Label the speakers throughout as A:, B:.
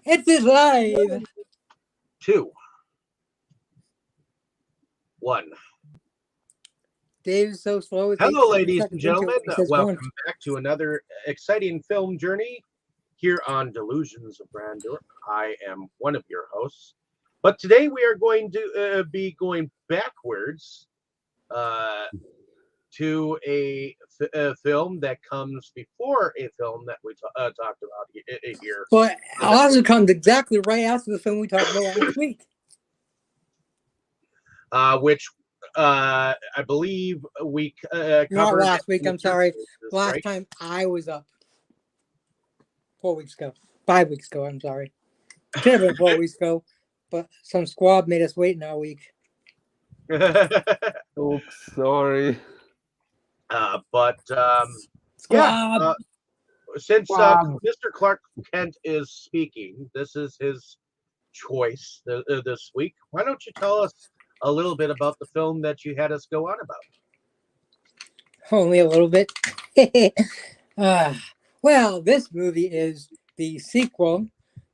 A: It's live.
B: 2, 1.
A: Dave's so slow.
B: Hello, ladies and gentlemen. Welcome
A: one.
B: back to another exciting film journey here on Delusions of Grandeur. I am one of your hosts, but today we are going to be going backwards to a film that comes before a film that we talked about here.
A: Well, it also comes exactly right after the film we talked about last week.
B: Which I believe we covered.
A: Not last week, I'm sorry. Last
B: right?
A: time I was up. 4 weeks ago. 5 weeks ago, I'm sorry. Could have been 4 weeks ago, but some squab made us wait now a week.
C: Oops, sorry.
A: Squab!
B: Since Mr. Clark Kent is speaking, this is his choice this week. Why don't you tell us a little bit about the film that you had us go on about?
A: Only a little bit. Well, this movie is the sequel,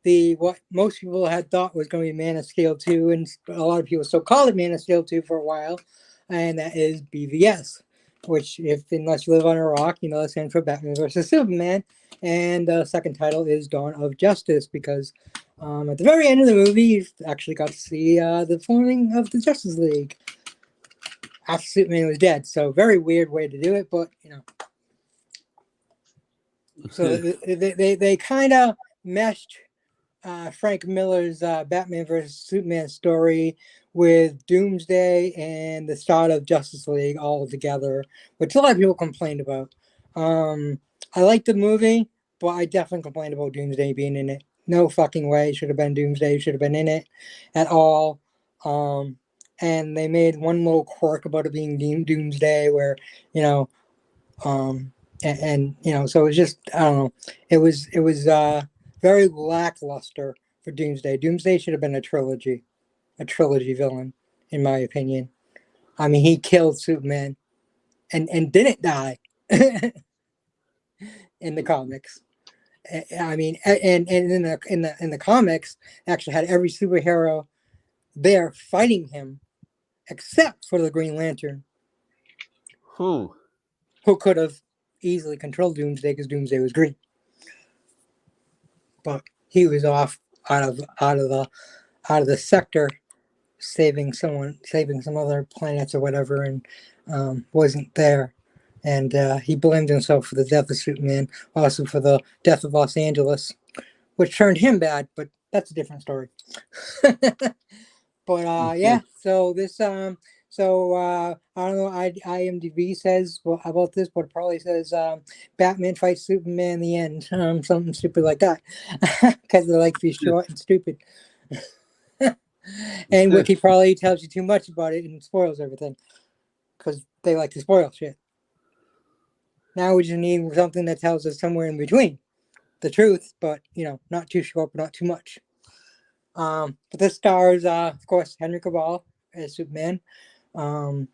A: what most people had thought was going to be Man of Steel 2, and a lot of people still call it Man of Steel 2 for a while, and that is BVS, which, unless you live on a rock, that stands for Batman versus Superman, and the second title is Dawn of Justice, because at the very end of the movie, you actually got to see the forming of the Justice League after Superman was dead. So very weird way to do it, but so they kind of meshed Frank Miller's Batman vs. Superman story with Doomsday and the start of Justice League all together, which a lot of people complained about. I liked the movie, but I definitely complained about Doomsday being in it. No fucking way should have been Doomsday, should have been in it at all. And they made one little quirk about it being Doomsday where, so it was just, I don't know. It was very lackluster for Doomsday. Doomsday should have been a trilogy villain, in my opinion. I mean, he killed Superman and didn't die in the comics. I mean, and in the comics, actually had every superhero there fighting him, except for the Green Lantern, who could have easily controlled Doomsday because Doomsday was green, but he was off out of the sector, saving some other planets or whatever, and wasn't there. And he blamed himself for the death of Superman, also for the death of Los Angeles, which turned him bad, but that's a different story. But yeah, so this I don't know, IMDb says about this, but it probably says Batman fights Superman in the end, something stupid like that, because they like to be short and stupid. And Wiki probably tells you too much about it and spoils everything, because they like to spoil shit. Now we just need something that tells us somewhere in between the truth, but not too short, but not too much. But this stars, of course, Henry Cavill as Superman, Ben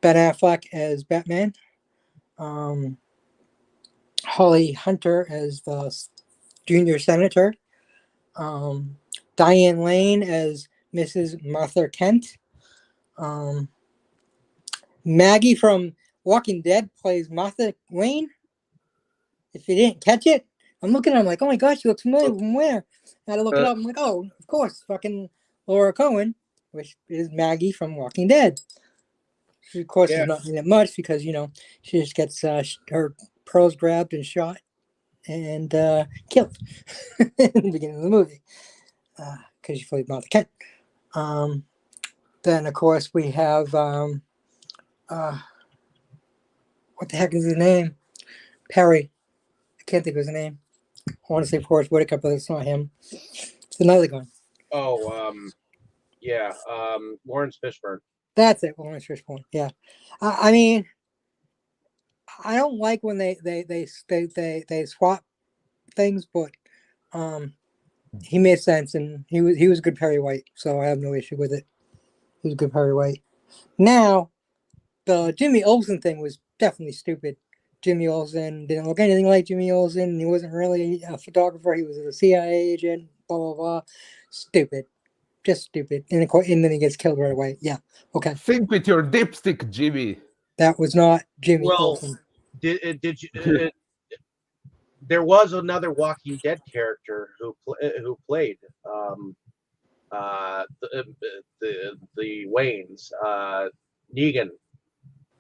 A: Affleck as Batman, Holly Hunter as the junior senator, Diane Lane as Mrs. Martha Kent, Maggie from Walking Dead plays Martha Wayne. If you didn't catch it, I'm looking at her, I'm like, oh my gosh, she looks familiar from where? I had to look it up. I'm like, oh, of course, fucking Laura Cohen, which is Maggie from Walking Dead. She, of course, is not in it much because, she just gets her pearls grabbed and shot and killed in the beginning of the movie because she played Martha Kent. Then, of course, we have, what the heck is his name? Perry. I can't think of his name. I want to say Forrest Whitaker, but it's not him. It's another guy.
B: Oh, Lawrence Fishburne.
A: That's it, Lawrence Fishburne. Yeah, I mean, I don't like when they swap things, but he made sense, and he was a good Perry White, so I have no issue with it. He was a good Perry White. Now, the Jimmy Olsen thing was definitely stupid. Jimmy Olsen didn't look anything like Jimmy Olsen. He wasn't really a photographer. He was a CIA agent. blah blah blah. Stupid, just stupid. And then he gets killed right away. Yeah, okay.
C: Think with your dipstick, Jimmy.
A: That was not Jimmy
B: Well,
A: Colson.
B: did you? There was another Walking Dead character who played the Waynes. Negan,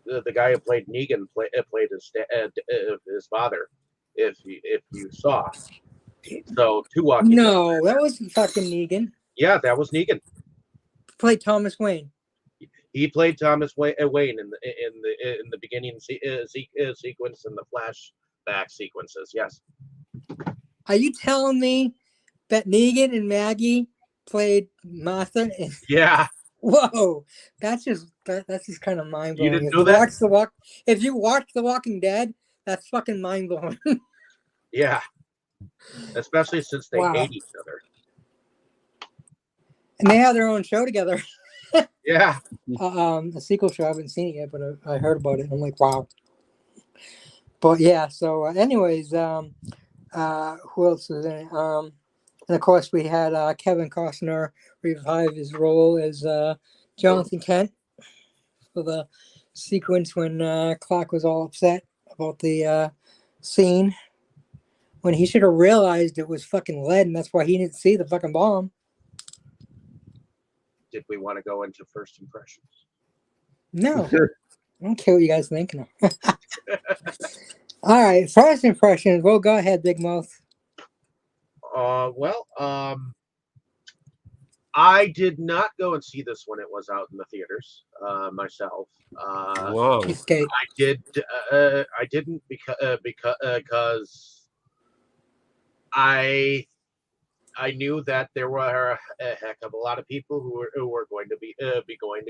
B: the guy who played Negan, played his father. If you saw, so two Walking Dead.
A: No, that wasn't fucking Negan.
B: Yeah, that was Negan.
A: Played Thomas Wayne.
B: He played Thomas Wayne in the beginning sequence and the flashback sequences. Yes.
A: Are you telling me that Negan and Maggie played Martha?
B: Yeah.
A: Whoa, that's just kind of mind
B: You
A: blowing.
B: didn't know that?
A: If you watch The Walking Dead, that's fucking mind blowing.
B: Yeah. Especially since they
A: Wow.
B: hate each other.
A: And they have their own show together.
B: Yeah.
A: A sequel show. I haven't seen it yet, but I heard about it. I'm like, wow. But yeah. So, anyways, who else was in it? And of course, we had Kevin Costner revive his role as Jonathan Kent for the sequence when Clark was all upset about the scene when he should have realized it was fucking lead, and that's why he didn't see the fucking bomb.
B: Did we want to go into first impressions?
A: No, I don't care what you guys think. No. All right, first impressions. Well, go ahead, Big Mouth.
B: Well, I did not go and see this when it was out in the theaters myself.
C: Whoa.
A: Escape.
B: I did. I didn't because I knew that there were a heck of a lot of people who were going to be going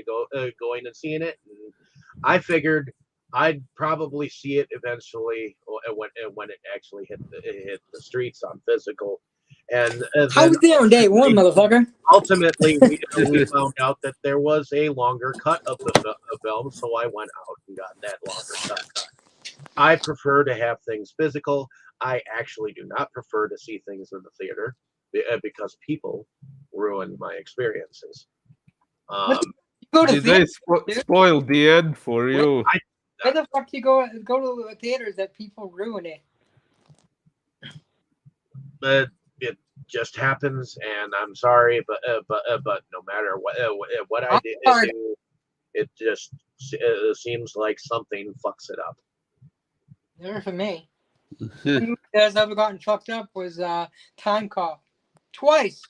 B: and seeing it. And I figured I'd probably see it eventually when it actually hit the streets on physical. And
A: I was there on day one, motherfucker.
B: Ultimately, we found out that there was a longer cut of the film, so I went out and got that longer cut. I prefer to have things physical. I actually do not prefer to see things in the theater because people ruin my experiences.
A: You go to
C: Did they
A: theaters,
C: spoil the end for you?
A: where the fuck do you go to theaters that people ruin it?
B: But it just happens, and I'm sorry, but no matter what I do, it just seems like something fucks it up.
A: Never for me. The movie that's ever gotten fucked up was Time Cop. Twice.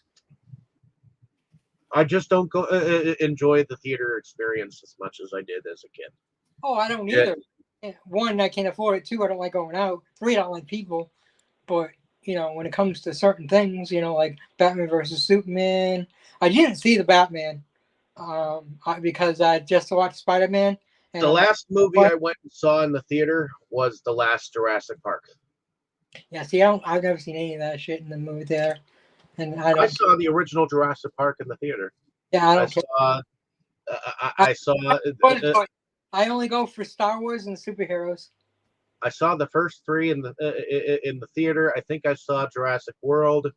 B: I just don't go enjoy the theater experience as much as I did as a kid.
A: Oh, I don't either. Yeah. One, I can't afford it. Two, I don't like going out. Three, I don't like people. But, when it comes to certain things, like Batman versus Superman, I didn't see the Batman because I just watched Spider-Man.
B: The last movie I went and saw in the theater was the last Jurassic Park.
A: Yeah, see, I've never seen any of that shit in the movie theater. And
B: I saw the original Jurassic Park in the theater.
A: Yeah, I don't care.
B: I saw.
A: I only go for Star Wars and superheroes.
B: I saw the first three in the theater. I think I saw Jurassic World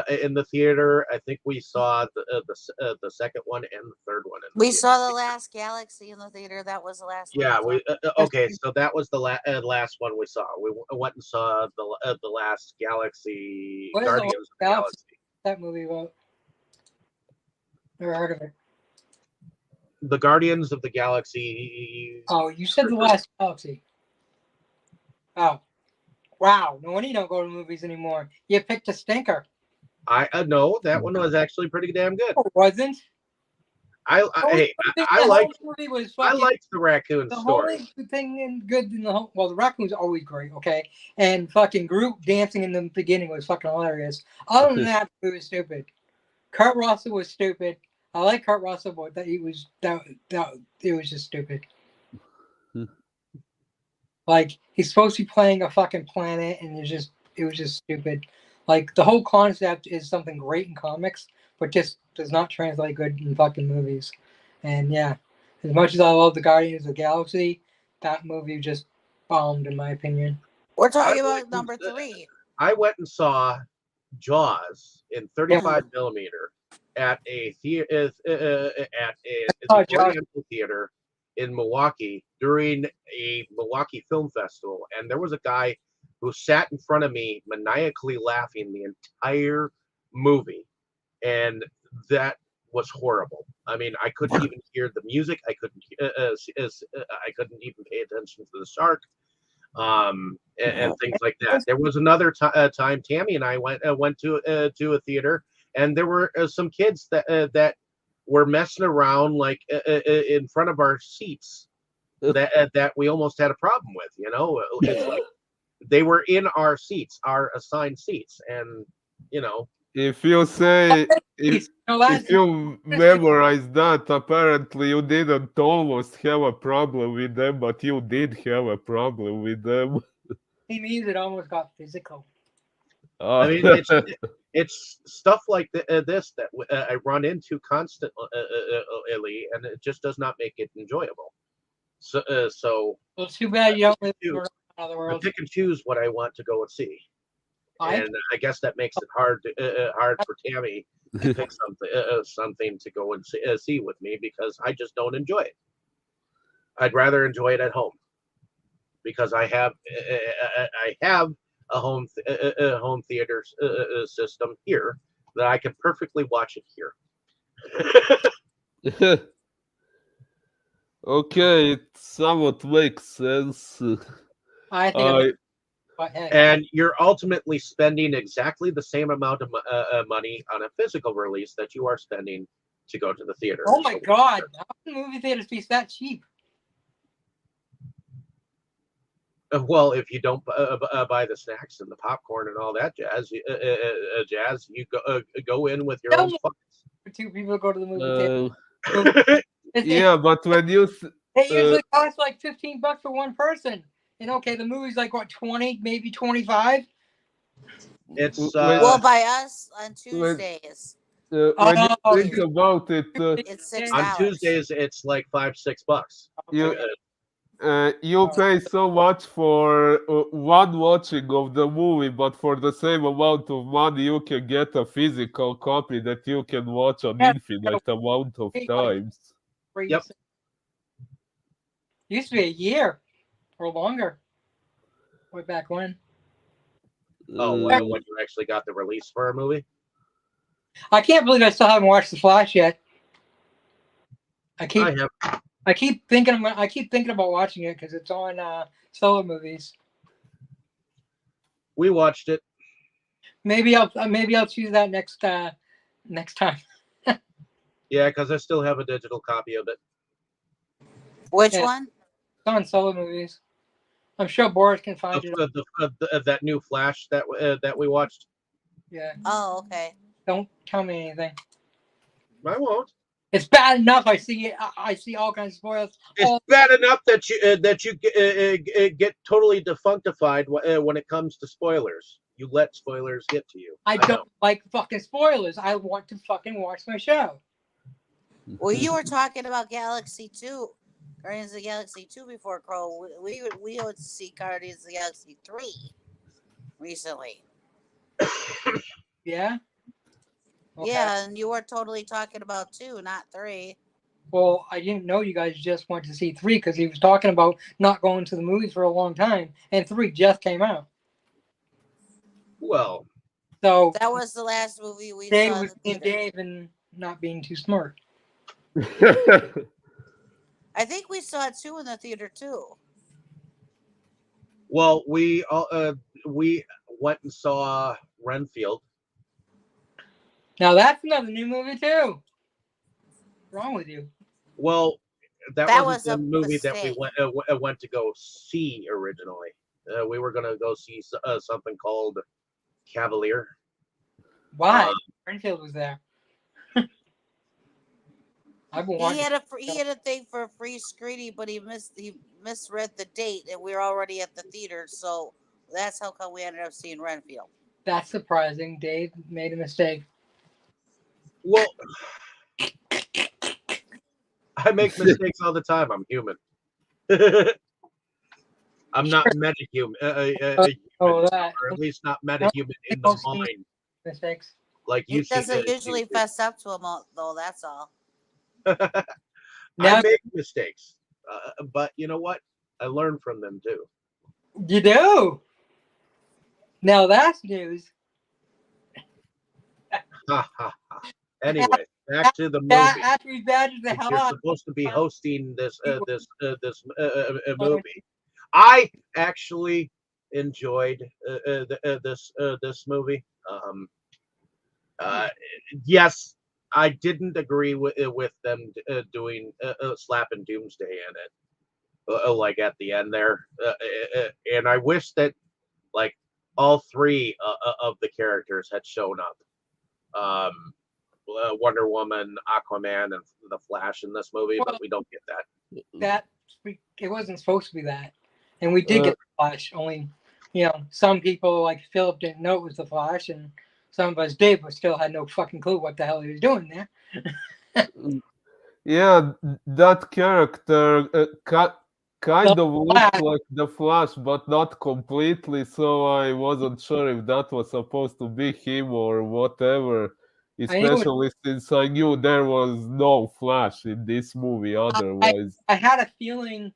B: in the theater. I think we saw the second one and the third one.
D: We saw The Last Galaxy in the theater. That was the last one.
B: Yeah, okay, so that was the last one we saw. We went and saw the Last Galaxy, Guardians of the Galaxy.
A: That movie about? Never heard of it.
B: The Guardians of the Galaxy.
A: Oh, you said The Last Galaxy. Oh, wow! No wonder you don't go to movies anymore. You picked a stinker.
B: I no, that one was actually pretty damn good.
A: Oh, wasn't?
B: I liked the raccoon story.
A: The only thing good in the raccoon's always great, okay? And fucking Groot dancing in the beginning was fucking hilarious. Other than that, it was stupid. Kurt Russell was stupid. I like Kurt Russell, but it was just stupid. Like, he's supposed to be playing a fucking planet, and it was just stupid. Like, the whole concept is something great in comics, but just does not translate good in fucking movies. And yeah, as much as I love the Guardians of the Galaxy, that movie just bombed, in my opinion.
D: We're talking about number 3.
B: I went and saw Jaws in 35 millimeter at a theater at
A: Oh,
B: the
A: Jaws.
B: Oriental Theater in Milwaukee during a Milwaukee Film Festival, and there was a guy who sat in front of me maniacally laughing the entire movie, and that was horrible. I mean, I couldn't even hear the music. I couldn't even pay attention to the shark, and things like that. There was another time Tammy and I went to a theater, and there were some kids that were messing around like in front of our seats that we almost had a problem with. You know, it's like they were in our seats, our assigned seats, and you know.
C: If you say if you memorize that, apparently you didn't almost have a problem with them, but you did have a problem with them.
A: He means it almost got physical.
B: I mean, it's stuff like this that I run into constantly, and it just does not make it enjoyable. So
A: Well, it's too bad you don't live in
B: I
A: another world.
B: pick and choose what I want to go and see, and I guess that makes it hard for Tammy to pick something to go and see with me, because I just don't enjoy it. I'd rather enjoy it at home, because I have a home theater system here that I can perfectly watch it here.
C: Okay, it somewhat makes sense.
A: I think.
B: And you're ultimately spending exactly the same amount of money on a physical release that you are spending to go to the theater.
A: Oh my God! How can movie theaters be that cheap?
B: Well, if you don't buy the snacks and the popcorn and all that jazz, you go in with your own funds.
A: For two people to go to the movie theater.
C: Yeah, but when you
A: it usually costs like $15 for one person, and okay, the movie's like what, 20, maybe 25.
B: It's
D: well, by us on Tuesdays.
C: When you think about it,
D: it's $6.
B: On Tuesdays it's like $5-6.
C: You pay so much for one watching of the movie, but for the same amount of money, you can get a physical copy that you can watch an infinite amount of times.
B: Yep.
A: Used to be a year or longer. Way back when.
B: Oh, well, when you actually got the release for a movie?
A: I can't believe I still haven't watched The Flash yet. I keep thinking about watching it because it's on Solo Movies.
B: We watched it.
A: Maybe I'll choose that next time.
B: Yeah, because I still have a digital copy of it.
D: Which one?
A: It's on Solo Movies. I'm sure Boris can find it.
B: That new Flash that we watched.
A: Yeah.
D: Oh, okay.
A: Don't tell me anything.
B: I won't.
A: It's bad enough. I see all kinds of spoilers.
B: It's bad enough that you get totally defunctified when it comes to spoilers. You let spoilers get to you.
A: I don't like fucking spoilers. I want to fucking watch my show.
D: Well, you were talking about Galaxy 2, Guardians of the Galaxy 2 before, Crow. We went to see Guardians of the Galaxy 3 recently.
A: Yeah?
D: Okay. Yeah, and you were totally talking about 2, not 3.
A: Well, I didn't know you guys just went to see 3 because he was talking about not going to the movies for a long time, and 3 just came out.
B: Well,
A: so
D: that was the last movie we
A: Dave
D: saw.
A: Was being Dave and not being too smart.
D: I think we saw 2 in the theater too.
B: Well, we went and saw Renfield.
A: Now that's another new movie too. What's wrong with you?
B: Well, that was the movie that we went to go see originally. We were going to go see something called Cavalier.
A: Why? Renfield was there.
D: He had a thing for a free screening, but he misread the date, and we were already at the theater, so that's how come we ended up seeing Renfield.
A: That's surprising. Dave made a mistake.
B: Well, I make mistakes all the time. I'm human. I'm not metahuman, or at least not metahuman in the mind.
A: mistakes.
B: Like
D: He
B: you see,
D: doesn't usually fess up to them, though. That's all.
B: I
A: Now
B: make mistakes, but you know what? I learn from them too.
A: you do. Now that's news.
B: Ha ha ha. Anyway, back to the movie.
A: After we badgered the
B: Since
A: hell
B: you're
A: out
B: supposed to be hosting this
A: He
B: movie, I actually enjoyed this movie. Uh, yes, I didn't agree with them doing slapping Doomsday in it, like at the end there, and I wish that like all three of the characters had shown up. Wonder Woman, Aquaman, and the Flash in this movie, but
A: Well,
B: we don't get that.
A: that it wasn't supposed to be that, and we did
C: Uh,
A: get the Flash. Only, some people like Philip didn't know it was the Flash, and some of us did, but still had no fucking clue what the hell he was doing there.
C: yeah, that character
A: The
C: kind of looked
A: Flash,
C: like the Flash, but not completely. So I wasn't sure if that was supposed to be him or whatever.
A: I knew it.
C: Especially since I knew there was no Flash in this movie.
A: I,
C: Otherwise,
A: I had a feeling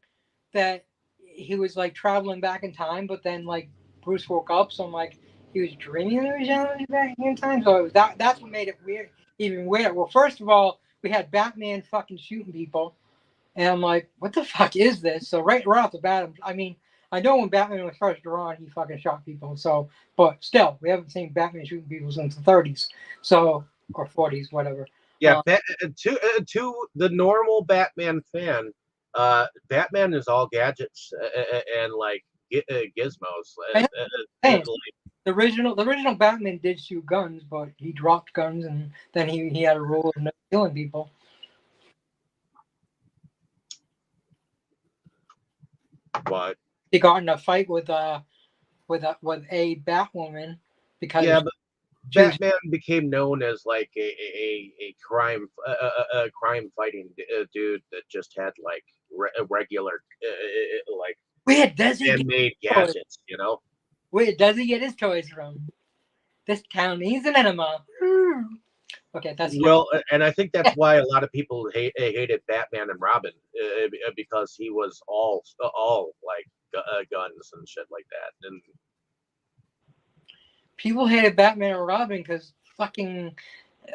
A: that he was like traveling back in time, but then like Bruce woke up, so I'm like, he was dreaming that he was traveling back in time. So that's what made it weird, even weirder. Well, first of all, we had Batman fucking shooting people, and I'm like, what the fuck is this? So right off the bat, I mean, I know when Batman was first drawn, he fucking shot people. So, but still, we haven't seen Batman shooting people since the 30s, so or 40s, whatever.
B: Yeah, to the normal Batman fan, Batman is all gadgets and like gizmos.
A: I know
B: Like,
A: the original Batman did shoot guns, but he dropped guns, and then he had a rule of not killing people.
B: but
A: He got in a fight with a Batwoman because
B: yeah, but
A: she was.
B: Batman became known as like a crime fighting dude that just had like a regular like
A: Where does he get
B: man-made
A: his toys?
B: gadgets, you know.
A: Where does he get his toys from? This town needs an enema. Okay, that's
B: Well, and I think that's why a lot of people hated Batman and Robin because he was all like guns and shit like that. And
A: people hated Batman and Robin because fucking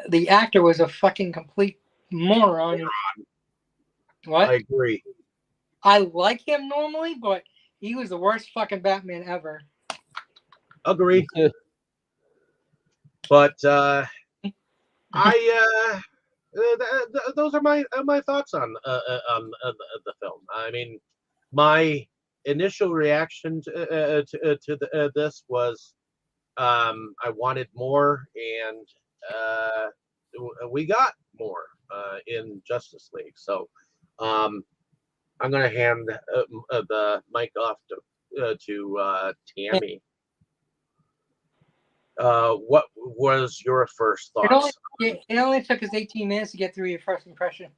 A: the actor was a fucking complete moron. What?
B: I agree.
A: I like him normally, but he was the worst fucking Batman ever.
B: Agree. But I those are my thoughts on the film. I mean, my initial reaction to this was I wanted more, and we got more in Justice League. So I'm going to hand the mic off to Tammy. What was your first thoughts?
A: It only took us 18 minutes to get through your first impression.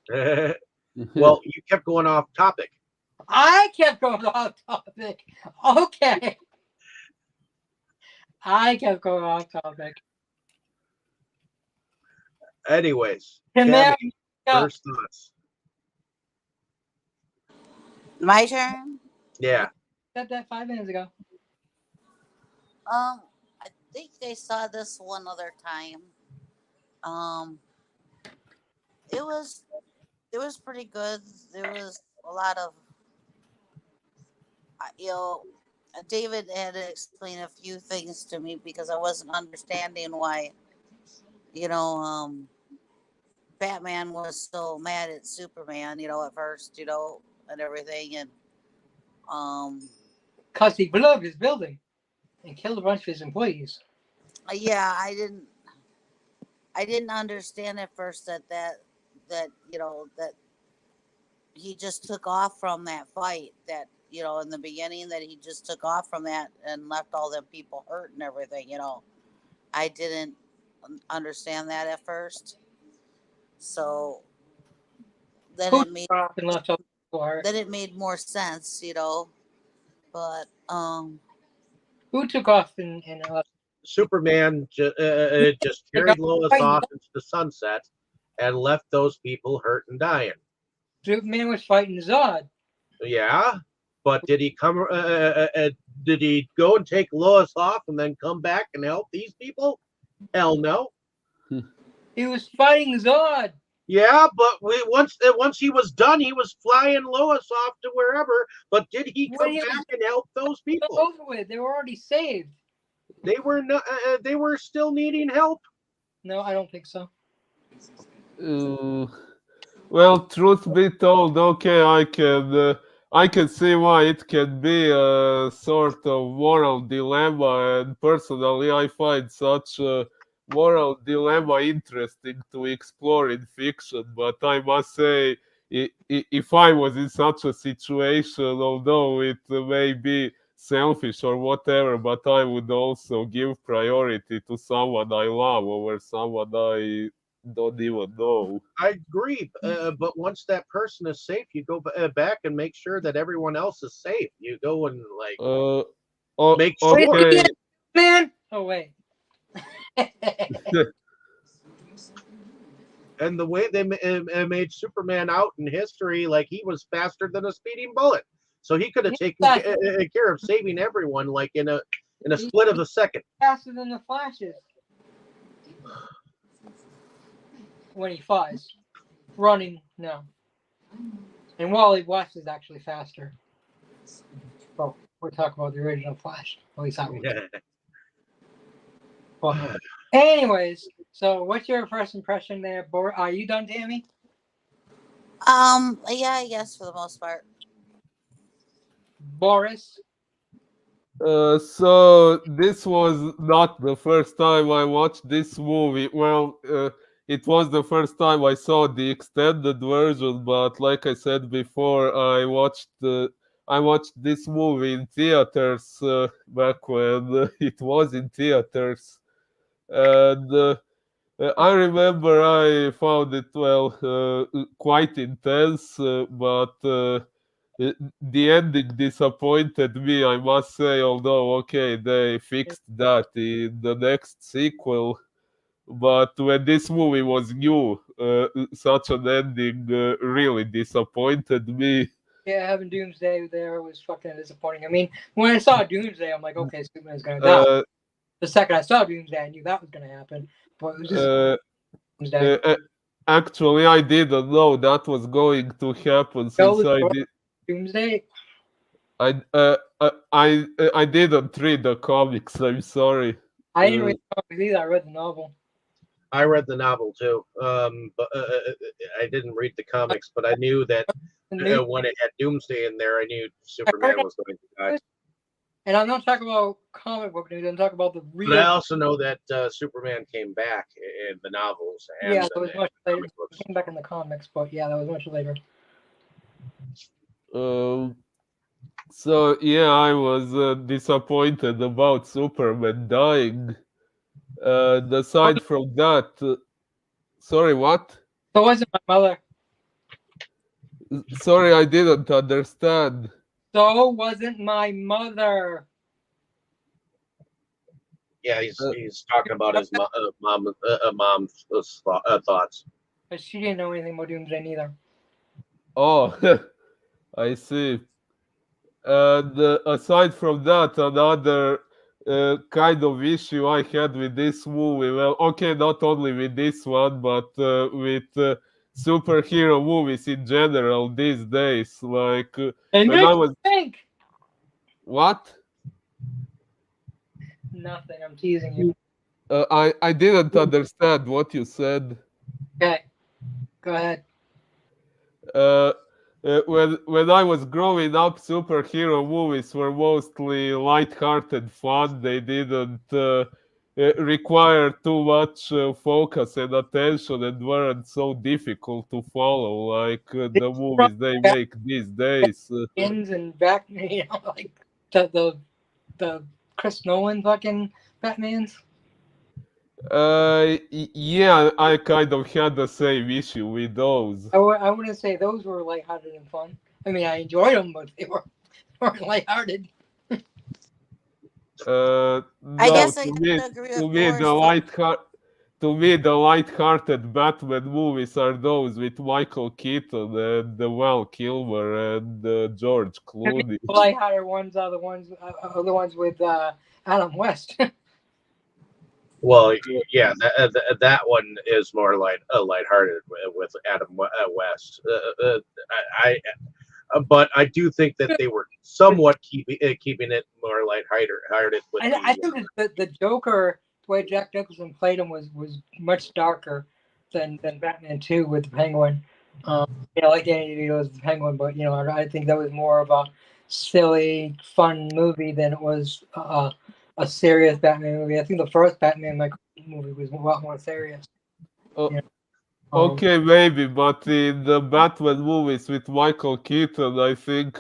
B: Well, you kept going off topic.
A: I kept going off topic. Okay. I kept going off topic.
B: Anyways,
A: Tammy,
B: Tammy, first thoughts.
D: My turn.
B: Yeah.
A: said that 5 minutes ago.
D: I think I saw this one other time. It was pretty good. There was a lot of David had to explain a few things to me because I wasn't understanding why Batman was so mad at Superman, at first, and everything, and
A: Because he blew up his building and killed a bunch of his employees.
D: yeah, I didn't understand at first that he just took off from that fight, that in the beginning, that he just took off from that and left all them people hurt and everything. I didn't understand that at first. So then
A: Who
D: it made
A: dropped and left all the people hurt?
D: then it made more sense, but
A: Who took off and
B: Superman just carried Lois off into the sunset and left those people hurt and dying.
A: Superman was fighting Zod.
B: Yeah, but did he come? Did he go and take Lois off and then come back and help these people? Hell no.
A: He was fighting Zod.
B: Yeah, but once he was done, he was flying Lois off to wherever. But did he come back and help those people?
A: Over with. They were already saved.
B: They were not. They were still needing help.
A: No, I don't think so.
C: Well, truth be told, okay, I can see why it can be a sort of moral dilemma, and personally, I find such a moral dilemma interesting to explore in fiction. But I must say, if I was in such a situation, although it may be selfish or whatever, but I would also give priority to someone I love over someone I don't even know.
B: I agree, but once that person is safe, you go back and make sure that everyone else is safe. You go and make sure.
C: Okay.
A: Man. Oh wait.
B: And the way they made Superman out in history, like he was faster than a speeding bullet, so he could have taken care of saving everyone, like in a split of a second.
A: Faster than the Flashes. When he flies. Running, no. And Wally West is actually faster. Well, we're talking about the original Flash. At least I would. Well, anyways, so what's your first impression there, Boris? Are you done, Tammy?
D: Yeah, I guess for the most part.
A: Boris?
C: So this was not the first time I watched this movie. Well, it was the first time I saw the extended version, but like I said before, I watched this movie in theaters back when it was in theaters, and I remember I found it quite intense, but the ending disappointed me, I must say. Although okay, they fixed that in the next sequel. But when this movie was new, such an ending really disappointed me.
A: Yeah, having Doomsday there was fucking disappointing. I mean, when I saw Doomsday, I'm like, okay, Superman's gonna die. The second I saw Doomsday, I knew that was gonna happen. But it was just Doomsday.
C: Actually, I didn't know that was going to happen since I did.
A: Doomsday.
C: I didn't read the comics. I'm sorry.
A: I didn't read the comics either. I read the novel.
B: I read the novel too, but I didn't read the comics. But I knew that when it had Doomsday in there, I knew Superman was going to die.
A: And I'm not talking about comic book news. I'm talking about the real.
B: But I also know that Superman came back in the novels. And
A: yeah, that was much later. He came back in the comics, but yeah, that was much later.
C: So yeah, I was disappointed about Superman dying. Aside from that, sorry, what?
A: So wasn't my mother.
C: Sorry, I didn't understand.
A: So wasn't my mother.
B: Yeah, he's talking about his mom's thoughts.
A: But she didn't know anything about Doomsday neither.
C: Oh, I see. And aside from that, another kind of issue I had with this movie, well, okay, not only with this one, but with superhero movies in general these days. Like,
A: and
C: when I was...
A: think.
C: What?
A: Nothing, I'm teasing you.
C: I didn't understand what you said.
A: Okay, go ahead.
C: When I was growing up, superhero movies were mostly light-hearted fun. They didn't require too much focus and attention, and weren't so difficult to follow like the movies they make these days.
A: And back, you know, like the Chris Nolan fucking Batmans.
C: Yeah, I kind of had the same issue with those.
A: I wouldn't say those were lighthearted and fun. I mean, I enjoyed them, but they weren't lighthearted.
D: I
C: No,
D: guess I
C: to
D: have
C: me,
D: to agree with
C: to me the
D: Forrest.
C: light-hearted Batman movies are those with Michael Keaton and Val Kilmer and George
A: To me,
C: Clooney.
A: the lighthearted ones are the ones with Adam West.
B: Well, yeah, that one is more lighthearted with Adam West. But I do think that they were somewhat keeping it more lighthearted with
A: I
B: the.
A: think the Joker, the way Jack Nicholson played him was much darker than Batman 2 with the Penguin. Like Danny DeVito's the Penguin, but I think that was more of a silly, fun movie than it was a serious Batman movie. I think the first Batman movie was a lot more serious.
C: Oh,
A: You
C: okay, maybe, but in the Batman movies with Michael Keaton, I think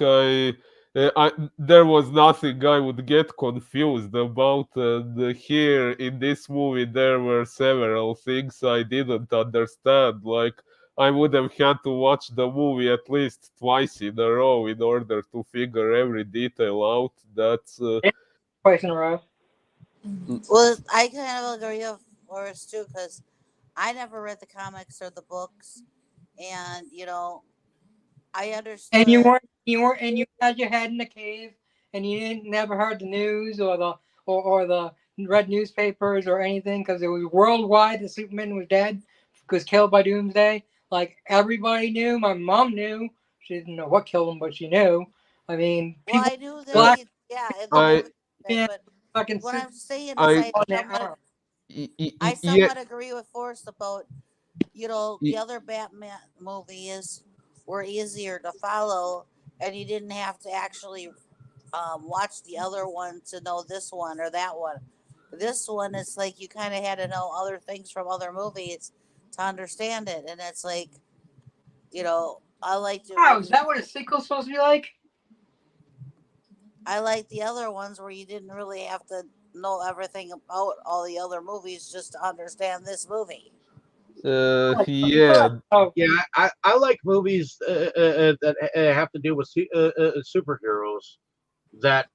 C: there was nothing I would get confused about. And here in this movie, there were several things I didn't understand. Like I would have had to watch the movie at least twice in a row in order to figure every detail out. That's
A: Twice in a row.
D: Well, I kind of agree with Forrest too, because I never read the comics or the books, and I
A: And you
D: understood.
A: weren't and you had your head in the cave, and you didn't never heard the news or the read newspapers or anything because it was worldwide that Superman was dead, was killed by Doomsday. Like everybody knew. My mom knew. She didn't know what killed him, but she knew. I mean,
D: Well,
A: people
D: I knew that
A: black
D: yeah, in the
C: I
D: movie,
A: man
D: but
A: fucking
D: what
A: Superman
D: I'm saying is,
C: I
A: on their arm.
D: I
C: yeah.
D: somewhat agree with Forrest about the other Batman movies were easier to follow, and you didn't have to actually watch the other one to know this one or that one. This one is like you kind of had to know other things from other movies to understand it, and it's like I like the
A: Wow, is
D: original.
A: that what a sequel's supposed to be like?
D: I like the other ones where you didn't really have to know everything about all the other movies just to understand this movie.
C: Yeah.
A: Oh,
B: Yeah, I like movies that have to do with superheroes. That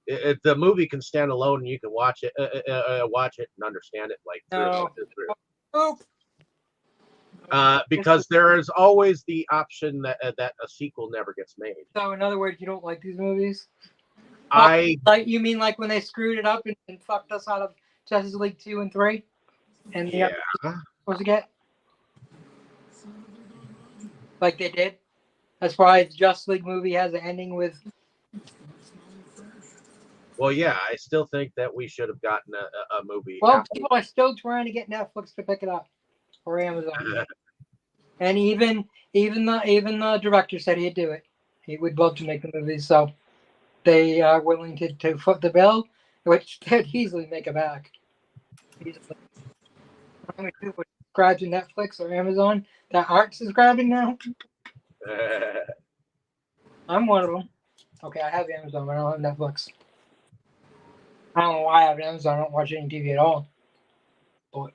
B: the movie can stand alone and you can watch it and understand it like through.
A: no. Oh,
B: Because there is always the option that a sequel never gets made.
A: so in other words, you don't like these movies?
B: I
A: Like you mean like when they screwed it up and fucked us out of Justice League 2 and 3, and the
B: Yeah.
A: other supposed to get like they did. That's why the Justice League movie has an ending with.
B: Well, yeah, I still think that we should have gotten a movie
A: Well,
B: after.
A: people are still trying to get Netflix to pick it up or Amazon, and even the director said he'd do it. He would love to make the movie, so they are willing to foot the bill, which they'd easily make it back. Easily. How many people subscribe to Netflix or Amazon that aren't subscribing now? I'm one of them. Okay, I have Amazon, but I don't have Netflix. I don't know why I have Amazon. I don't watch any TV at all. But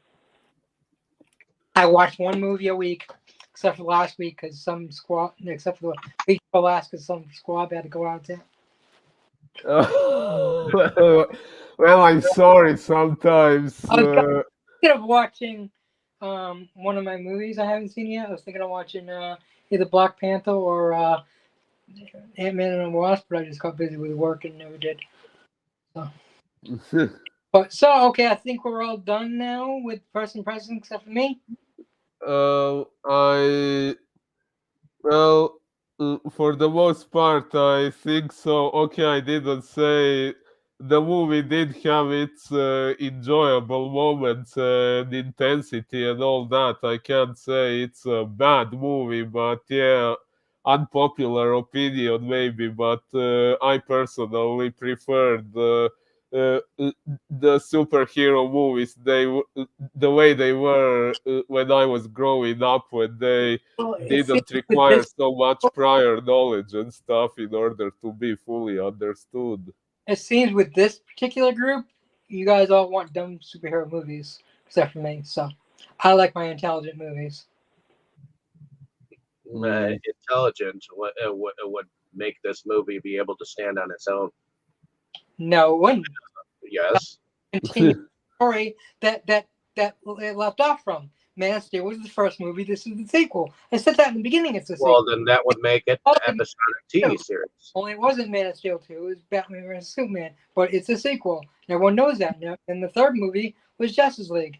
A: I watch one movie a week, except for last week because except for the week before last because some squad had to go out there.
C: Well, I'm sorry sometimes.
A: I was thinking of watching one of my movies I haven't seen yet. I was thinking of watching either Black Panther or Ant-Man and the Wasp, but I just got busy with work and never did. So. Okay, I think we're all done now with first impressions except for me.
C: I Well, for the most part, I think so. Okay, I didn't say the movie did have its enjoyable moments and intensity and all that. I can't say it's a bad movie, but yeah, unpopular opinion maybe. But I personally preferred the superhero movies. The way they were when I was growing up, when they
A: Well,
C: didn't require so much prior knowledge and stuff in order to be fully understood.
A: it seems with this particular group, you guys all want dumb superhero movies, except for me. So I like my intelligent movies.
B: Intelligent would make this movie be able to stand on its own.
A: No, it wouldn't.
B: Yes.
A: Continue the story that it left off from. Man of Steel was the first movie. This is the sequel. I said that in the beginning. It's the
B: Well,
A: sequel.
B: then that would make it
A: Oh,
B: episodic TV series.
A: Only it wasn't Man of Steel 2. It was Batman vs Superman. But it's a sequel. And everyone knows that. And the third movie was Justice League.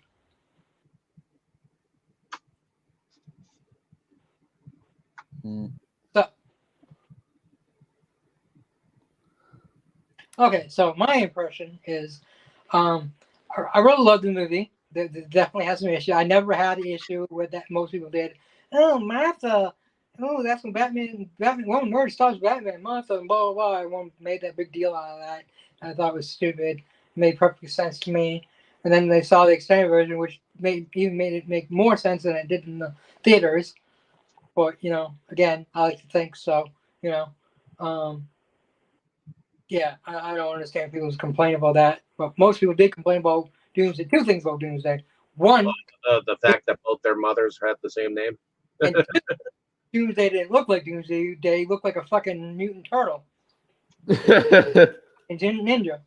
A: So, okay, so my impression is I really love the movie. There definitely has some issue. I never had an issue with that. Most people did. Oh, Martha. Oh, that's when Batman one word stops Batman, Martha, and blah, blah, blah. Everyone made that big deal out of that. I thought it was stupid. It made perfect sense to me. And then they saw the extended version, which made it make more sense than it did in the theaters. But, again, I like to think so, yeah, I don't understand people's complaint about that. But most people did complain about Doomsday. Two things about Doomsday. One,
B: The fact that both their mothers had the same name.
A: and two, Doomsday didn't look like Doomsday. They looked like a fucking mutant turtle and ninja.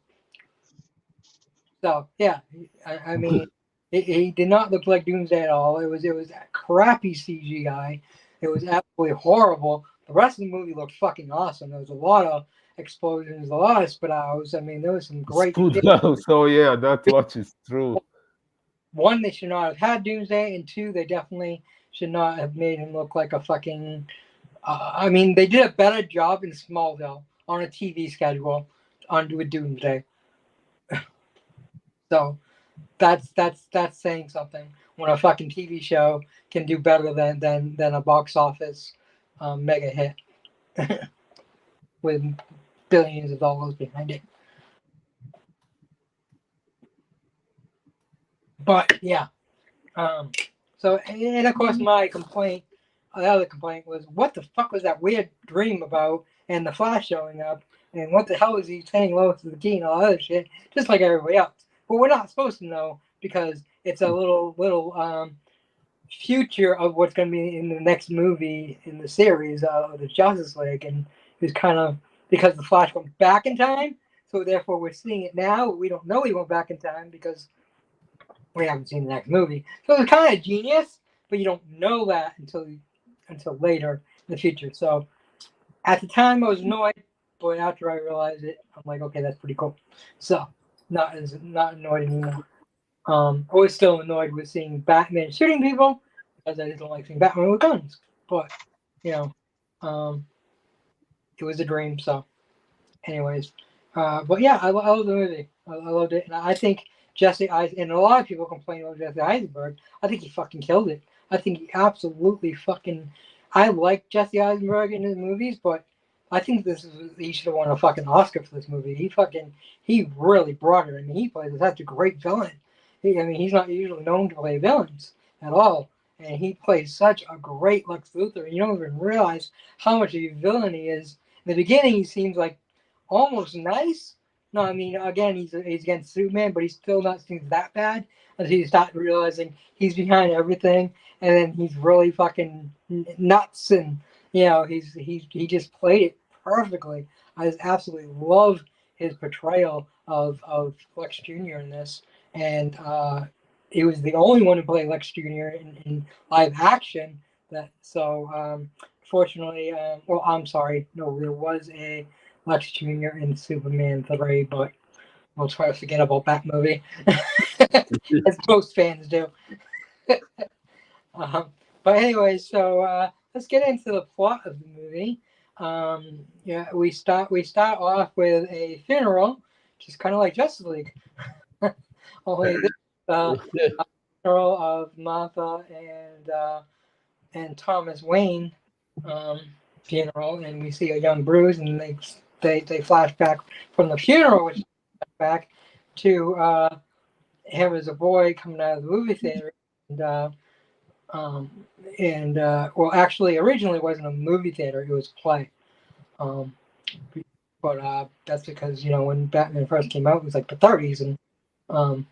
A: So yeah, I mean, he did not look like Doomsday at all. It was crappy CGI. It was absolutely horrible. The rest of the movie looked fucking awesome. There was a lot of explosions, a lot of spit outs. I mean, there was some great.
C: So yeah, that much is true.
A: One, they should not have had Doomsday, and two, they definitely should not have made him look like a fucking. I mean, they did a better job in Smallville on a TV schedule onto a Doomsday. So that's saying something when a fucking TV show can do better than a box office mega hit with billions of dollars behind it. But yeah, so and of course my complaint, the other complaint was what the fuck was that weird dream about and the Flash showing up and what the hell is he saying Lois to the key and all that other shit, just like everybody else. But we're not supposed to know because it's a little future of what's going to be in the next movie in the series of the Justice League, and it's kind of because the Flash went back in time, so therefore we're seeing it now. We don't know he went back in time because we haven't seen the next movie. So it's kind of genius, but you don't know that until later in the future. So at the time I was annoyed, but after I realized it, I'm like, okay, that's pretty cool. So not annoyed anymore. I was still annoyed with seeing Batman shooting people because I didn't like seeing Batman with guns. But it was a dream. So, anyways, but yeah, I love the movie. I loved it, and I think Jesse Eisenberg, and a lot of people complain about Jesse Eisenberg. I think he fucking killed it. I think he absolutely fucking. I like Jesse Eisenberg in his movies, but I think he should have won a fucking Oscar for this movie. He really brought it. I mean, he plays such a great villain. He's not usually known to play villains at all, and he plays such a great Lex Luthor. You don't even realize how much of a villain he is. In the beginning, he seems like almost nice. No, I mean, again, he's against Superman, but he still not seems that bad until you start realizing he's behind everything, and then he's really fucking nuts, and he just played it perfectly. I just absolutely love his portrayal of Lex Jr. in this, and he was the only one who played Lex Jr. in live action. Fortunately, well, I'm sorry, no, there was a Lex Jr. in Superman 3, but we'll try to forget about that movie, as most fans do. But anyway, so let's get into the plot of the movie. We start off with a funeral, which is kind of like Justice League. Only this funeral of Martha and Thomas Wayne funeral, and we see a young Bruce, and they flash back from the funeral, which back to him as a boy coming out of the movie theater, well, actually, originally it wasn't a movie theater; it was a play. But that's because when Batman first came out, it was like the 30s, and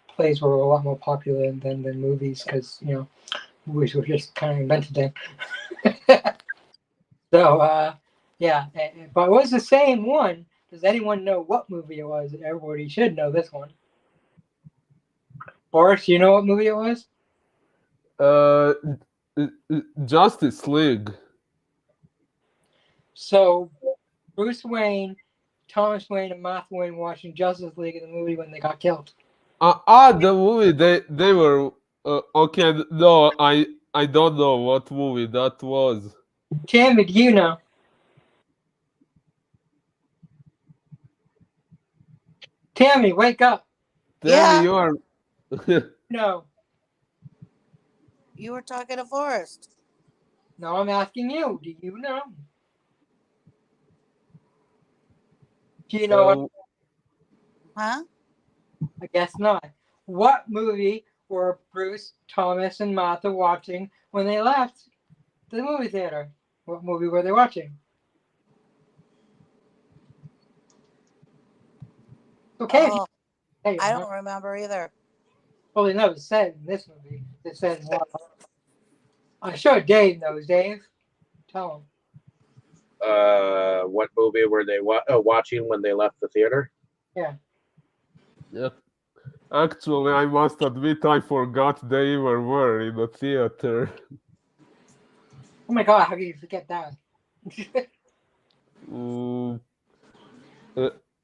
A: plays were a lot more popular than movies because movies were just kind of invented then. So yeah, but it was the same one Does anyone know what movie it was? Everybody should know this one. Boris, you know what movie it was?
C: Uh, Justice League.
A: So Bruce Wayne, Thomas Wayne, and Martha Wayne watching Justice League in the movie when they got killed.
C: The movie they were okay. No, I don't know what movie that was.
A: Tammy, do you know? Tammy, wake up.
C: Tammy,
D: Yeah.
C: you are.
A: No.
D: You were talking to Forrest.
A: No, I'm asking you. Do you know? Do you know what?
D: Huh?
A: I guess not. What movie were Bruce, Thomas, and Martha watching when they left the movie theater? What movie were they watching? Okay.
D: Oh,
A: Hey,
D: I don't remember either.
A: well, they never said in this movie. They said, well, I'm sure Dave knows. Dave, tell him.
B: What movie were they watching when they left the theater?
A: Yeah.
C: Yeah. Actually, I must admit I forgot they even were in the theater.
A: Oh my God, how can you forget that?
C: Mm,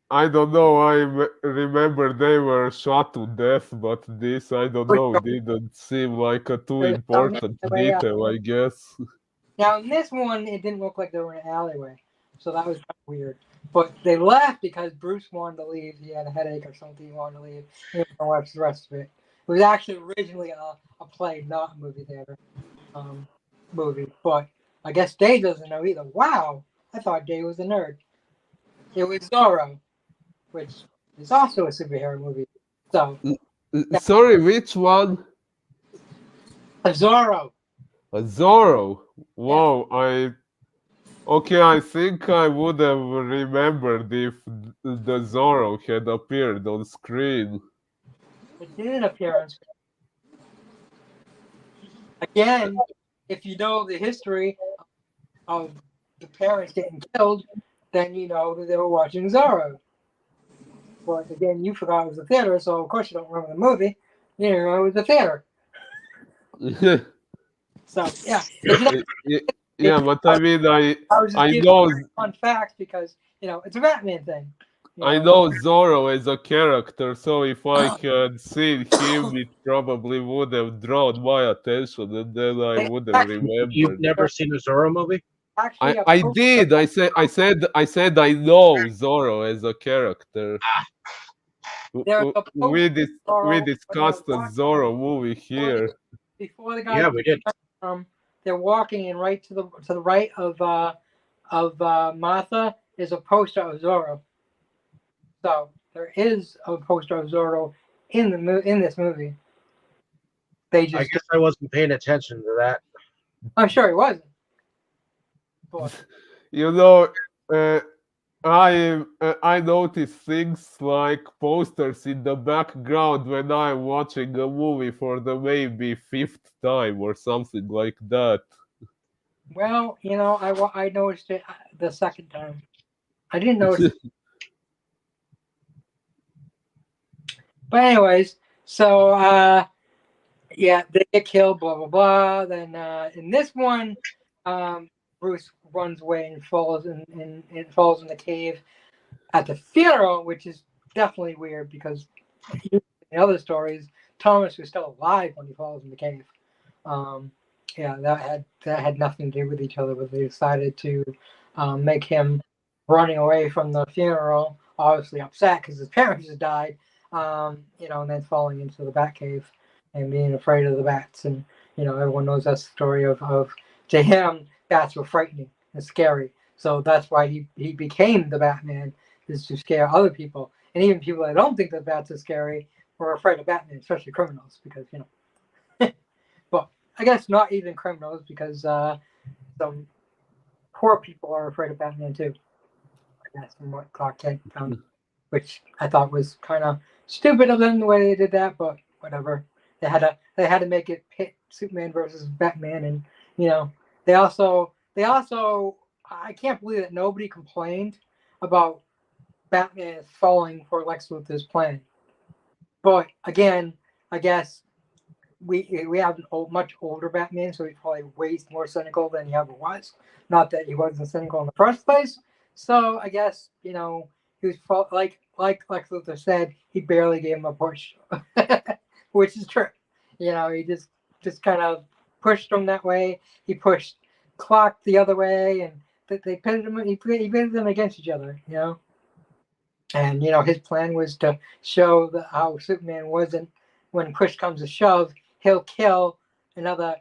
C: I don't know. Remember they were shot to death, but this I don't know. Didn't seem like a too important detail, I guess.
A: Now, in this one, it didn't look like they were in an alleyway, so that was kind of weird. But they left because Bruce wanted to leave. He had a headache or something. He wanted to leave. He didn't want to watch the rest of it. It was actually originally a play, not a movie theater movie. But I guess Dave doesn't know either. Wow, I thought Dave was a nerd. It was Zorro, which is also a superhero movie. So,
C: Sorry, which one?
A: Zorro.
C: Zorro. Wow, Okay, I think I would have remembered if the Zorro had appeared on screen.
A: It didn't appear on screen. Again, if you know the history of the parents getting killed, then you know that they were watching Zorro. But again, you forgot it was a theater, so of course you don't remember the movie. You didn't know it was a theater. So yeah, it's not,
C: Yeah, but I mean,
A: I was just
C: I
A: giving
C: know
A: fun facts because it's a Batman thing.
C: I know Zorro as a character, so if I had seen him, it probably would have drawn my attention, and then I would have
B: You've
C: remembered.
B: never seen a Zorro movie?
A: Actually,
C: I did. I said I know Zorro as a character.
A: there's a
C: We
A: Zorro
C: discussed the Zorro movie here.
A: before the guy.
B: Yeah, we did.
A: They're walking, and right to the right of Martha is a poster of Zorro. So there is a poster of Zorro in this movie. They just
B: I guess I wasn't paying attention to that.
A: I'm sure he wasn't. But
C: You know, I notice things like posters in the background when I'm watching a movie for the maybe fifth time or something like that.
A: well, I noticed it the second time. I didn't notice. But anyways, so yeah, they get killed. Blah blah blah. Then in this one, Bruce runs away and falls in the cave at the funeral, which is definitely weird because in the other stories, Thomas was still alive when he falls in the cave. Yeah, that had nothing to do with each other, but they decided to make him running away from the funeral, obviously upset because his parents had died, and then falling into the bat cave and being afraid of the bats. And everyone knows that story of to him, bats were frightening and scary. So that's why he became the Batman, is to scare other people. And even people that don't think that bats are scary were afraid of Batman, especially criminals, because but I guess not even criminals, because some poor people are afraid of Batman too. I guess from what Clark Kent found, which I thought was kind of stupid of them the way they did that, but whatever. They had to make it pit Superman versus Batman, and they also I can't believe that nobody complained about Batman is falling for Lex Luthor's plan. But again, I guess we have an much older Batman, so he's probably way more cynical than he ever was. Not that he wasn't cynical in the first place. So I guess he was like Lex Luthor said, he barely gave him a push, which is true. He just kind of pushed him that way. He pushed Clark the other way, and they pitted him. He pitted them against each other. And his plan was to show how Superman wasn't. When push comes to shove, he'll kill another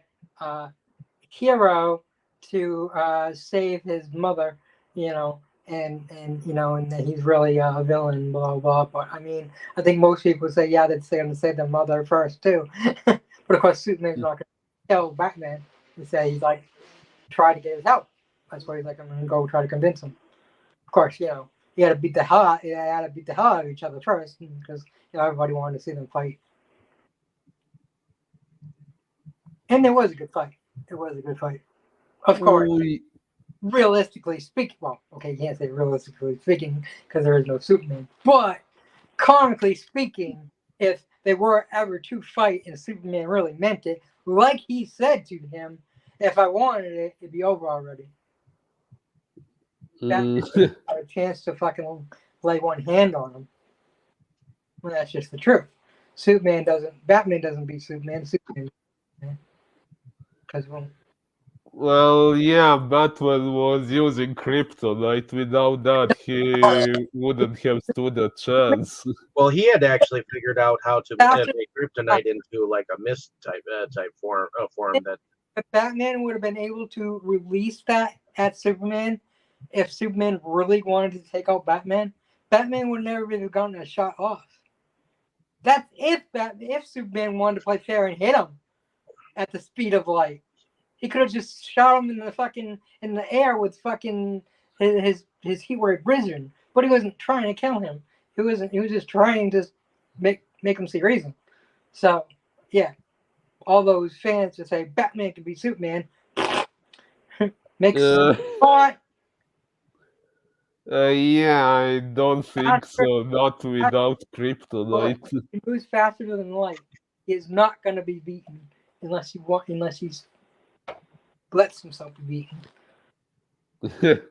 A: hero to save his mother. And that he's really a villain. Blah blah. But I mean, I think most people say they'd say to save their mother first too. But of course, Superman's not going to kill Batman and say he's like try to get his help. That's why he's like, I'm going to go try to convince him. Of course, you had to beat the hell out of each other first because everybody wanted to see them fight. And it was a good fight. Of course, realistically speaking, well, okay, you can't say realistically speaking because there is no Superman. But comically speaking, if they were ever to fight and Superman really meant it, like he said to him, if I wanted it, it'd be over already. Batman had a chance to fucking lay one hand on him. Well, that's just the truth. Batman doesn't beat Superman. Because
C: Well, yeah, Batman was using kryptonite. Without that, he wouldn't have stood a chance.
B: Well, he had actually figured out how to make kryptonite into like a mist type form that.
A: If Batman would have been able to release that at Superman, if Superman really wanted to take out Batman, Batman would never have gotten a shot off. That's if Superman wanted to play fair and hit him at the speed of light. He could have just shot him in the air with fucking his heat ray blizzard, but he wasn't trying to kill him. He was just trying to make him see reason. So yeah, all those fans that say Batman can be Superman makes sense.
C: Yeah, I don't think so. Not without kryptonite.
A: He moves faster than light. He is not going to be beaten unless he's lets himself be beaten.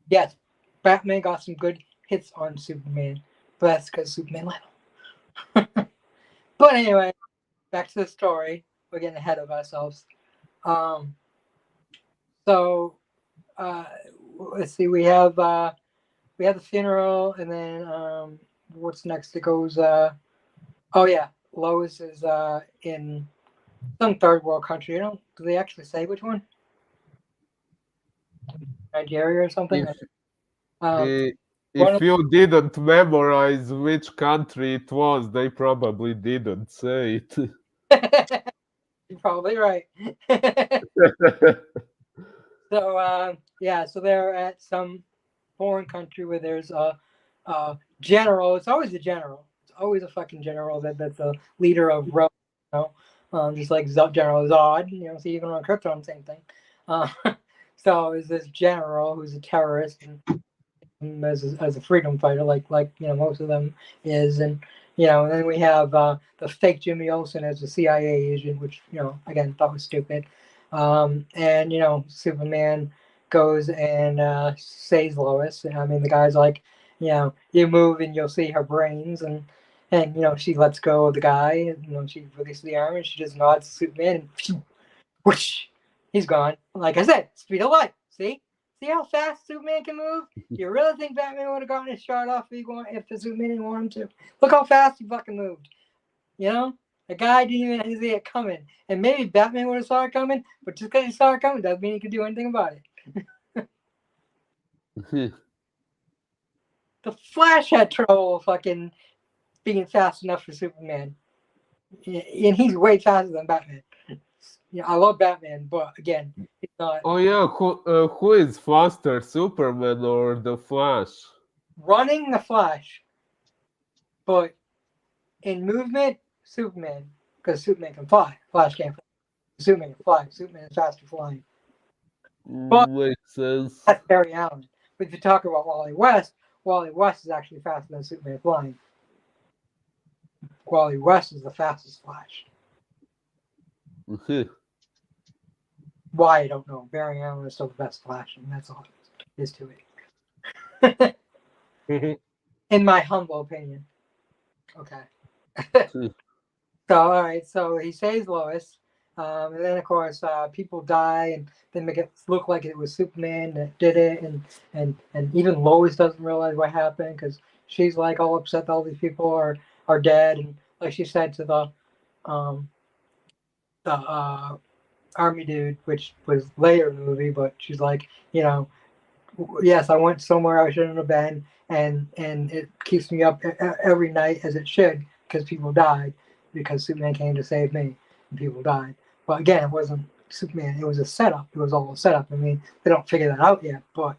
A: Yes, Batman got some good hits on Superman, but that's because Superman let him. But anyway, back to the story. We're getting ahead of ourselves. So let's see. We have the funeral, and then what's next? It goes. Lois is in some third world country. Do they actually say which one? Nigeria or something?
C: If you didn't memorize which country it was, they probably didn't say it.
A: You're probably right. So they're at some foreign country where there's a general. It's always a general. It's always a fucking general that's the leader of Rome. Just like General Zod. See, even on Krypton, same thing. So is this general who's a terrorist and as a freedom fighter, like most of them is, and then we have the fake Jimmy Olsen as a CIA agent, which again thought was stupid. And Superman goes and saves Lois. I mean, the guy's like, you move and you'll see her brains, and she lets go of the guy, and she releases the arm, and she just nods to Superman, and whoosh, he's gone. Like I said, speed of light. See how fast Superman can move? You really think Batman would have gotten his shot off if the Superman didn't want him to? Look how fast he fucking moved. The guy didn't even see it coming. And maybe Batman would have saw it coming, but just because he saw it coming doesn't mean he could do anything about it. The Flash had trouble fucking being fast enough for Superman. And he's way faster than Batman. I love Batman, but again, it's not.
C: Oh yeah, who is faster, Superman or the Flash?
A: Running the Flash, but in movement, Superman, because Superman can fly. Flash can't fly. Superman can fly. Superman is faster flying. But
C: makes sense.
A: that's Barry Allen. But if you talk about Wally West Wally West is actually faster than Superman flying. Wally West is the fastest Flash. Why, I don't know. Barry Allen is still the best Flash, and that's all it is to it. In my humble opinion. Okay. So, all right. So he saves Lois. And then, of course, people die, and they make it look like it was Superman that did it. And even Lois doesn't realize what happened because she's like all upset that all these people are dead. And like she said to um, the army dude, which was later in the movie, but she's like, yes, I went somewhere I shouldn't have been, and it keeps me up every night as it should because people died because Superman came to save me and people died. But again, it wasn't Superman; it was a setup. It was all a setup. I mean, they don't figure that out yet, but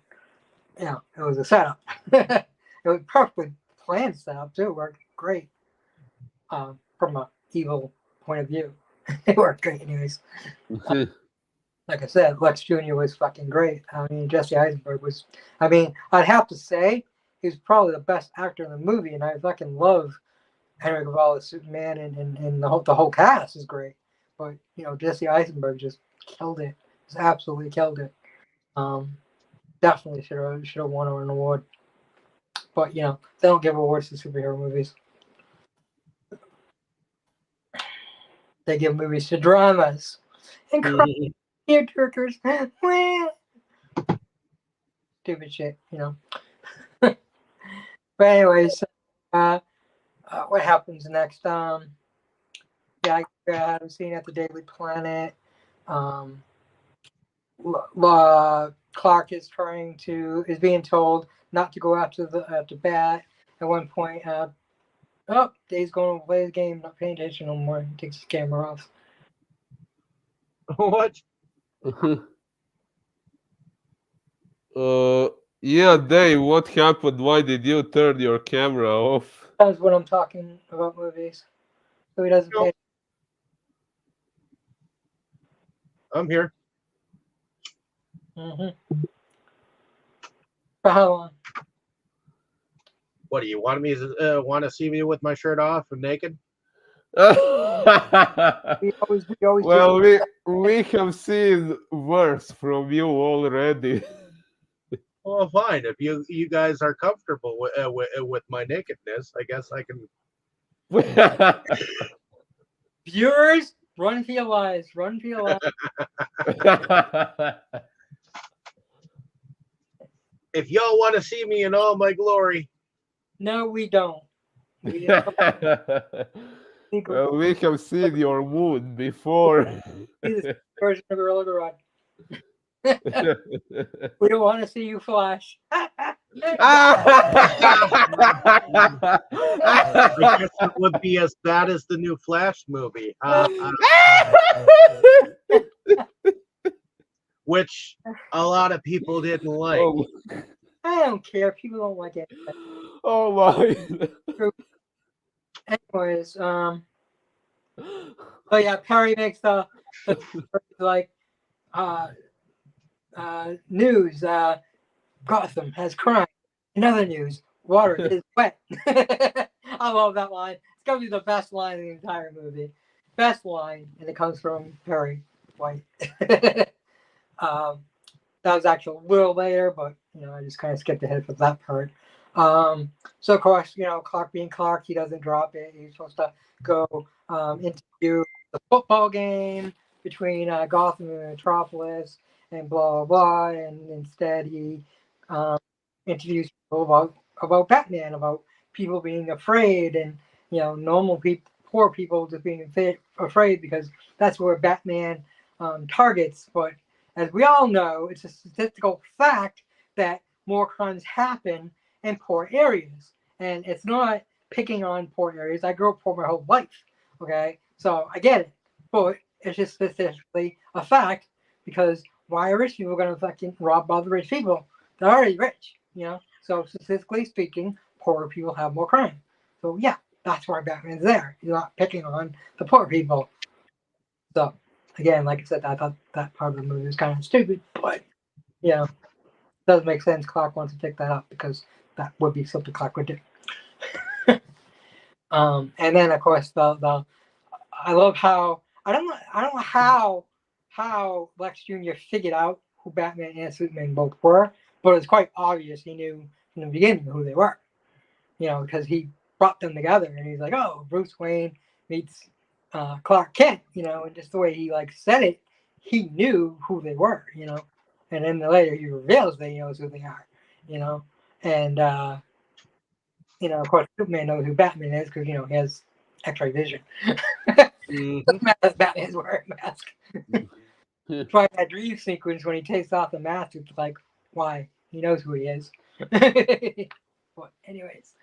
A: it was a setup. It was perfectly planned setup too. It worked great from a evil point of view. It worked great, anyways. Like I said, Lex Jr. was fucking great. I mean, Jesse Eisenberg was. I mean, I'd have to say he's probably the best actor in the movie, and I fucking love Henry Cavill's Superman, and the whole cast is great. But Jesse Eisenberg just killed it. Just absolutely killed it. Definitely should have won an award. But they don't give awards to superhero movies. They give movies to dramas and tearjerkers. Stupid shit, But anyways, what happens next? I haven't seen at the Daily Planet. Clark is being told not to go after the bat. At one point, Dave's going to play his game, not paying attention no more. He takes his camera off.
B: What?
C: Yeah, Dave, what happened? Why did you turn your camera off?
A: That's what I'm talking about movies. So he doesn't pay.
B: I'm here.
A: Mm-hmm. For how long?
B: What do you want me to want to see me with my shirt off and naked?
A: We always
C: Well, we have seen worse from you already.
B: Well, fine. If you guys are comfortable with my nakedness, I guess I can.
A: Viewers, run for your lives. Run for your lives.
B: If y'all want to see me in all my glory.
A: No, we don't.
C: Well, we have seen your moon before.
A: Version of Gorilla Garage. We don't want to see you flash.
B: I guess it would be as bad as the new Flash movie. Which a lot of people didn't like.
C: Oh.
A: I don't care. People don't like it.
C: Oh my.
A: Anyways, yeah, Perry makes the like news. Gotham has crime. In other news, water is wet. I love that line. It's gonna be the best line in the entire movie. Best line, and it comes from Perry White. That was actually a little later, but I just kind of skipped ahead for that part. So of course, Clark being Clark, he doesn't drop it. He's supposed to go interview the football game between Gotham and Metropolis, and blah blah blah. And instead, he interviews people about Batman, about people being afraid, and normal people, poor people, just being afraid because that's where Batman targets. But as we all know, it's a statistical fact that more crimes happen in poor areas. And it's not picking on poor areas. I grew up poor my whole life. Okay? So I get it. But it's just statistically a fact because why are rich people going to fucking rob other rich people? They're already rich, So statistically speaking, poorer people have more crime. So yeah, that's why Batman's there. He's not picking on the poor people. So again, like I said, I thought that part of the movie was kind of stupid, but it does make sense. Clark wants to pick that up because that would be something Clark would do. And then of course the I love how I don't know how Lex Jr. figured out who Batman and Superman both were, but it's quite obvious he knew from the beginning who they were. Because he brought them together, and he's like, "Oh, Bruce Wayne meets Clark Kent," and just the way he said it, he knew who they were, and then later he reveals that he knows who they are, and of course Superman knows who Batman is because he has X-ray vision.
B: Mhm.
A: Batman's wearing a mask. That's why that dream sequence when he takes off the mask, it's like, why? He knows who he is. But anyways,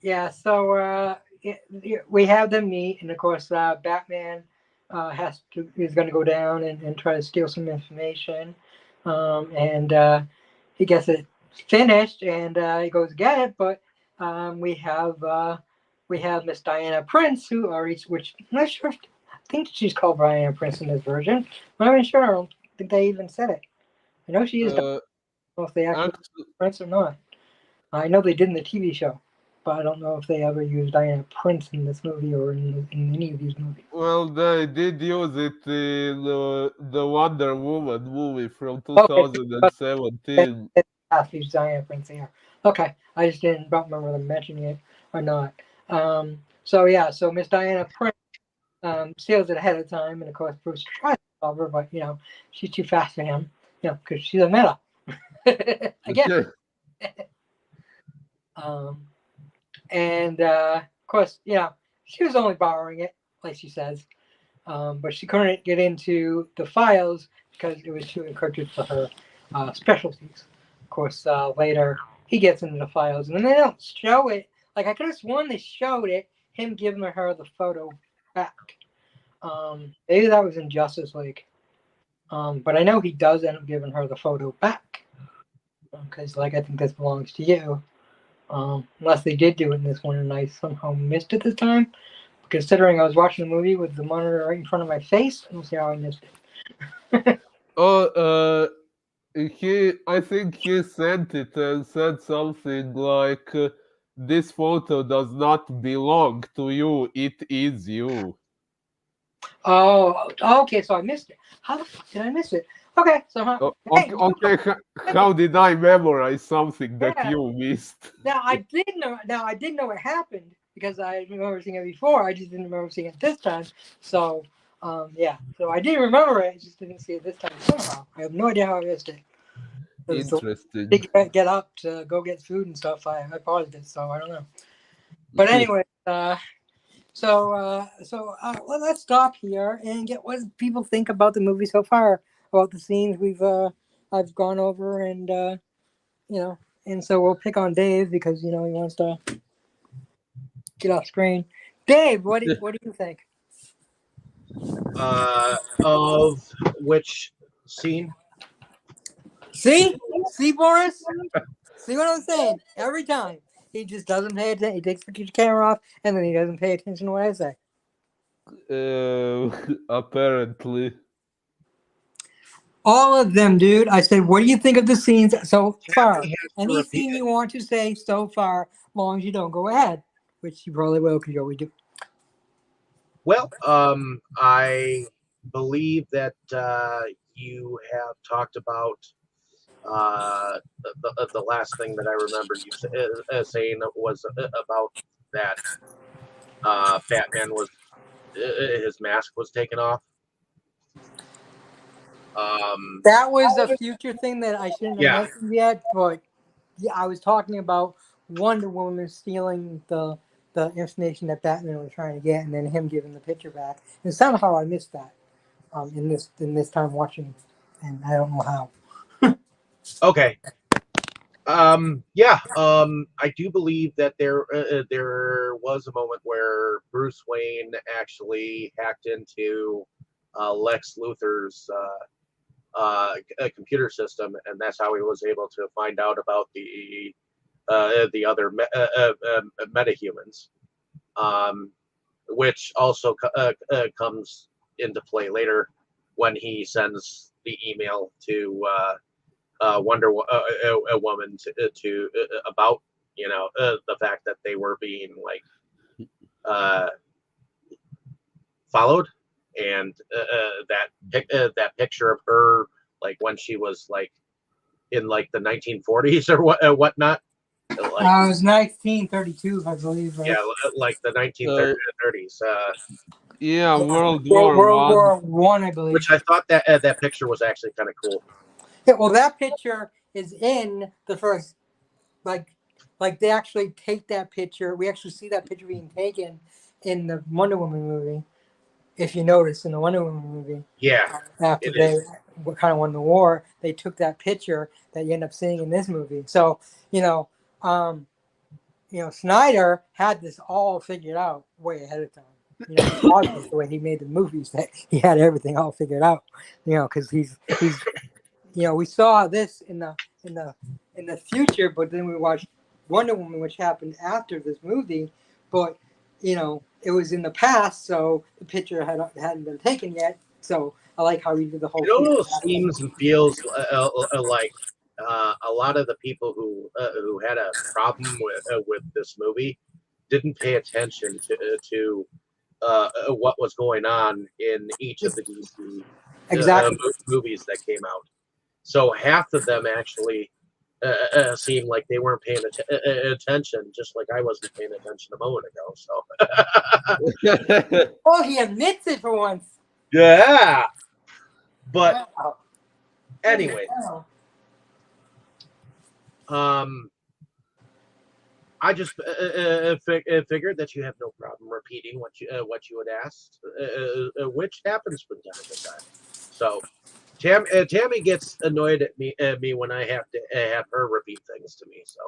A: yeah. So we have them meet, and of course, Batman is going to go down and try to steal some information, and he gets it finished, and he goes to get it, but we have Miss Diana Prince, which I'm not sure. I think she's called Diana Prince in this version. I'm not even sure. I don't think they even said it. I know she is. I don't know if they actually Prince or not. I know they did in the TV show, but I don't know if they ever used Diana Prince in this movie or in any of these movies.
C: Well, they did use it in the Wonder Woman movie from
A: Okay,
C: 2017.
A: used Diana Prince here. Okay, I just don't remember them mentioning it or not. So Miss Diana Prince steals it ahead of time, and of course Bruce tries to stop her, but she's too fast for him, because she's a meta. Again. And of course, she was only borrowing it, like she says, but she couldn't get into the files because it was too encrypted for her specialties. Of course, later he gets into the files, and then they don't show it. Like I could have sworn they showed it, him giving her the photo back. Maybe that was in Justice League, but I know he does end up giving her the photo back because, I think this belongs to you. Unless they did do it in this one and I somehow missed it this time. Considering I was watching the movie with the monitor right in front of my face, I don't see how I missed it.
C: I think he sent it and said something like, "This photo does not belong to you. It is you."
A: Oh, okay, so I missed it. How the fuck did I miss it? Okay, so
C: Okay, how did I memorize something that
A: Yeah.
C: you missed?
A: Now I did know it happened because I remember seeing it before. I just didn't remember seeing it this time. So so I did remember it. I just didn't see it this time somehow. I have no idea how I missed it.
C: Interesting.
A: Get up to go get food and stuff. I paused it, so I don't know. But anyway, well, let's stop here and get what people think about the movie so far, about the scenes I've gone over, and and so we'll pick on Dave because he wants to get off screen. Dave, what do you think?
B: Of which scene?
A: See, Boris, see what I'm saying? Every time he just doesn't pay attention. He takes the camera off, and then he doesn't pay attention to what I say.
C: Apparently.
A: All of them, dude. I said, what do you think of the scenes so far?
B: He has to
A: Any
B: repeat
A: scene
B: it.
A: you want to say so far, long as you don't go ahead, which you probably will because you always do.
B: Well, I believe that you have talked about the last thing that I remember you saying was about that Batman was his mask was taken off.
A: That was a future thing that I shouldn't have
B: Yeah.
A: mentioned yet, but I was talking about Wonder Woman stealing the information that Batman was trying to get, and then him giving the picture back. And somehow I missed that in this time watching, and I don't know how.
B: Okay. I do believe that there was a moment where Bruce Wayne actually hacked into Lex Luthor's computer system, and that's how he was able to find out about the other metahumans, which also comes into play later when he sends the email to Woman to about the fact that they were being like followed, and that picture of her like when she was like in like the 1940s or whatnot, like
A: it was 1932, I believe. Right?
B: yeah, like the
C: Uh,
B: 1930s.
C: yeah, World
A: World,
C: War
A: World
C: One.
A: War One, I believe.
B: Which I thought that picture was actually kind of cool.
A: Yeah, well, that picture is in the first, like they actually take that picture. We actually see that picture being taken in the Wonder Woman movie. If you notice in the Wonder Woman movie,
B: Yeah,
A: after
B: it
A: they
B: is.
A: kind of won the war, they took that picture that you end up seeing in this movie. So um, Snyder had this all figured out way ahead of time. It's obvious the way he made the movies that he had everything all figured out. Because he's we saw this in the future, but then we watched Wonder Woman, which happened after this movie, but it was in the past, so the picture hadn't been taken yet. So I like how he did the whole
B: It
A: future
B: almost
A: aspect.
B: seems and feels like a lot of the people who had a problem with this movie didn't pay attention to what was going on in each of the DC
A: Exactly.
B: movies that came out. So half of them actually seemed like they weren't paying attention, just like I wasn't paying attention a moment ago. So
A: Oh, he admits it for once.
B: yeah, but
A: Wow.
B: anyway,
A: Wow.
B: I just figured that you have no problem repeating what you had asked, which happens from time to time. So Tammy gets annoyed at me when I have to have her repeat things to me. So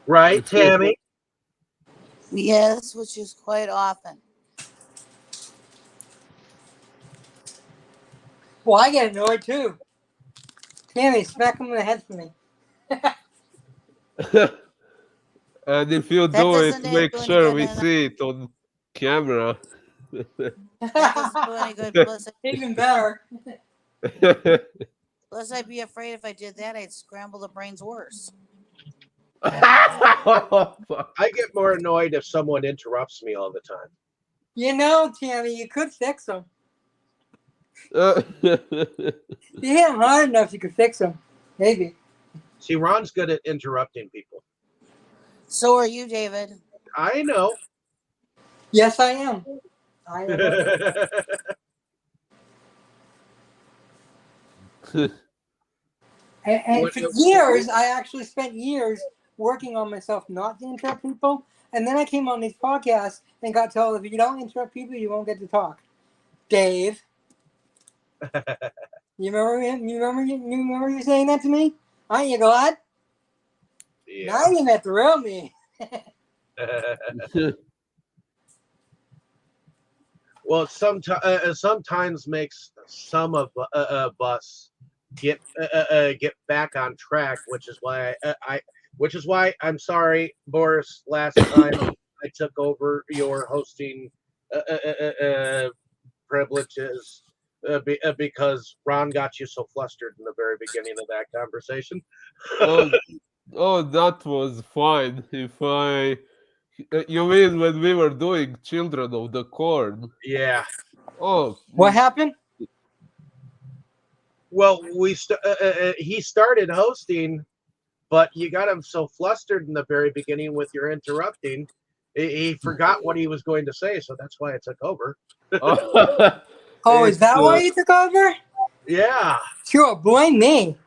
B: right, Tammy?
D: Yes, which is quite often.
A: Well, I get annoyed too. Tammy, smack him in the head for me.
C: And if you
D: That
C: do it,
D: doesn't do
C: make
D: any
C: sure
D: good.
C: we
D: And
C: see it on camera.
D: that doesn't do any good.
A: Even better.
D: Plus, I'd be afraid if I did that, I'd scramble the brains worse.
B: I get more annoyed if someone interrupts me all the time.
A: Tammy, you could fix him.
C: Uh,
A: If you hit him hard enough, you could fix him. Maybe.
B: See, Ron's good at interrupting people.
D: So are you, David.
B: I know.
A: Yes, I am. I am. And for years, I actually spent years working on myself not to interrupt people. And then I came on these podcasts and got told if you don't interrupt people, you won't get to talk. Dave, you remember you saying that to me? Aren't you glad?
B: Yeah.
A: Now you met the real me.
B: Well, sometimes makes some of us get back on track, which is why I'm sorry, Boris. Last time I took over your hosting privileges because Ron got you so flustered in the very beginning of that conversation.
C: oh, that was fine. You mean when we were doing Children of the Corn?
B: Yeah.
C: Oh,
A: What happened?
B: Well, he started hosting, but you got him so flustered in the very beginning with your interrupting, he forgot what he was going to say. So that's why I took over.
A: Oh, is that why you took over?
B: Yeah.
A: Sure, blame me.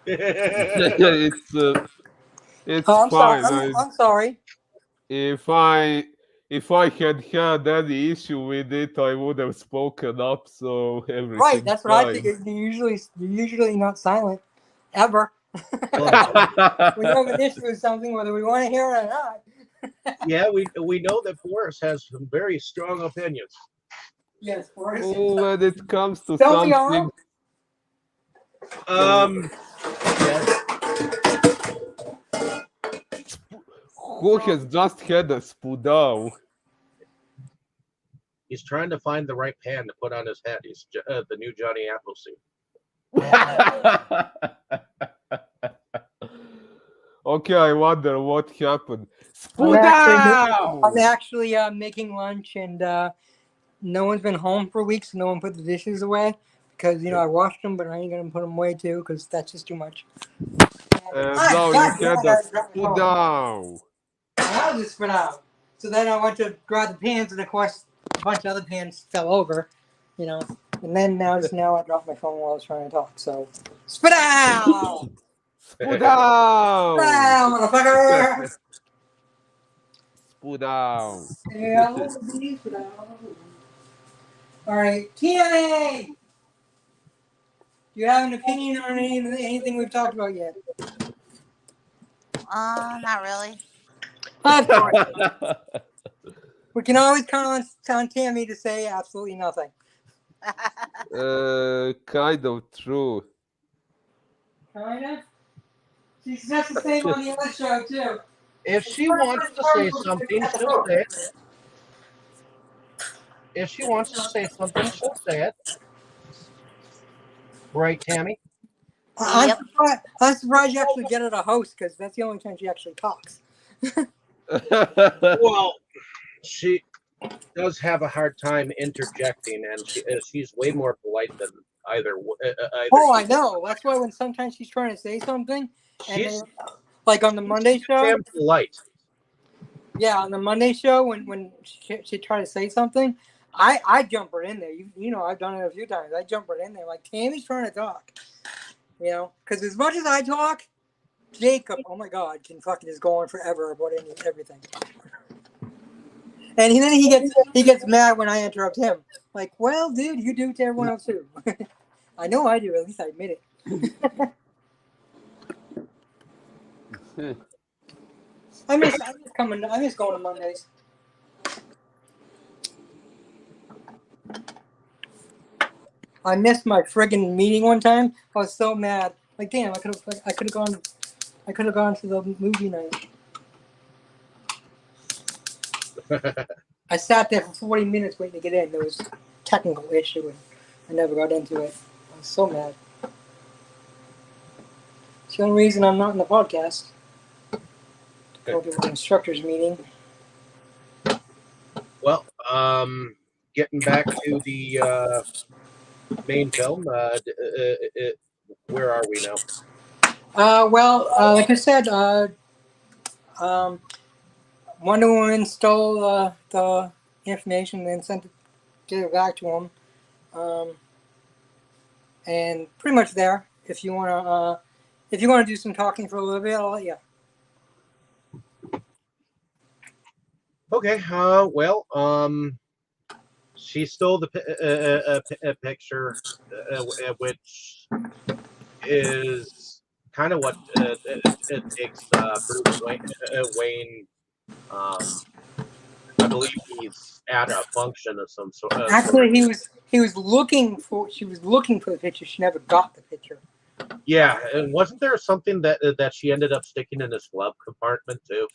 C: it's
A: I'm sorry.
C: fine.
A: I'm sorry.
C: If I had any issue with it, I would have spoken up. So everything's
A: Right, that's what I
C: fine.
A: figured. You're usually not silent, ever. When you have an issue with something, whether we want to hear it or not.
B: Yeah, we know that Boris has some very strong opinions.
A: Yes, Boris.
C: Oh, when it comes to
A: Don't we
C: something,
A: all?
B: Yes.
C: who has just had a spudao?
B: He's trying to find the right pan to put on his head. He's the new Johnny Appleseed.
C: Okay, I wonder what happened.
A: I'm
C: Spudow!
A: actually making lunch, and no one's been home for weeks. So no one put the dishes away because I washed them, but I ain't gonna put them away too because that's just too much.
C: And
A: Ah,
C: now you
A: God damn,
C: had
A: I
C: a
A: gotta grab my phone.
C: spudow.
A: I'll just spit out. So then I went to grab the pans, and of course, a bunch of other pans fell over, And then now I dropped my phone while I was trying to talk. So, spit out! Spit
C: Spudow!
A: out, motherfucker!
C: Spudow.
A: Yeah, spit out. All right, TNA. Do you have an opinion on anything we've talked about yet?
D: Not really.
A: Of course. We can always count on Tammy to say absolutely nothing.
C: Kind of true.
A: Kind of. She's just the same on the other show too.
B: If she wants to say something, she'll say it. If she wants to say something, she'll say it. Right, Tammy?
D: Yep.
A: I'm surprised you actually get her to host because that's the only time she actually talks.
B: Well, she does have a hard time interjecting, and she's way more polite than either.
A: Oh, I know. That's why when sometimes she's trying to say something, and
B: She's
A: then, like on the Monday show,
B: damn polite.
A: yeah, on the Monday show when she tried to say something, I jump her in there. I've done it a few times. I jump her in there like Tammy's trying to talk. Because as much as I talk, Jacob, oh my God, can fucking just go on forever about everything. And then he gets mad when I interrupt him. Like, well, dude, you do to everyone else too. I know I do. At least I admit it. I miss going to Mondays. I missed my friggin' meeting one time. I was so mad. Like, damn, I could have gone to the movie night. I sat there for 40 minutes waiting to get in. There was a technical issue, and I never got into it. I was so mad. It's the only reason I'm not in the podcast. Go to an instructors meeting.
B: Well, getting back to the main film, where are we now?
A: Like I said, Wonder Woman stole the information and then did it back to him. And pretty much there. If you wanna do some talking for a little bit, I'll let you.
B: Okay. Well, she stole the picture, which is kind of what it takes Bruce Wayne. I believe he's at a function of some sort.
A: Actually, he was looking for. She was looking for the picture. She never got the picture.
B: Yeah, and wasn't there something that she ended up sticking in his glove compartment too?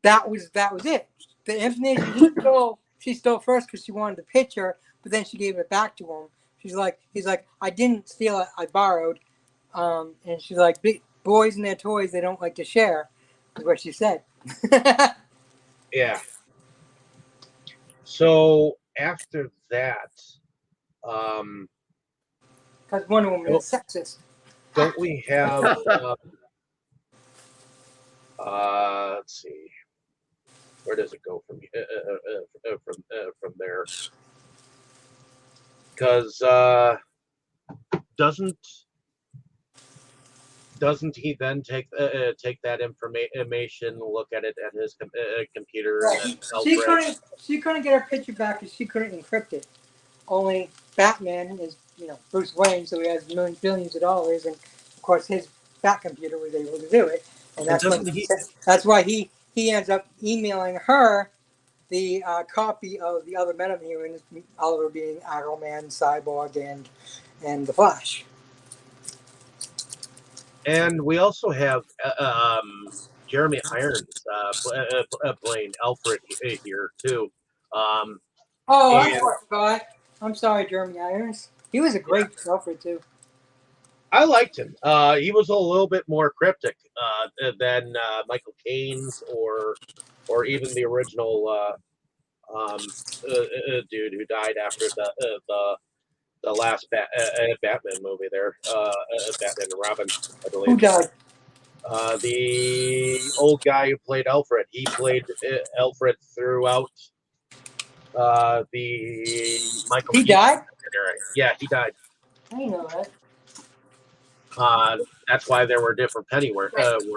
A: That was it. The information she stole first because she wanted the picture, but then she gave it back to him. He's like, I didn't steal it. I borrowed. And she's like, big boys and their toys, they don't like to share. Is what she said.
B: Yeah. So after that,
A: because Wonder Woman is sexist.
B: Don't we have? Let's see. Where does it go from there? Because doesn't he then take that information, look at it at his computer, and then
A: she couldn't get her picture back because she couldn't encrypt it. Only Batman is Bruce Wayne, so he has billions of dollars, and of course his Bat computer was able to do it, and that's why he ends up emailing her the copy of the other metahumans, Oliver being Aquaman, Cyborg, and the Flash.
B: And we also have Jeremy Irons playing Alfred here too.
A: I forgot. I'm sorry, Jeremy Irons. He was a great Alfred too.
B: I liked him. He was a little bit more cryptic than Michael Caine's or even the original dude who died after the last Batman movie there, Batman and Robin, I
A: Who
B: believe.
A: died?
B: The old guy who played Alfred. He played Alfred throughout the Michael
A: He
B: Keaton
A: died?
B: era. Yeah, he died.
A: I didn't know that.
B: That's why there were different Pennyworth.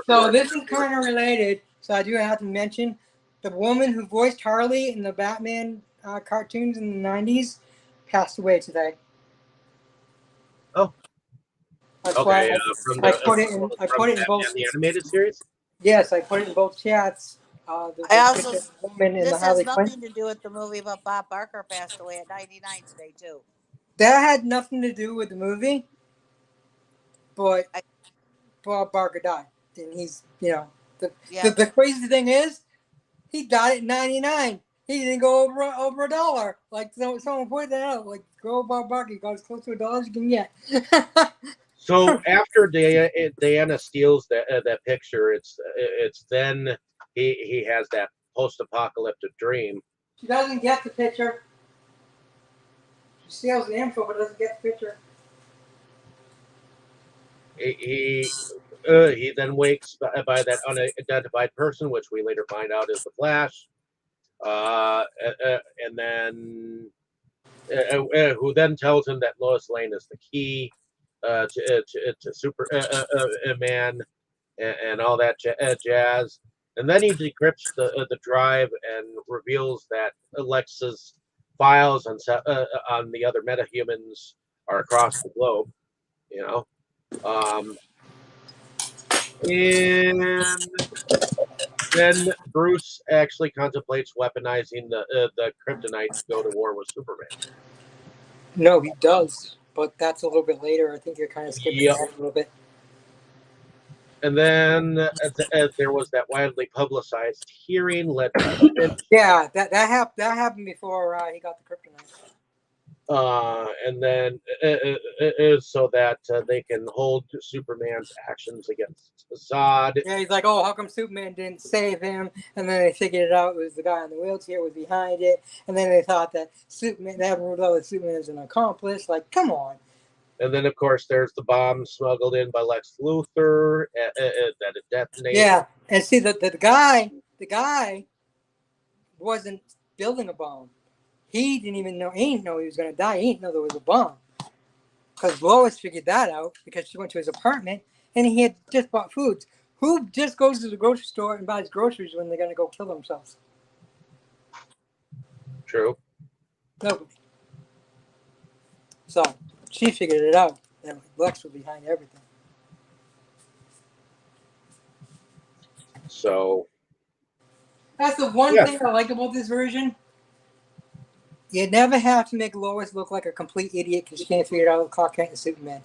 A: So this is kind of related. So I do have to mention the woman who voiced Harley in the Batman cartoons in the 90s passed away today.
B: Oh,
A: That's
B: okay.
A: why
B: From
A: I
B: the
A: put it in. I
B: from
A: put it in both.
B: Batman the animated series.
A: Yes, I put it in both chats.
D: I
A: The
D: also,
A: picture of the woman in the
D: this has
A: Harley Quinn.
D: nothing to do with the movie, but Bob Barker passed away at 99 today too.
A: That had nothing to do with the movie, but
D: I,
A: Bob Barker died, and he's the
D: yeah,
A: the crazy thing is he died at 99. He didn't go over $1. Like someone pointed that out. Like go Bob Barker got as close to $1 as you can get.
B: So after Diana steals that picture, it's then he has that post-apocalyptic dream.
A: She doesn't get the picture. She steals the info, but doesn't get the picture.
B: He then wakes by that unidentified person, which we later find out is the Flash, and then who then tells him that Lois Lane is the key to Superman and all that jazz. And then he decrypts the drive and reveals that Alexa's files on the other metahumans are across the globe. You know, and then Bruce actually contemplates weaponizing the kryptonite to go to war with Superman.
A: No, he does, but that's a little bit later. I think you're kind of skipping
B: Yep.
A: ahead a little bit.
B: And then there was that widely publicized hearing led by Finch.
A: Yeah, that happened before he got the kryptonite.
B: And then so that they can hold Superman's actions against Zod.
A: Yeah, he's like, oh, how come Superman didn't save him? And then they figured it out. It was the guy in the wheelchair was behind it. And then they thought that Superman, they haven't ruled out that Superman is an accomplice. Like, come on.
B: And then, of course, there's the bomb smuggled in by Lex Luthor that it detonates.
A: Yeah, and see the guy wasn't building a bomb. He didn't even know. He didn't know he was gonna die. He didn't know there was a bomb. Because Lois figured that out because she went to his apartment and he had just bought foods. Who just goes to the grocery store and buys groceries when they're gonna go kill themselves?
B: True.
A: Nobody. So she figured it out. And Lex was behind everything.
B: So
A: That's the one thing I like about this version. You never have to make Lois look like a complete idiot because she can't figure it out with Clark Kent and Superman.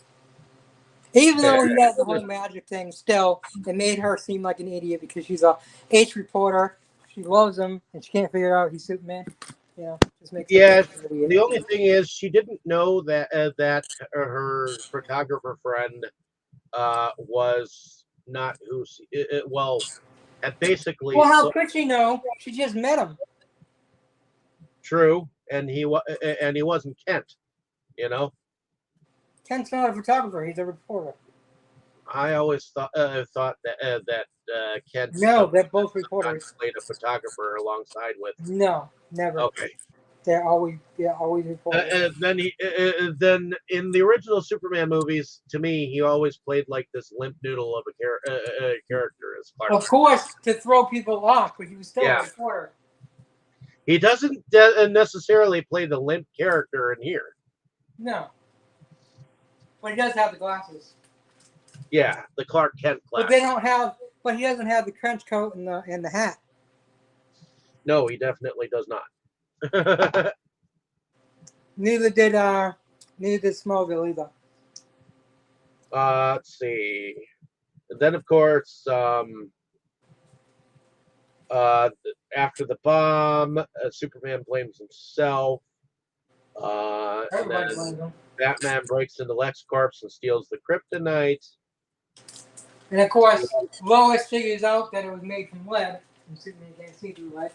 A: Even though he has the whole magic thing, still, it made her seem like an idiot because she's a H reporter. She loves him, and she can't figure out he's Superman. You know, just makes
B: the only thing is she didn't know that her photographer friend was not who she. Basically.
A: Well, how could she know? She just met him.
B: True, and he wasn't Kent. You know.
A: Kent's not a photographer; he's a reporter.
B: I always thought that Kent.
A: No, they're both reporters.
B: Played a photographer alongside with.
A: No, never.
B: Okay.
A: They're always reporters.
B: Then in the original Superman movies, to me, he always played like this limp noodle of a character as Clark.
A: Of course, to throw people off, but he was still a reporter.
B: He doesn't necessarily play the limp character in here.
A: No. But he does have the glasses.
B: Yeah, the Clark Kent glasses.
A: But they don't have. But he doesn't have the trench coat and the hat.
B: No, he definitely does not.
A: Neither did Smallville either.
B: Let's see. And then, of course, after the bomb, Superman blames himself.
A: a bunch of
B: then
A: money.
B: Batman breaks into LexCorp and steals the kryptonite.
A: And of course, Lois figures out that it was made from lead, and Superman can't see through lead.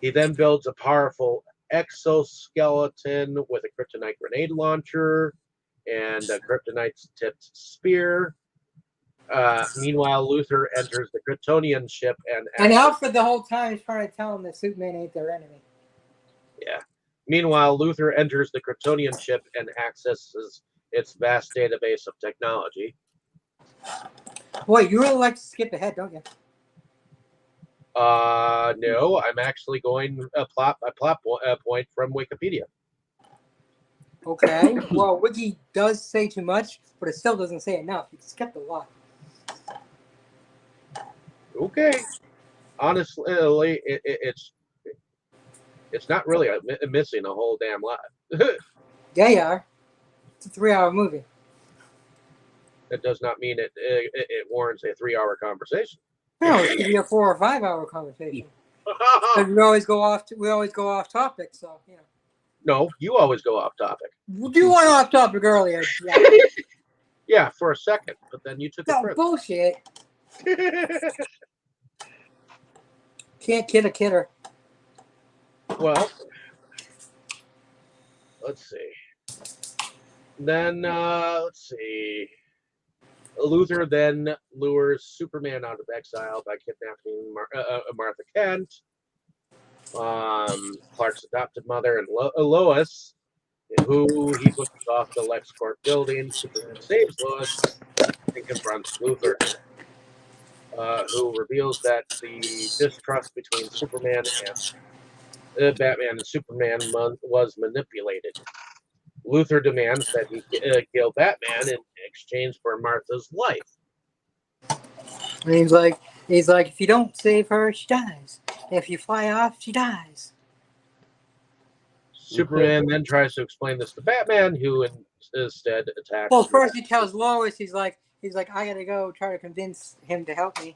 B: He then builds a powerful exoskeleton with a kryptonite grenade launcher and a kryptonite-tipped spear. Meanwhile, Luthor enters the Kryptonian ship
A: and Alfred the whole time is trying to tell him that Superman ain't their enemy.
B: Yeah. Meanwhile, Luthor enters the Kryptonian ship and accesses its vast database of technology.
A: Boy, you really like to skip ahead, don't you?
B: No, I'm actually going a plot point from Wikipedia.
A: Okay. Well, Wiki does say too much, but it still doesn't say enough. You skipped a lot.
B: Okay. Honestly, it's not really missing a whole damn lot.
A: Yeah, you are. It's a 3-hour movie.
B: That does not mean it warrants a 3-hour conversation.
A: No, it could be a 4 or 5-hour conversation. Because we always go off topic. So you know.
B: No, you always go off topic.
A: You went off topic earlier. Yeah,
B: yeah, for a second, but then you took
A: no,
B: a trip.
A: bullshit. Can't kid a kidder.
B: Well, let's see. Then let's see. Luthor then lures Superman out of exile by kidnapping Martha Kent, Clark's adopted mother, and Lois, who he pushes off the LexCorp building. Superman saves Lois and confronts Luthor, who reveals that the distrust between Superman and Batman and Superman was manipulated. Luthor demands that he kill Batman in exchange for Martha's life.
A: And he's like, if you don't save her, she dies. If you fly off, she dies.
B: Superman then tries to explain this to Batman, who instead attacks.
A: Well, first he tells Lois, he's like, I gotta go try to convince him to help me,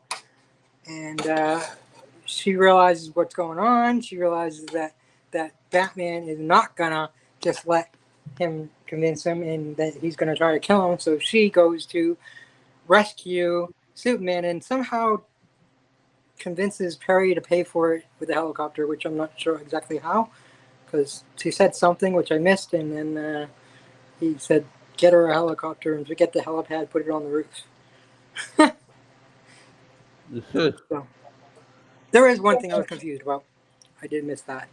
A: and she realizes what's going on. She realizes that Batman is not gonna just let him convince him, and that he's gonna try to kill him. So she goes to rescue Superman and somehow convinces Perry to pay for it with a helicopter, which I'm not sure exactly how, because she said something which I missed, and then he said, get her a helicopter and get the helipad, put it on the roof. So, there is one thing I was confused about. I did miss that.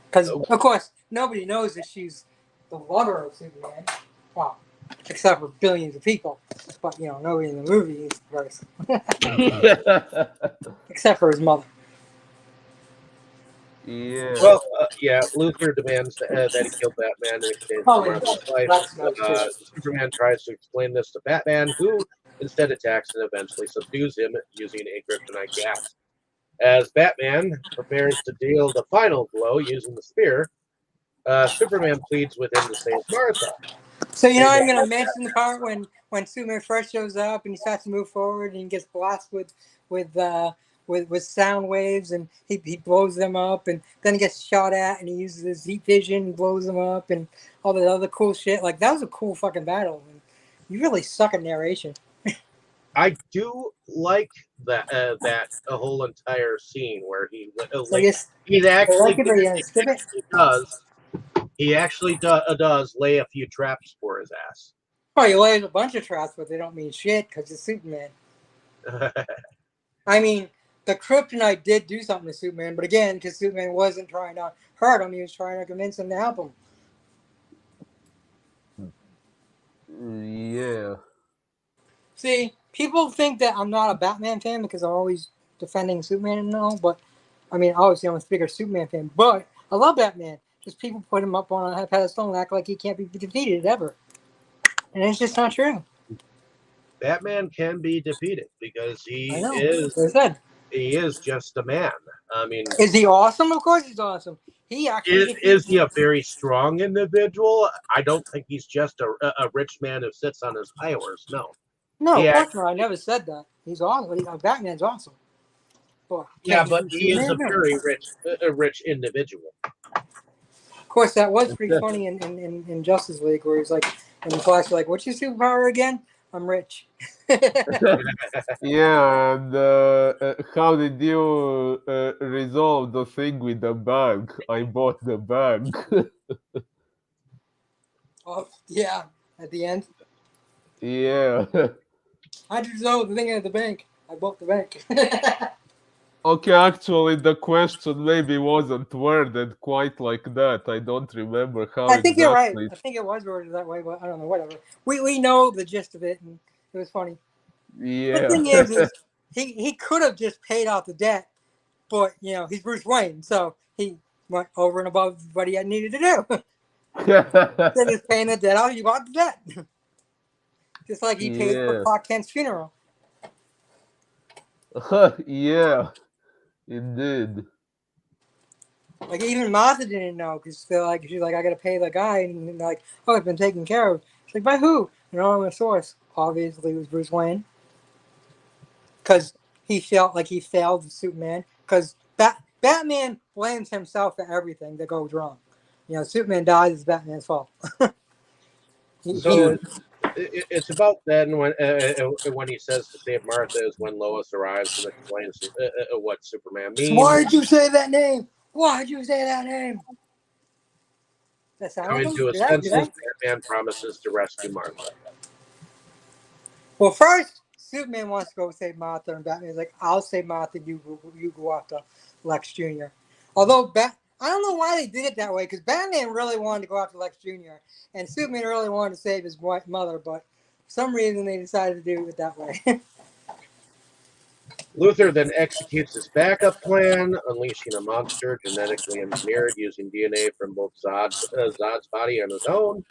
A: Because, of course, nobody knows that she's the lover of Superman. Well, except for billions of people. But, you know, nobody in the movie is very... except for his mother.
C: Yeah.
B: Well, yeah, Luthor demands that he kill Batman in exchange for Martha's life. Superman tries to explain this to Batman, who instead attacks and eventually subdues him using a kryptonite gas. As Batman prepares to deal the final blow using the spear, Superman pleads with him to save Martha.
A: So, you know, I'm going to mention the part when Superman first shows up and he starts to move forward and he gets blasted with sound waves, and he blows them up, and then he gets shot at and he uses his heat vision and blows them up and all that other cool shit. Like, that was a cool fucking battle. And you really suck at narration.
B: I do like that whole entire scene where he he actually does lay a few traps for his ass.
A: Oh, he lays a bunch of traps, but they don't mean shit because it's Superman. I mean, the kryptonite did do something to Superman, but again, because Superman wasn't trying to hurt him, he was trying to convince him to help
C: him. Yeah.
A: See, people think that I'm not a Batman fan because I'm always defending Superman and all, but I mean, obviously I'm a bigger Superman fan, but I love Batman. Just people put him up on a pedestal and act like he can't be defeated ever. And it's just not true.
B: Batman can be defeated because he is just a man. I mean,
A: is he awesome? Of course he's awesome. He actually
B: is he a very strong individual? I don't think he's just a rich man who sits on his high horse. No.
A: No, of course not. I never said that. He's awesome. Batman's awesome.
B: But he is a very rich individual.
A: Of course, that was pretty funny in Justice League, where he's like, in the Flash, like, "What's your superpower again? I'm rich."
C: Yeah, and how did you resolve the thing with the bank? I bought the bank.
A: Oh yeah, at the end,
C: Yeah.
A: I just know the thing at the bank. I bought the bank.
C: Okay, actually, the question maybe wasn't worded quite like that. I don't remember how
A: I think you're right.
C: exactly.
A: I think it was worded that way, but I don't know. Whatever. We know the gist of it, and it was funny. The
C: Yeah.
A: thing is he could have just paid off the debt, but he's Bruce Wayne, so he went over and above what he needed to do. Instead of paying the debt off, he bought the debt, just like he paid for
C: Yeah.
A: Clark Kent's funeral.
C: Yeah, indeed.
A: Like even Martha didn't know because she's like, I gotta pay the guy, and they're like, oh, it's been taken care of. She's like, by who? The source obviously was Bruce Wayne, because he felt like he failed Superman. Because Batman blames himself for everything that goes wrong. Superman dies, it's Batman's fault.
B: So it's about then when he says to save Martha is when Lois arrives and explains what Superman means.
A: Why did you say that name? Why did you say that name? That sound like
B: Coming
A: him?
B: to his
A: Did
B: senses,
A: I?
B: Batman promises to rescue Martha.
A: Well, first, Superman wants to go save Martha, and Batman's like, I'll save Martha, you go after Lex Jr. Although, I don't know why they did it that way, because Batman really wanted to go after Lex Jr., and Superman really wanted to save his mother, but for some reason they decided to do it that way.
B: Luthor then executes his backup plan, unleashing a monster genetically engineered using DNA from both Zod's body and his own.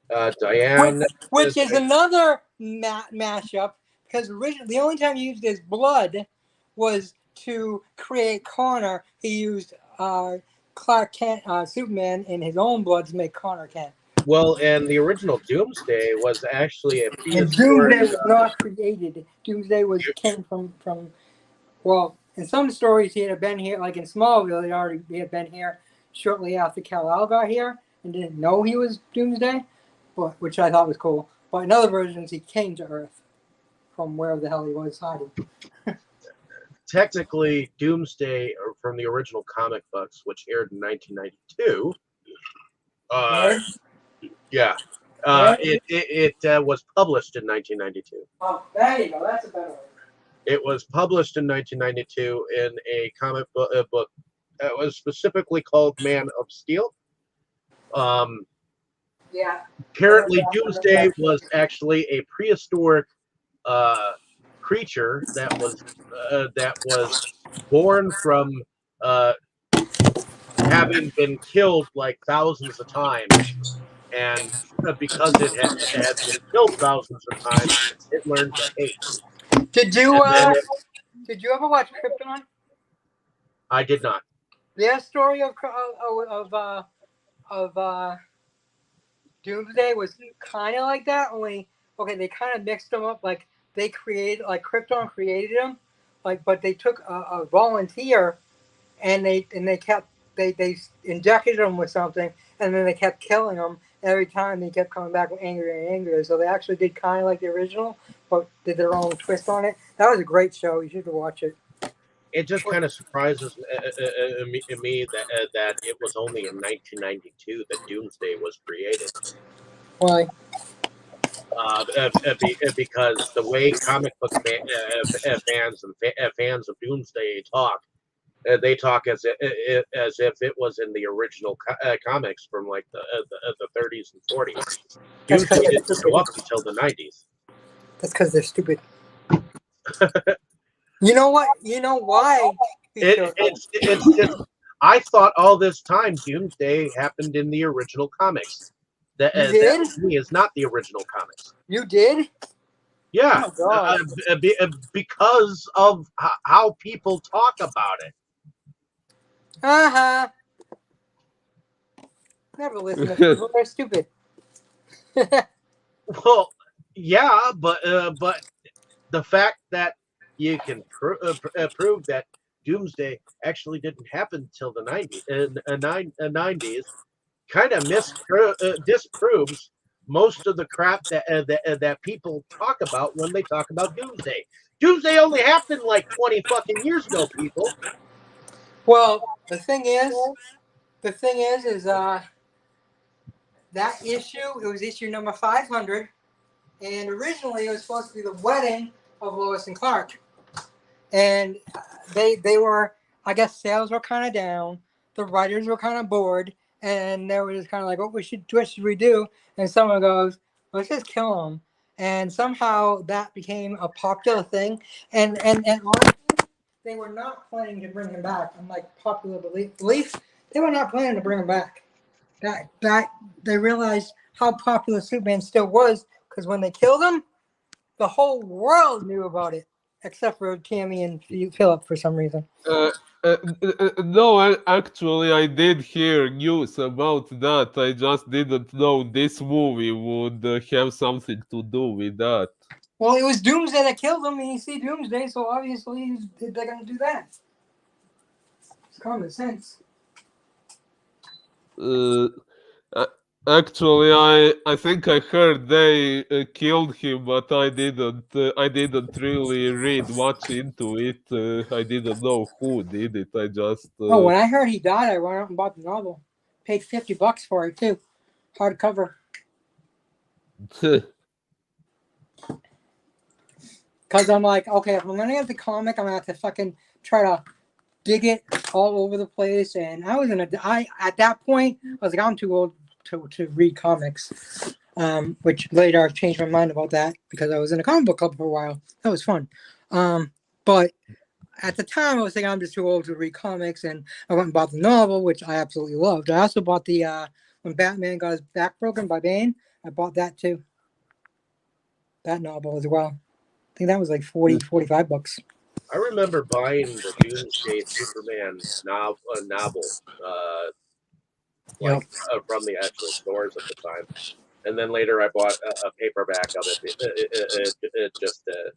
A: which,
B: Diane
A: which is another mashup, because originally the only time he used his blood was to create Connor. He used Clark Kent, Superman, in his own blood to make Connor Kent.
B: Well, and the original Doomsday was actually a
A: And
B: prehistoric.
A: Doomsday was not created. Doomsday came from well, in some stories he had been here, like in Smallville, he had been here shortly after Kal-El got here and didn't know he was Doomsday, which I thought was cool. But in other versions, he came to Earth from wherever the hell he was hiding.
B: Technically, Doomsday from the original comic books, which aired in 1992. Yeah. It was published in 1992.
A: Oh, there you go. That's a better word.
B: It was published in 1992 in a comic book that was specifically called Man of Steel.
A: Yeah.
B: Apparently, Doomsday was actually a prehistoric creature that was born from having been killed like thousands of times, and because it had been killed thousands of times, it learned to hate.
A: Did you ever watch Krypton?
B: I did not.
A: Their story of Doomsday was kind of like that. Only they kind of mixed them up. Like they created, like Krypton created him, but they took a volunteer and they injected him with something, and then they kept killing him every time. They kept coming back angrier and angrier. So they actually did kind of like the original, but did their own twist on it. That was a great show. You should watch it.
B: It just kind of surprises me that it was only in 1992 that Doomsday was created.
A: Why?
B: Because the way comic book fans and fans of Doomsday talk, they talk as if it was in the original comics from like the 30s and 40s. Doomsday didn't show up until the 90s.
A: That's because they're stupid. You know what? You know why?
B: It's just, I thought all this time Doomsday happened in the original comics. That to me is not the original comics.
A: You did?
B: Yeah,
A: Oh,
B: because of how people talk about it.
A: Never listen to people. They're stupid.
B: Well, yeah, but the fact that you can prove that Doomsday actually didn't happen until the 90s, kind of disproves most of the crap that people talk about when they talk about Doomsday. Doomsday only happened like 20 fucking years ago, people.
A: Well, the thing is that issue. It was issue number 500, and originally it was supposed to be the wedding of Lois and Clark, and they were. I guess sales were kind of down. The writers were kind of bored, and they were just kind of like, what should we do? And someone goes, let's just kill him. And somehow that became a popular thing. And honestly, they were not planning to bring him back. Unlike popular belief, they were not planning to bring him back. That they realized how popular Superman still was, because when they killed him, the whole world knew about it, except for Tammy and Philip for some reason.
C: No, actually, I did hear news about that. I just didn't know this movie would have something to do with that.
A: Well, it was Doomsday that killed him, and you see Doomsday, so obviously they're going to do that. It's common sense.
C: Actually, I think I heard they killed him, but I didn't really read much into it. I didn't know who did it. I just
A: When I heard he died, I went out and bought the novel. Paid $50 for it too, hardcover. Because I'm like, okay, if I'm gonna get the comic, I'm gonna have to fucking try to dig it all over the place. And I at that point I was like, I'm too old to read comics. Which later I've changed my mind about that because I was in a comic book club for a while. That was fun. But at the time I was thinking I'm just too old to read comics, and I went and bought the novel, which I absolutely loved. I also bought the when Batman got his back broken by Bane. I bought that too. That novel as well. I think that was like $45.
B: I remember buying the Doomsday Superman novel, from the actual stores at the time, and then later I bought a paperback of it just to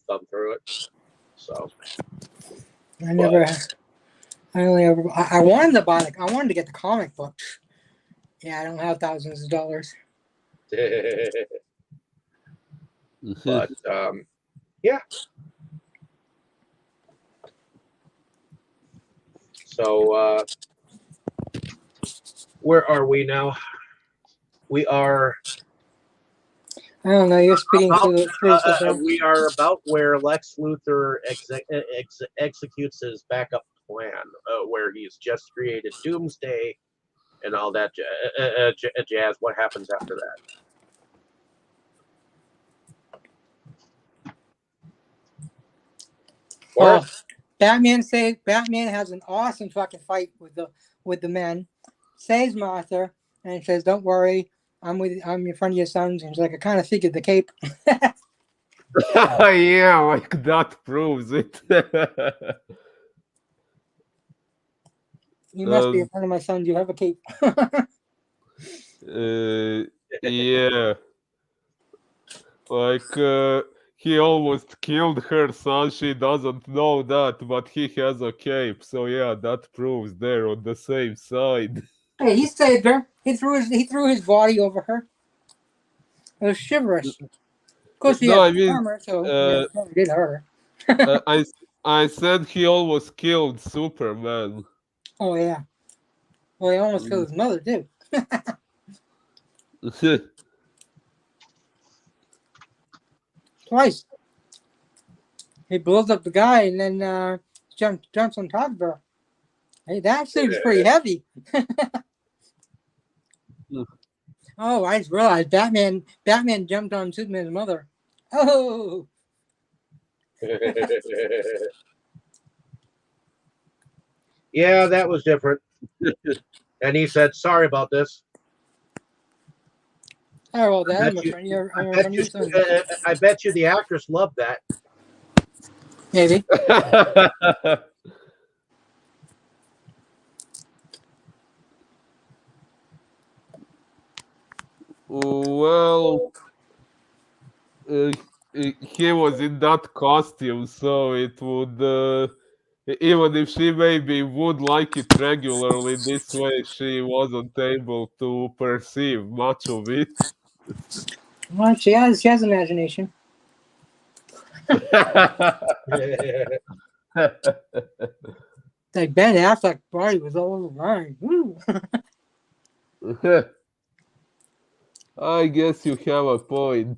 B: thumb through it. So
A: I wanted to buy I wanted to get the comic book. Yeah, I don't have thousands of dollars.
B: But yeah. So where are we now? We are.
A: I don't know. You're speaking
B: we are about where Lex Luthor executes his backup plan, where he's just created Doomsday and all that jazz. What happens after that?
A: Well, Batman has an awesome fucking fight with the men, saves Martha, and says, "Don't worry, I'm in front of your sons." And he's like, "I kind of figured the cape."
C: Yeah, like that proves it.
A: You must be in front of my sons. You have a cape.
C: Yeah, like he almost killed her son. She doesn't know that, but he has a cape. So yeah, that proves they're on the same side.
A: Hey, he saved her. He threw his body over her. It was chivalrous. Of course, he had armor, so it did hurt her.
C: I said he almost killed Superman.
A: Oh yeah. Well, he almost killed his mother too. Twice. He blows up the guy and then jumps on top of her. Hey, that suit's pretty heavy. Oh, I just realized Batman jumped on Superman's mother. Oh.
B: Yeah, that was different. And he said, "Sorry about this."
A: Oh, well,
B: I bet you the actress loved that.
A: Maybe.
C: Well, he was in that costume, so it Even if she maybe would like it regularly, this way she wasn't able to perceive much of it.
A: Well, she has imagination. Like Ben Affleck's body was all over mine. Woo.
C: I guess you have a point.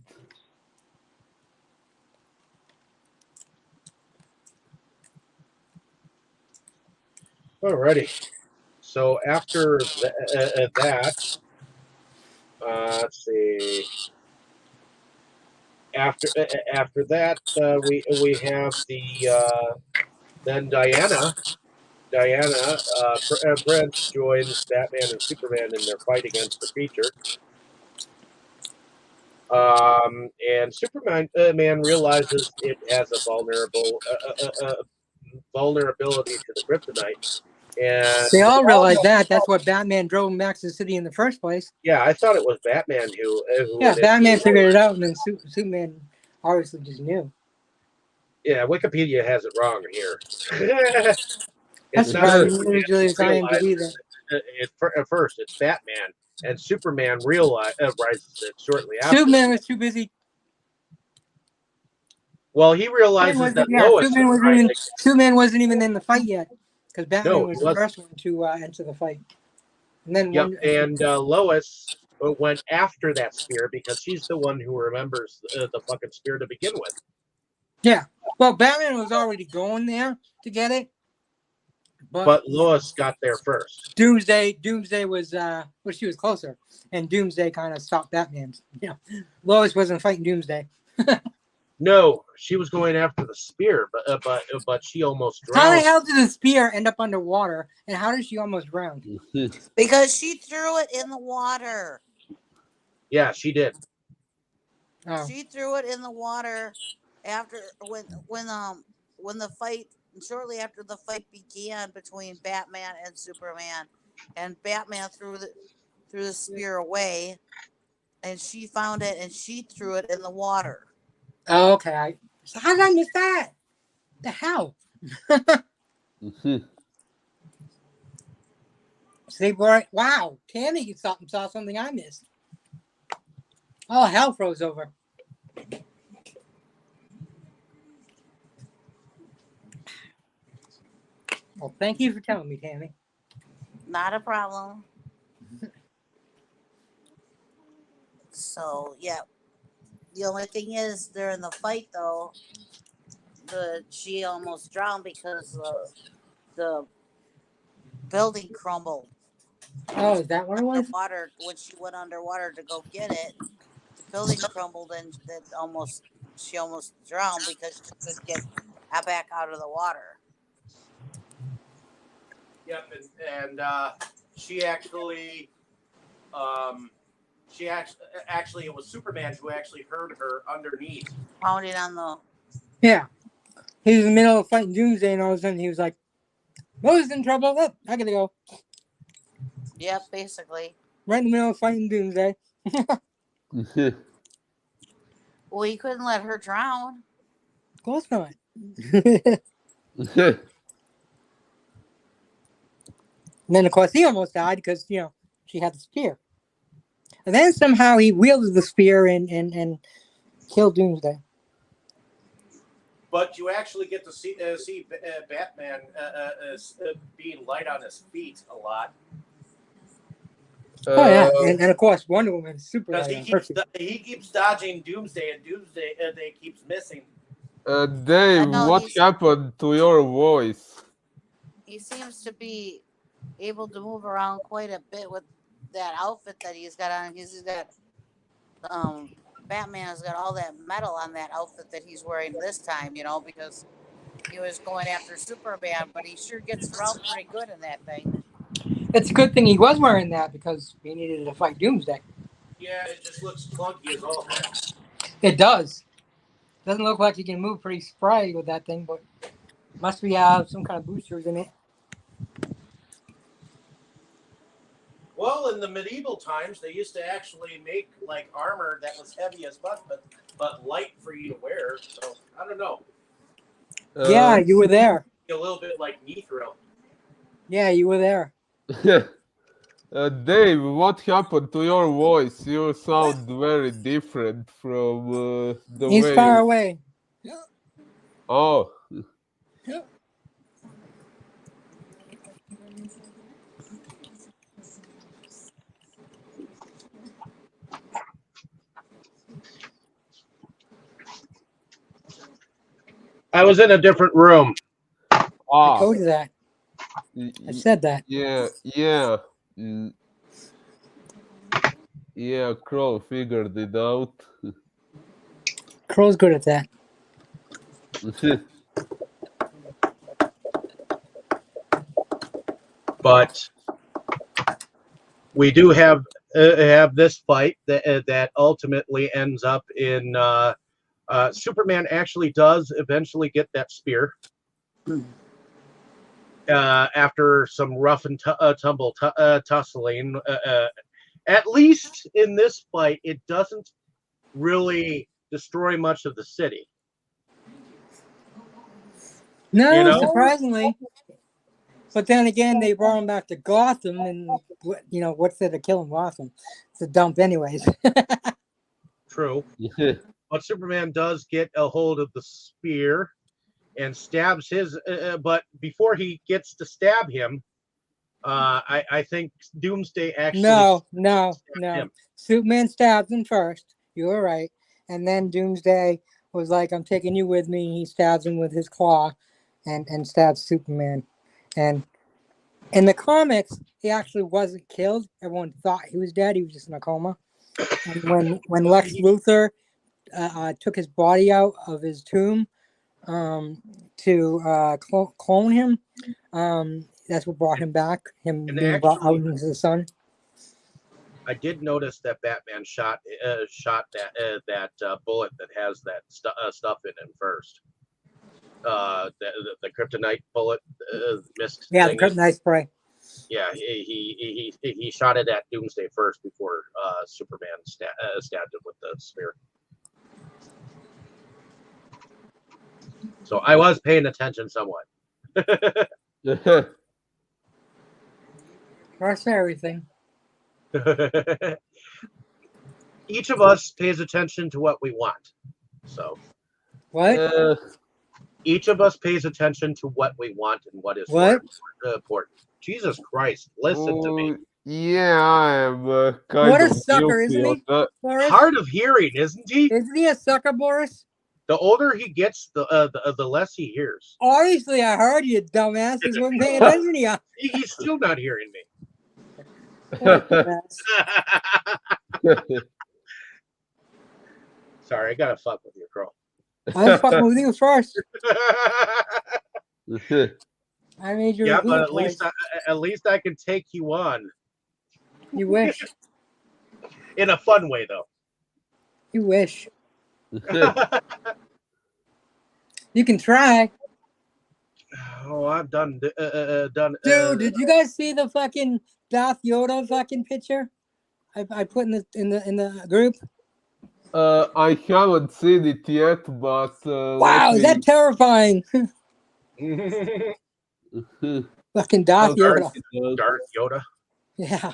B: Alrighty. So after that, let's see. After that, we have then Diana. Prince joins Batman and Superman in their fight against the creature. And Superman man realizes it has a vulnerability to the kryptonite. And
A: They all realized
B: know,
A: that. That's what Batman drove him back to the city in the first place.
B: yeah, I thought it was Batman who
A: Yeah, Batman figured it out, and then Superman obviously just knew.
B: Yeah, Wikipedia has it wrong here.
A: That's
B: It's not
A: surprising.
B: Superman
A: Usually it's
B: who
A: IMDb
B: realizes
A: that.
B: at first it's Batman, and Superman realizes it shortly after.
A: Superman was too busy.
B: Well, he realizes that
A: Yeah,
B: Lois
A: Superman wasn't even in the fight yet, because Batman
B: No,
A: was
B: he
A: the
B: wasn't.
A: first one to enter the fight. And then
B: Lois went after that spear because she's the one who remembers the fucking spear to begin with.
A: Yeah, well, Batman was already going there to get it,
B: but Lois got there first.
A: Doomsday was well, she was closer, and Doomsday kind of stopped Batman. Yeah, Lois wasn't fighting Doomsday.
B: No, she was going after the spear, but she almost drowned.
A: How the hell did the spear end up underwater, and how did she almost drown?
D: Because she threw it in the water.
B: Yeah, she did.
A: Oh.
D: She threw it in the water after when the fight, shortly after the fight began between Batman and Superman, and Batman threw the spear away, and she found it and she threw it in the water.
A: Oh, okay. So how did I miss that? The hell? So they were, wow, Tammy saw something I missed. Oh, hell froze over. Well, thank you for telling me, Tammy.
D: Not a problem. So, yeah. The only thing is, during the fight, though, she almost drowned because the building crumbled.
A: Oh, is that what it was?
D: Underwater, when she went underwater to go get it, the building crumbled and she almost drowned because she couldn't get back out of the water.
B: Yep, and she actually it was Superman who actually heard her underneath.
D: Pounding on the...
A: Yeah. He was in the middle of fighting Doomsday, and all of a sudden he was like, Lois in trouble. Oh, I gotta go.
D: Yep, basically.
A: Right in the middle of fighting Doomsday.
D: Well, he couldn't let her drown.
A: Of course not. And then, of course, he almost died because, she had the spear. And then somehow he wielded the spear and killed Doomsday.
B: But you actually get to see Batman being light on his feet a lot.
A: Oh, yeah. And of course, Wonder Woman is super light on her feet.
B: He keeps dodging Doomsday, and Doomsday keeps missing.
C: Dave, what happened to your voice?
D: He seems to be able to move around quite a bit with that outfit that he's got on. He's got Batman has got all that metal on that outfit that he's wearing this time, because he was going after Superman, but he sure gets around pretty good in that thing.
A: It's a good thing he was wearing that because he needed to fight Doomsday.
B: Yeah, it just looks clunky as all hell.
A: It does. Doesn't look like he can move pretty spry with that thing, but must be some kind of boosters in it.
B: Well, in the medieval times, they used to actually make like armor that was heavy as fuck, but light for you to wear. So I don't know.
A: Yeah, you were there.
B: A little bit like Nithro.
A: Yeah, you were there.
C: Dave, what happened to your voice? You sound very different from the
A: He's
C: way.
A: far away.
C: Oh,
B: I was in a different room.
A: I
C: ah,
A: told you that. I said that.
C: yeah, mm, yeah. Crow figured it out.
A: Crow's good at that.
B: But we do have this fight that ultimately ends up in Superman actually does eventually get that spear after some rough and tumble tussling. At least in this fight, it doesn't really destroy much of the city.
A: No,
B: You know?
A: surprisingly. But then again, they brought him back to Gotham, and what's there to kill in Gotham? It's a dump, anyways.
B: True. But Superman does get a hold of the spear and stabs his. But before he gets to stab him, I think Doomsday actually.
A: No.
B: him.
A: Superman stabs him first. You were right. And then Doomsday was like, I'm taking you with me. He stabs him with his claw and stabs Superman. And in the comics, he actually wasn't killed. Everyone thought he was dead. He was just in a coma. And when Lex Luthor took his body out of his tomb to clone him, that's what brought him back, him
B: And
A: being brought out
B: actually-
A: into the sun.
B: I did notice that Batman shot that bullet that has that stuff in it first. The kryptonite bullet missed.
A: Yeah, the
B: thingy.
A: kryptonite spray.
B: Yeah, he shot it at Doomsday first before Superman stabbed him with the spear. So I was paying attention somewhat.
A: Trust everything.
B: Each of us pays attention to what we want. So
A: What?
B: each of us pays attention to what we want and what is
A: What?
B: more important. Jesus Christ, listen to me.
C: Yeah, I am kind
A: What a
C: of
A: sucker,
C: guilty
A: isn't
C: of
A: he?
C: that.
A: Boris?
B: Hard of hearing, isn't he?
A: Isn't he a sucker, Boris?
B: The older he gets, the less he hears.
A: Obviously, I heard you, dumbass. He wasn't paying attention to you.
B: He's still not hearing me.
A: What a mess.
B: Sorry, I gotta fuck with you, Crow.
A: I was fucking with you first. I made you
B: Yeah,
A: repeat
B: but
A: it twice.
B: at least I can take you on
A: You wish.
B: in a fun way, though.
A: You wish. You can try.
B: Oh, I've done.
A: Dude, did you guys see the fucking Darth Yoda fucking picture? I put in the group.
C: I haven't seen it yet, but
A: Wow, is that terrifying? Fucking Darth Yoda.
B: Darth Yoda.
A: Yeah.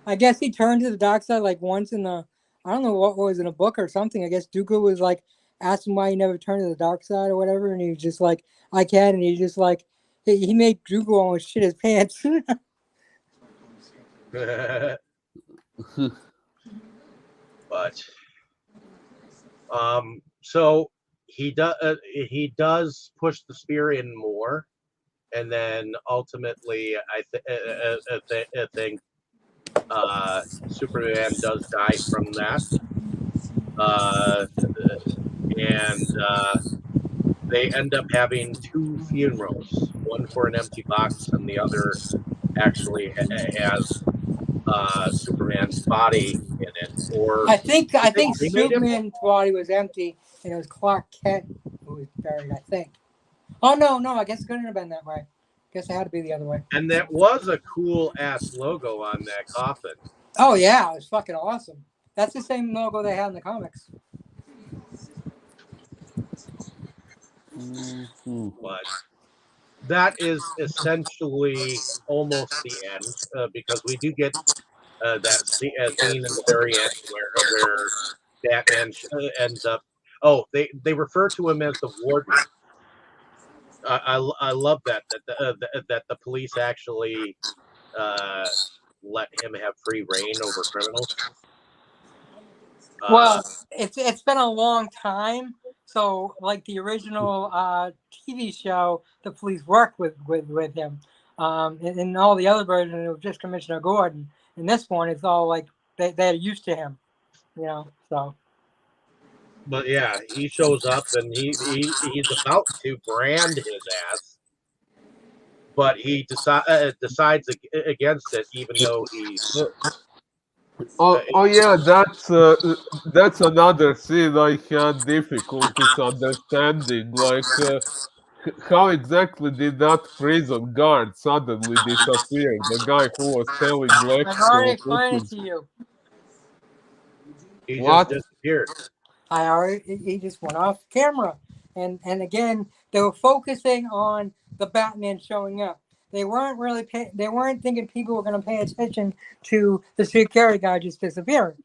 A: I guess he turned to the dark side like once in the, I don't know what was in a book or something. I guess Dooku was like asking why he never turned to the dark side or whatever, and he was just like, I can, and he just like he made Dooku almost shit his pants.
B: But so he does push the spear in more, and then ultimately I think Superman does die from that, and they end up having two funerals, one for an empty box and the other actually has Superman's body in it. Or
A: I think
B: cremated him?
A: Superman's body was empty and it was Clark Kent who was buried, I think. Oh no, I guess it couldn't have been that way. I guess it had to be the other way.
B: And that was a cool ass logo on that coffin.
A: Oh yeah, it was fucking awesome. That's the same logo they had in the comics.
B: But that is essentially almost the end because we do get scene in the very end where Batman ends up. Oh, they refer to him as the warden. I love that the police actually uh, let him have free reign over criminals.
A: Well, it's been a long time. So, like the original TV show, the police worked with him. In all the other versions, it was just Commissioner Gordon. In this one, it's all like they're used to him, you know. So,
B: But yeah, he shows up and he's about to brand his ass, but he decides against it, even though he's.
C: Oh yeah, that's another scene I had difficulties understanding. Like, how exactly did that prison guard suddenly disappear? The guy who was telling Lex
A: I've already
C: to put
A: explained it
C: his
A: to you.
B: He just
C: what?
B: disappeared.
A: He just went off camera, and again they were focusing on the Batman showing up. They weren't thinking people were going to pay attention to the security guy just disappearing.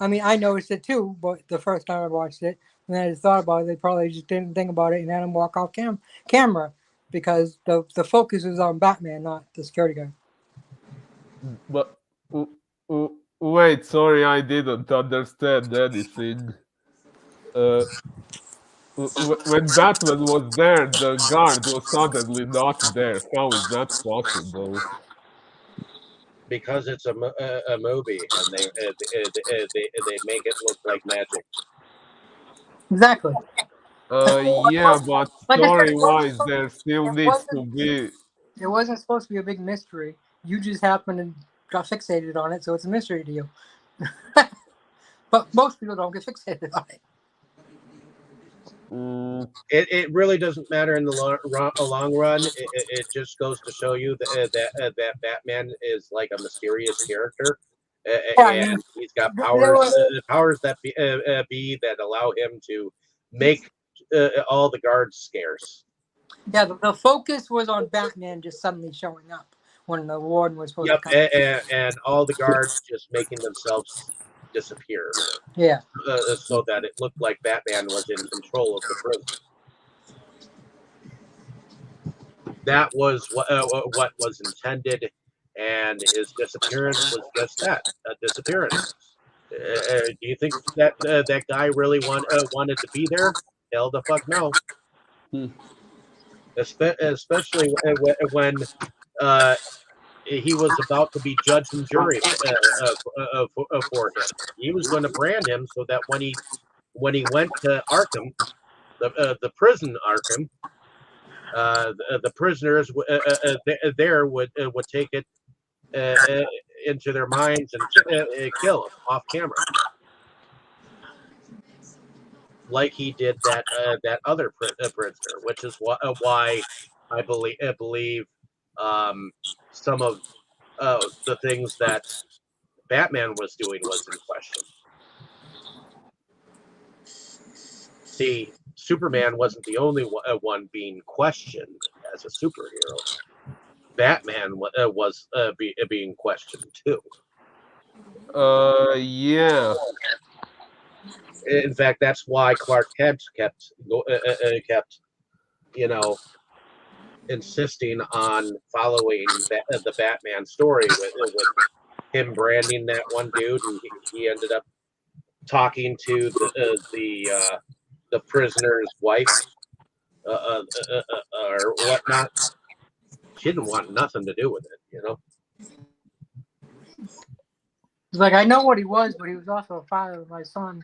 A: I mean, I noticed it too, but the first time I watched it, and I just thought about it, they probably just didn't think about it and had him walk off camera because the focus was on Batman, not the security guy.
C: But wait, sorry, I didn't understand anything. Uh, when Batman was there, the guard was suddenly not there. How is that possible?
B: Because it's a movie and they make it look like magic.
A: Exactly.
C: Yeah, but
A: Like I said,
C: story-wise, there still needs to be.
A: it wasn't supposed to be a big mystery. You just happened and got fixated on it, so it's a mystery to you. But most people don't get fixated on it.
B: It really doesn't matter in the long run. It just goes to show you that Batman is like a mysterious character, and he's got powers that be that allow him to make all the guards scarce.
A: Yeah, the focus was on Batman just suddenly showing up when the warden was supposed
B: Yep,
A: to come.
B: and all the guards just making themselves disappear,
A: Yeah.
B: so that it looked like Batman was in control of the prison. That was what was intended, and his disappearance was just that, a disappearance. Do you think that that guy really wanted to be there? Hell the fuck no. Especially when he was about to be judge and jury for him. He was going to brand him so that when he went to Arkham, the prison Arkham, the prisoners there would take it into their minds and kill him off camera, like he did that other prisoner, which is why I believe some of the things that Batman was doing was in question. See, Superman wasn't the only one being questioned as a superhero. Batman was being questioned too.
C: Yeah.
B: In fact, that's why Clark Kent kept insisting on following the Batman story with him branding that one dude, and he ended up talking to the prisoner's wife or whatnot. She didn't want nothing to do with it.
A: It's like I know what he was, but he was also a father of my son,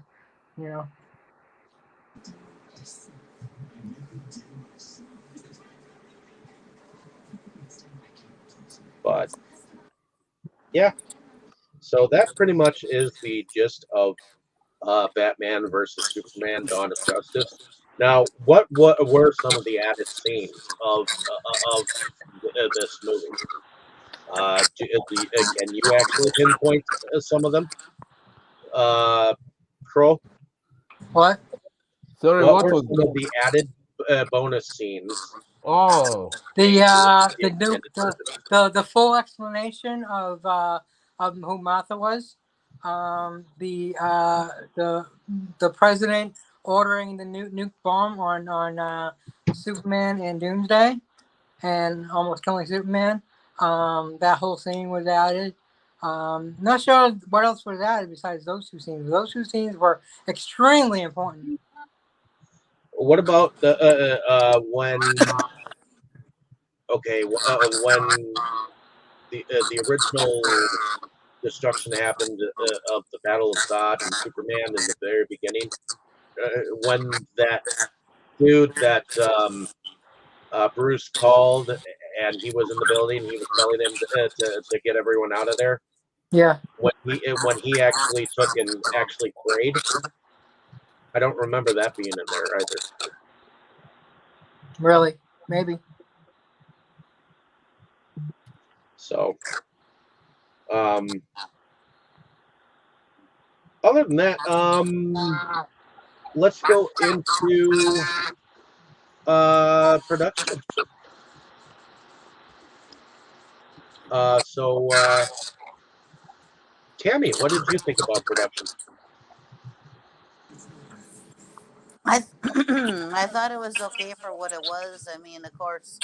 A: you know.
B: But yeah, so that pretty much is the gist of Batman versus Superman: Dawn of Justice. Now, what were some of the added scenes of this movie? Can you actually pinpoint some of them? Crow?
A: What?
C: Sorry,
B: What
C: what
B: were
C: was
B: some of the added bonus scenes
C: Oh,
A: The
B: Yeah,
A: new
B: and it's
A: the full explanation of who Martha was. The the president ordering the nuke bomb on Superman and Doomsday, and almost killing Superman. That whole scene was added. Not sure what else was added besides those two scenes. Those two scenes were extremely important.
B: what about the when when the original destruction happened of the Battle of Zod and Superman in the very beginning, when that dude that Bruce called and he was in the building, he was telling him to get everyone out of there.
A: Yeah,
B: When he actually took and actually prayed, I don't remember that being in there either.
A: really, maybe.
B: So, um, other than that, let's go into production. Tammy, what did you think about production?
D: I I thought it was okay for what it was. I mean, of course,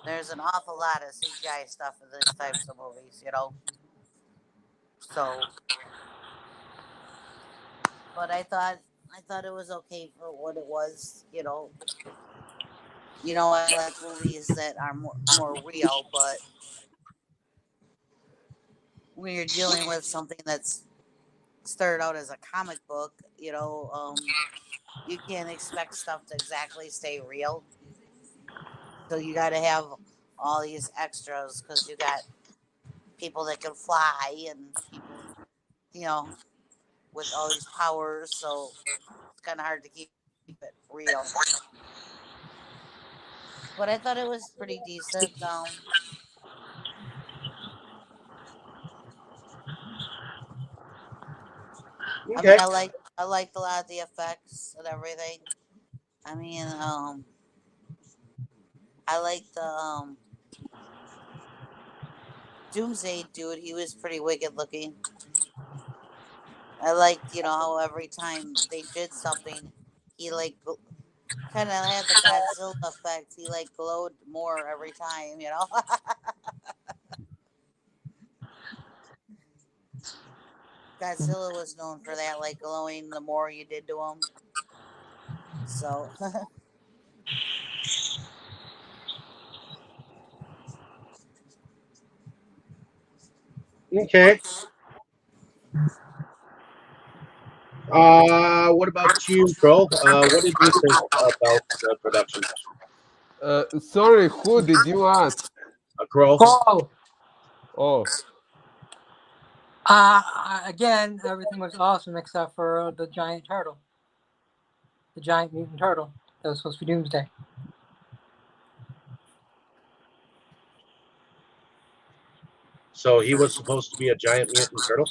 D: there's an awful lot of CGI stuff in these types of movies, you know. So, but I thought it was okay for what it was, you know. You know, I like movies that are more real, but when you're dealing with something that's started out as a comic book, you can't expect stuff to exactly stay real. So you got to have all these extras because you got people that can fly and people, you know, with all these powers. So it's kind of hard to keep it real. But I thought it was pretty decent. I mean,
B: Okay.
D: I liked a lot of the effects and everything. I mean, I liked the Doomsday dude. He was pretty wicked looking. I liked, how every time they did something, he like kind of had the Godzilla effect. He like glowed more every time, you know. Godzilla was known for that, like glowing the more you did to him. So,
B: Okay. What about you, Crow? What did you think about the production?
C: sorry, who did you ask?
B: Crow?
A: Oh,
C: Oh,
A: again, everything was awesome except for the giant turtle, the giant mutant turtle that was supposed to be Doomsday.
B: So he was supposed to be a giant mutant turtle?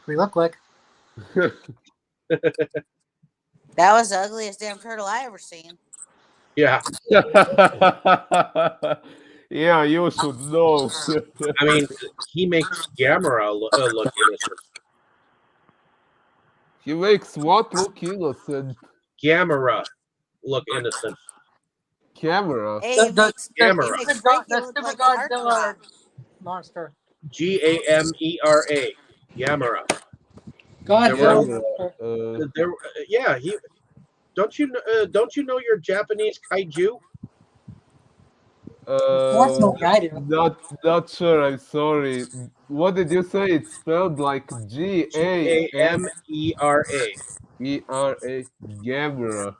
A: What he looked like.
D: that was the ugliest damn turtle I ever seen.
B: Yeah.
C: yeah, you should know.
B: I mean, he makes Gamera look innocent.
C: He makes what look innocent?
B: Gamera look innocent.
C: Camera.
D: Hey, he
B: Gamera.
D: makes Frankie
A: The
D: look
A: stupid
D: like a
A: Godzilla
D: heartthrob.
A: monster.
B: Gamera. Gamera. There were
A: Godzilla
C: Camera.
A: monster.
B: there. Yeah. He. Don't you know your Japanese kaiju?
A: Unfortunately, I do.
C: Not sure. I'm sorry. What did you say? It's spelled like
B: Gamera.
C: Gamera. Gamera.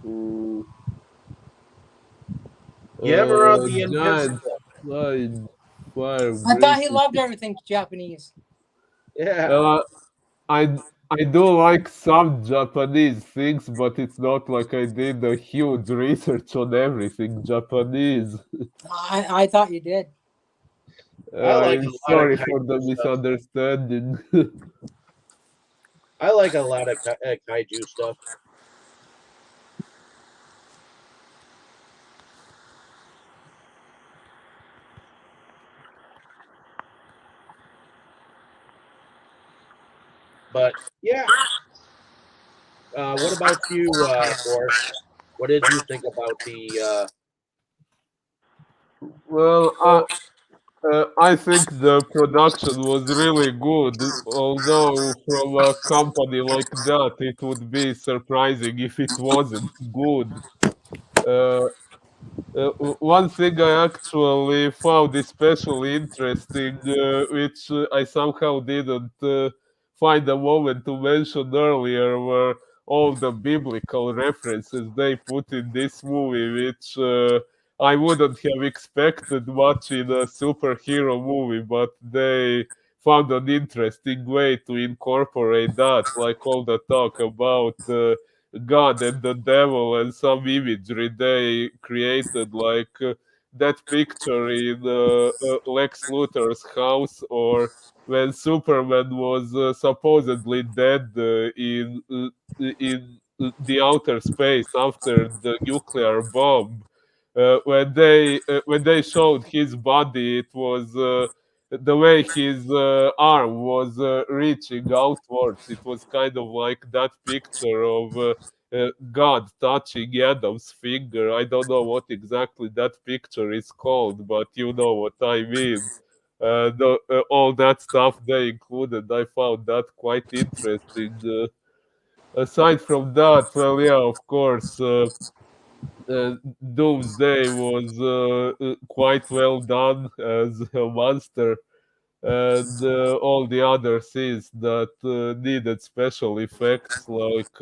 C: Mm,
B: Gamera the
C: giant
B: Invincible.
C: flying fire
A: I thought he
C: breathing.
A: loved everything Japanese.
B: Yeah.
C: Uh, I I do like some Japanese things, but it's not like I did a huge research on everything Japanese.
A: I thought you did.
B: I like
C: I'm
B: a lot of
C: sorry for the
B: kaiju stuff.
C: misunderstanding.
B: I like a lot of kaiju stuff. But yeah, what about you, Boris? What did you think about the?
C: Well, I think the production was really good, although from a company like that, it would be surprising if it wasn't good. Uh, One thing I actually found especially interesting, which I somehow didn't find a moment to mention earlier, were all the biblical references they put in this movie, which I wouldn't have expected much in a superhero movie, but they found an interesting way to incorporate that, like all the talk about. God and the devil and some imagery they created, like that picture in Lex Luthor's house, or when Superman was supposedly dead in the outer space after the nuclear bomb. When they showed his body, it was the way his arm was reaching outwards. It was kind of like that picture of God touching Adam's finger. I don't know what exactly that picture is called, but you know what I mean. All that stuff they included, I found that quite interesting. Aside from that, well, yeah, of course, Doomsday was quite well done as a monster, and all the other scenes that needed special effects, like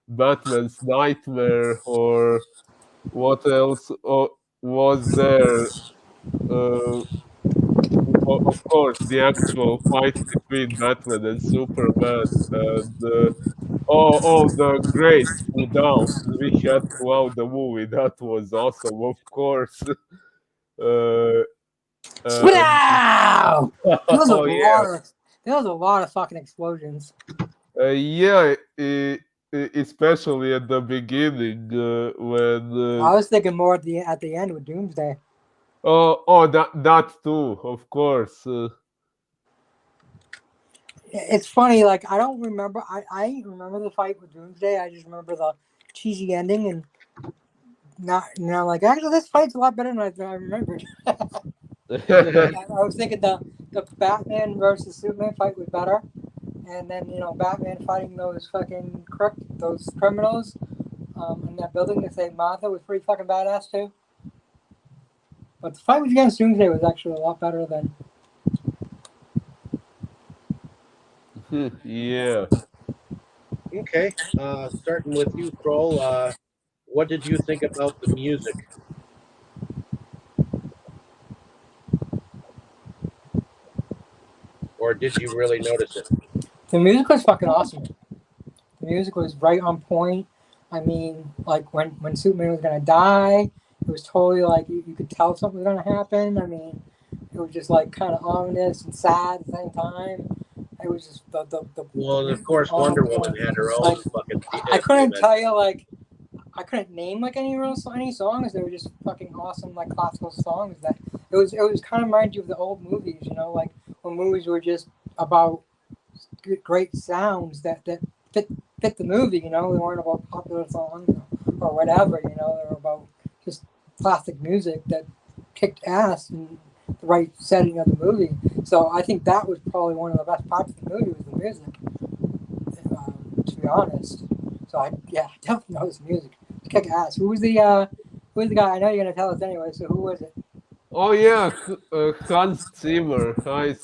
C: Batman's nightmare, or what else was there? Uh, of course, the actual fight between Batman and Superman, and all the great showdowns we had throughout the movie. That was awesome, of course. Uh, and
A: Wow! There was a
C: oh yeah,
A: lot of there was a lot of fucking explosions.
C: yeah, especially at the beginning when
A: I was thinking more at the end with Doomsday.
C: that too, of course.
A: It's funny, like I don't remember. I remember the fight with Doomsday. I just remember the cheesy ending and not now. Like actually, this fight's a lot better than I remembered. I was thinking the Batman versus Superman fight was better, and then Batman fighting those criminals in that building to save Martha was pretty fucking badass too. But the fight against Doomsday was actually a lot better than.
C: Yeah.
B: Okay, starting with you, Kroll. What did you think about the music? Or did you really notice it?
A: The music was fucking awesome. The music was right on point. I mean, like when Superman was gonna die, it was totally like you could tell something was gonna happen. I mean, it was just like kind of ominous and sad at the same time. It was just the
B: Well, and of
A: music was
B: course,
A: on
B: Wonder Woman
A: point.
B: had her own
A: Like
B: fucking
A: I
B: theme.
A: couldn't tell you like I couldn't name like any songs. They were just fucking awesome like classical songs. That it was kind of reminds you of the old movies. Like when movies were just about great sounds that fit fit the movie. They weren't about popular songs or whatever. They were about just classic music that kicked ass in the right setting of the movie. So I think that was probably one of the best parts of the movie was the music. To be honest, so I definitely know this music. It's kick ass. Who's the guy? I know you're gonna tell us anyway. So who was it?
C: Oh yeah, Hans Zimmer. I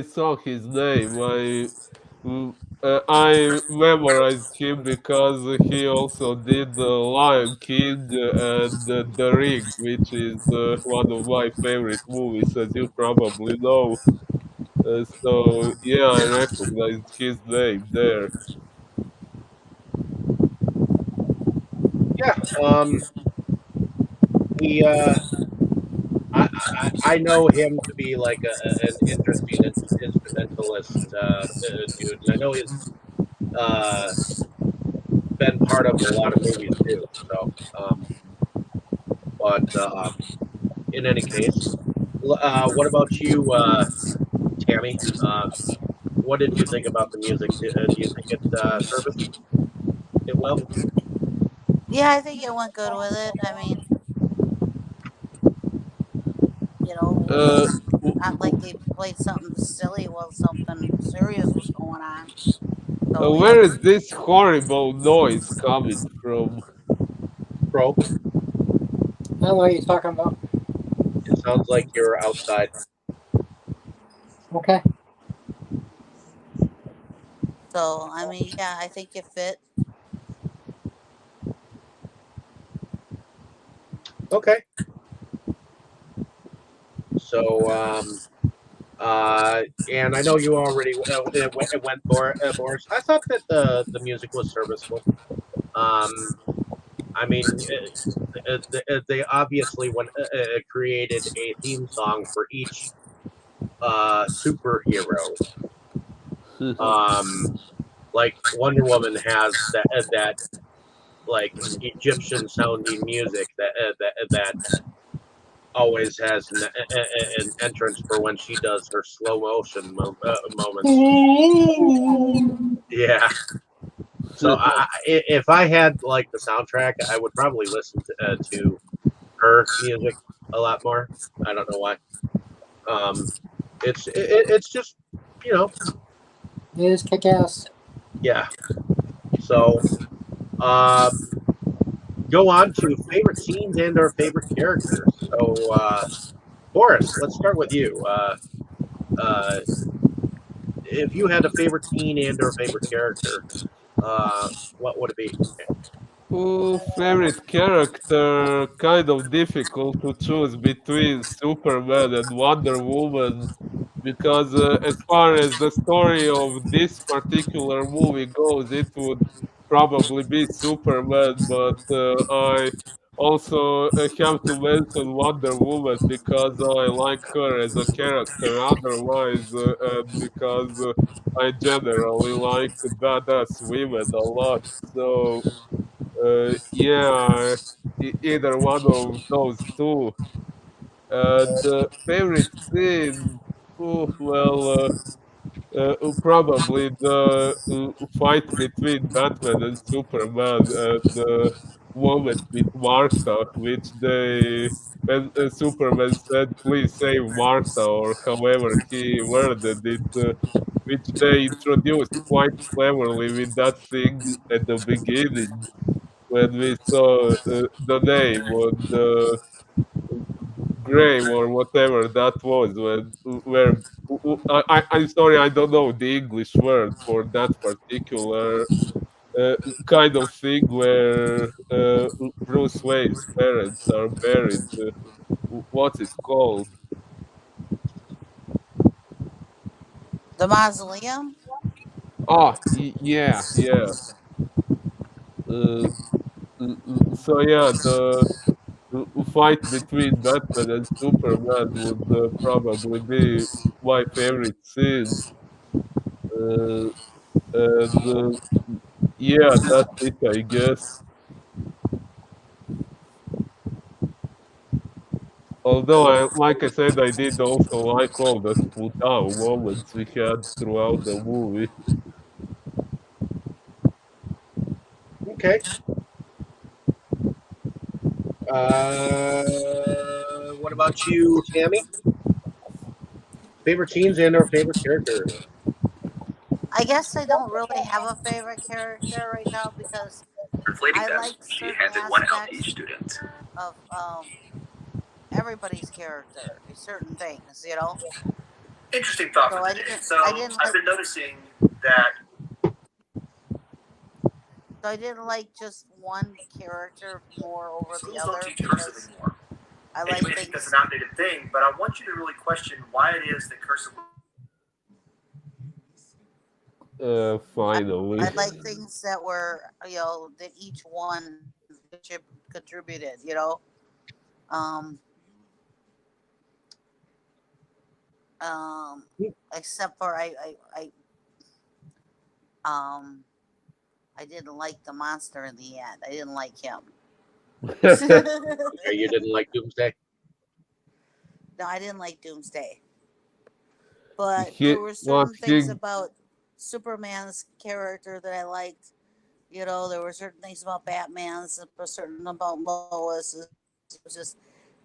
C: saw his name. I memorized him because he also did the Lion King and The Ring, which is one of my favorite movies, as you probably know. So yeah, I recognized his name there.
B: Yeah, he. I know him to be like an interesting instrumentalist dude, and I know he's uh, been part of a lot of movies too. So, but in any case, what about you, Tammy? what did you think about the music? Do you think it serviced it well?
D: Yeah, I think it went good with it. I mean, you know, it
C: Uh,
D: wasn't not like they played something silly while something serious was going on. So yeah,
C: where is this horrible noise coming from?
B: Pro,
A: I don't know what you're talking about.
B: it sounds like you're outside.
A: Okay.
D: so I mean, yeah, I think it fit.
B: Okay. So, and I know you already went Boris. I thought that the music was serviceable. Um, I mean, they obviously created a theme song for each superhero. Um, like Wonder Woman has that like Egyptian sounding music that always has an entrance for when she does her slow motion moments. Yeah. So if I had like the soundtrack, I would probably listen to her music a lot more. I don't know why. Um, it's just you know
A: It is kick ass.
B: yeah. So uh, go on to favorite scenes and or favorite characters. So Boris, let's start with you. Uh, if you had a favorite scene and or favorite character, what would it be?
C: Favorite character, kind of difficult to choose between Superman and Wonder Woman because, as far as the story of this particular movie goes, it would probably be Superman, but I also have to mention Wonder Woman because I like her as a character otherwise, and because I generally like badass women a lot. So yeah, either one of those two. The favorite scene, probably the fight between Batman and Superman and the moment with Martha, which when Superman said, "Please save Martha," or however he worded it, which they introduced quite cleverly with that thing at the beginning when we saw the name on the grave or whatever that was, when where I'm sorry, I don't know the English word for that particular uh, kind of thing where Bruce Wayne's parents are buried. What's it called?
D: The mausoleum.
C: Ah, yeah, yeah. Uh, so yeah, the fight between Batman and Superman would probably be my favorite scene. Uh, and yeah, that's it, I guess. Although, like I said, I did also like all the put down moments we had throughout the movie.
B: Okay. What about you, Tammy? Favorite scenes and or favorite characters?
D: I guess I don't really have a favorite character right now because
E: Inflating
D: I
E: them,
D: like
E: she
D: certain
E: handed one out to each
D: aspects
E: student.
D: of everybody's character, certain things, you know.
E: Interesting thought
D: So
E: for
D: I
E: the day.
D: didn't,
E: So
D: I didn't
E: I've
D: like,
E: been noticing that
D: so I didn't like just one character more over the
E: schools don't
D: other
E: teach cursive
D: because
E: anymore.
D: I
E: And you
D: like
E: may think that's an
D: things.
E: outdated thing, but I want you to really question why it is that cursive.
D: I,
C: Finally.
D: I like things that were, you know, that each one contributed, you know. Um, um, except for um, I didn't like the monster in the end. I didn't like him.
B: Okay, you didn't like Doomsday.
D: No, I didn't like Doomsday. But
C: He
D: there were
C: was
D: certain things
C: he.
D: about Superman's character that I liked. You know, there were certain things about Batman's, there were certain about Lois. It was just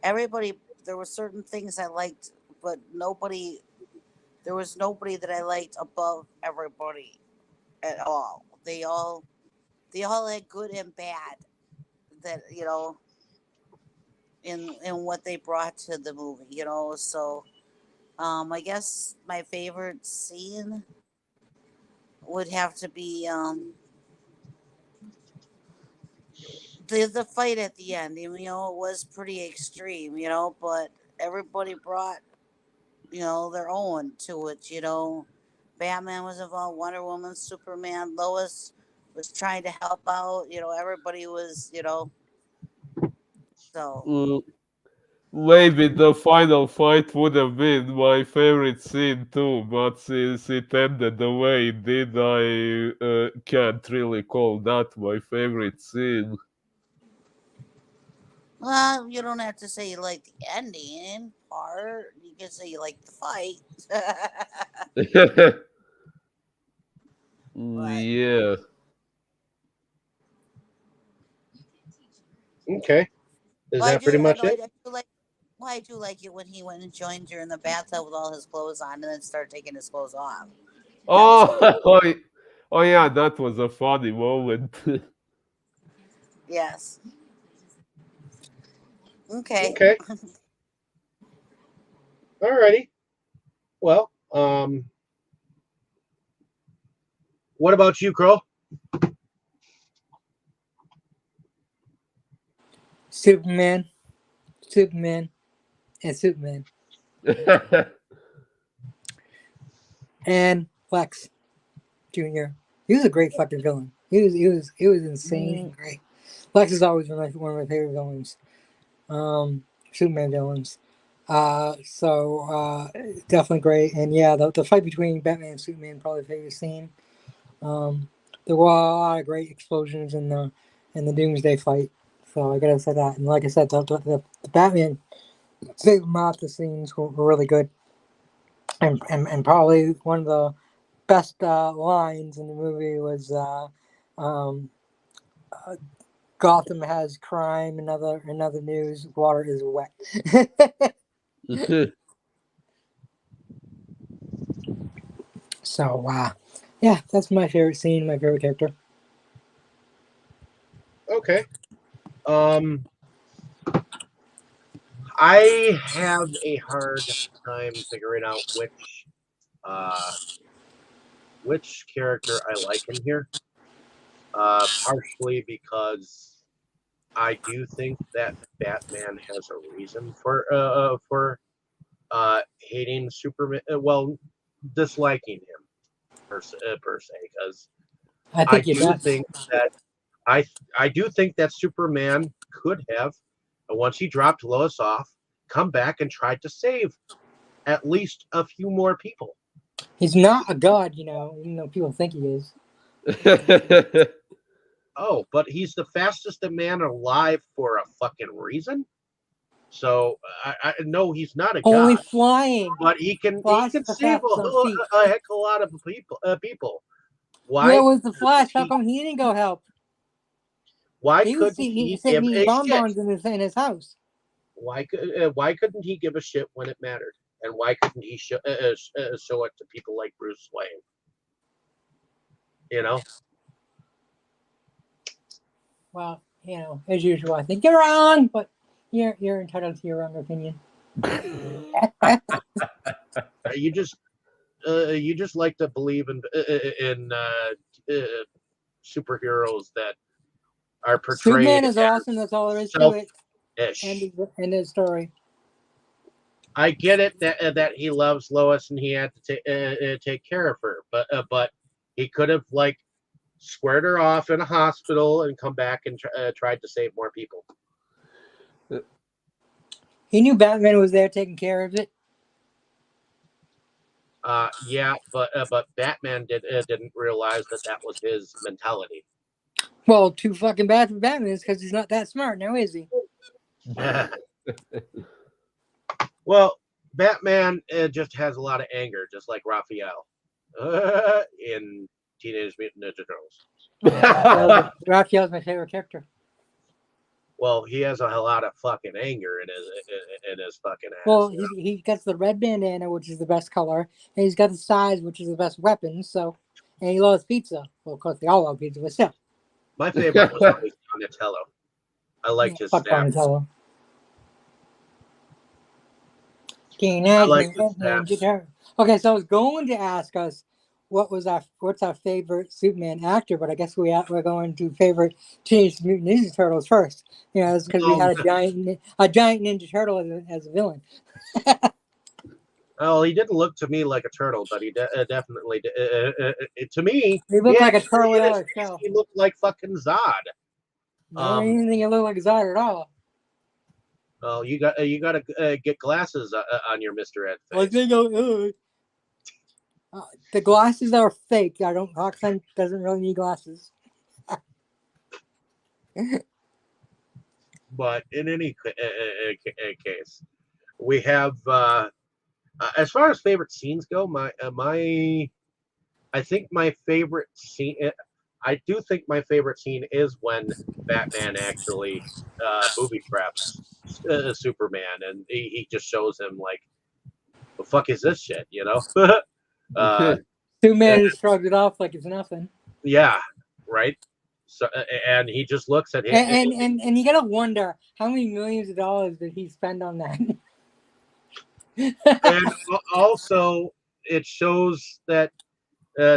D: everybody. There were certain things I liked, but nobody. There was nobody that I liked above everybody at all. They all had good and bad that in what they brought to the movie. So I guess my favorite scene would have to be the fight at the end. It was pretty extreme, but everybody brought their own to it. Batman was involved, Wonder Woman, Superman, Lois was trying to help out. Everybody was, so
C: Mm, maybe the final fight would have been my favorite scene too, but since it ended the way it did, I can't really call that my favorite scene.
D: well, you don't have to say you like the ending part. You can say you like the fight. But
C: Yeah.
B: Okay. Is
D: well,
B: that pretty much
D: I
B: it?
D: do like. Well, I do like it when he went and joined her in the bathtub with all his clothes on, and then started taking his clothes off. That was
C: Oh,
D: cool.
C: oh yeah, that was a funny moment.
D: Yes. Okay.
B: Okay. Alrighty. Well, what about you, Crow?
A: Superman, Superman, and Superman, and Lex Jr. He was a great fucking villain. He was insane and great. Lex is always one of my favorite villains. Superman villains. Definitely great. And yeah, the fight between Batman and Superman probably the favorite scene. Um, there were a lot of great explosions in the Doomsday fight. So I gotta say that. And like I said, the Batman save the scenes were really good. And probably one of the best lines in the movie was um, Gotham has crime. Another news. Water is wet. So yeah, that's my favorite scene. My favorite character.
B: Okay. Um, I have a hard time figuring out uh, which character I like in here. Partially because I do think that Batman has a reason for hating Superman. Well, disliking him per se, because
A: I
B: I
A: think you're
B: do
A: nuts.
B: think that I I do think that Superman could have, once he dropped Lois off, come back and tried to save at least a few more people.
A: He's not a god, even though people think he is.
B: Oh, but he's the fastest man alive for a fucking reason. So I no, he's not a
A: Only
B: god,
A: flying.
B: but he
A: Flash
B: can
A: is the
B: save
A: fastest on feet.
B: a heck of a lot of people.
A: Where
B: Why
A: was the
B: couldn't
A: Flash? How come he didn't go help?
B: Why
A: He was
B: couldn't
A: sitting,
B: he
A: sitting
B: give
A: eating
B: a shit?
A: bonbons in his house.
B: Why couldn't he give a shit when it mattered? And why couldn't he show it to people like Bruce Wayne? You know,
A: Well, as usual, I think you're wrong, but you're entitled to your own opinion.
B: you just like to believe in superheroes that are
A: Superman
B: portrayed
A: is awesome. That's all there is to it.
B: selfish.
A: End of story.
B: I get it that he loves Lois and he had to take care of her, but he could have like squared her off in a hospital and come back and tried to save more people.
A: He knew Batman was there taking care of it.
B: Yeah, but Batman didn't realize that was his mentality.
A: Well, too fucking bad for Batman because he's not that smart now, is he?
B: Well, Batman just has a lot of anger, just like Raphael in Teenage Mutant Ninja Turtles.
A: Raphael's my favorite character.
B: Well, he has a lot of fucking anger in his fucking ass.
A: Well, he gets the red bandana, which is the best color, and he's got the size, which is the best weapon. So, and he loves pizza. Well, of course, they all love pizza, but still.
B: My favorite was always Donatello. I liked his
A: Fuck
B: staff.
A: Donatello.
B: I like his staff.
A: Okay, so I was going to ask us what's our favorite Superman actor, but I guess we're going to favorite Teenage Mutant Ninja Turtles first. You know, it's because we had a giant Ninja Turtle as a villain.
B: Oh, he didn't look to me like a turtle, but he definitely to me.
A: He looked like a turtle without a shell.
B: He looked like fucking Zod.
A: I didn't think he looked like Zod at all.
B: Oh, you got to get glasses on your Mr. Ed face.
A: Like they go, the glasses are fake. I don't. Roxanne doesn't really need glasses.
B: But in any case, we have as far as favorite scenes go. I think my favorite scene. I do think my favorite scene is when Batman actually booby traps Superman, and he just shows him like, "The fuck is this shit?" You know.
A: Superman just shrugged it off like it's nothing.
B: Yeah, right. So, and he just looks at him,
A: and you gotta wonder how many millions of dollars did he spend on that.
B: And also, it shows that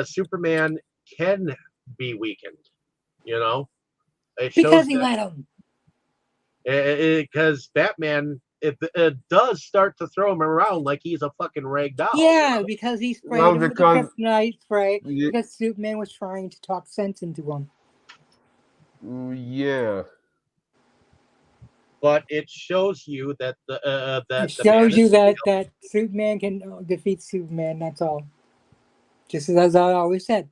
B: Superman can be weakened. You know, it
A: because
B: shows
A: he let him.
B: Because Batman it does start to throw him around like he's a fucking rag doll.
A: Yeah,
B: you know?
A: because he sprayed him with the kryptonite spray because Superman was trying to talk sense into him.
C: Yeah.
B: But it shows you that
A: it shows you that Superman can defeat Superman. That's all. Just as I always said.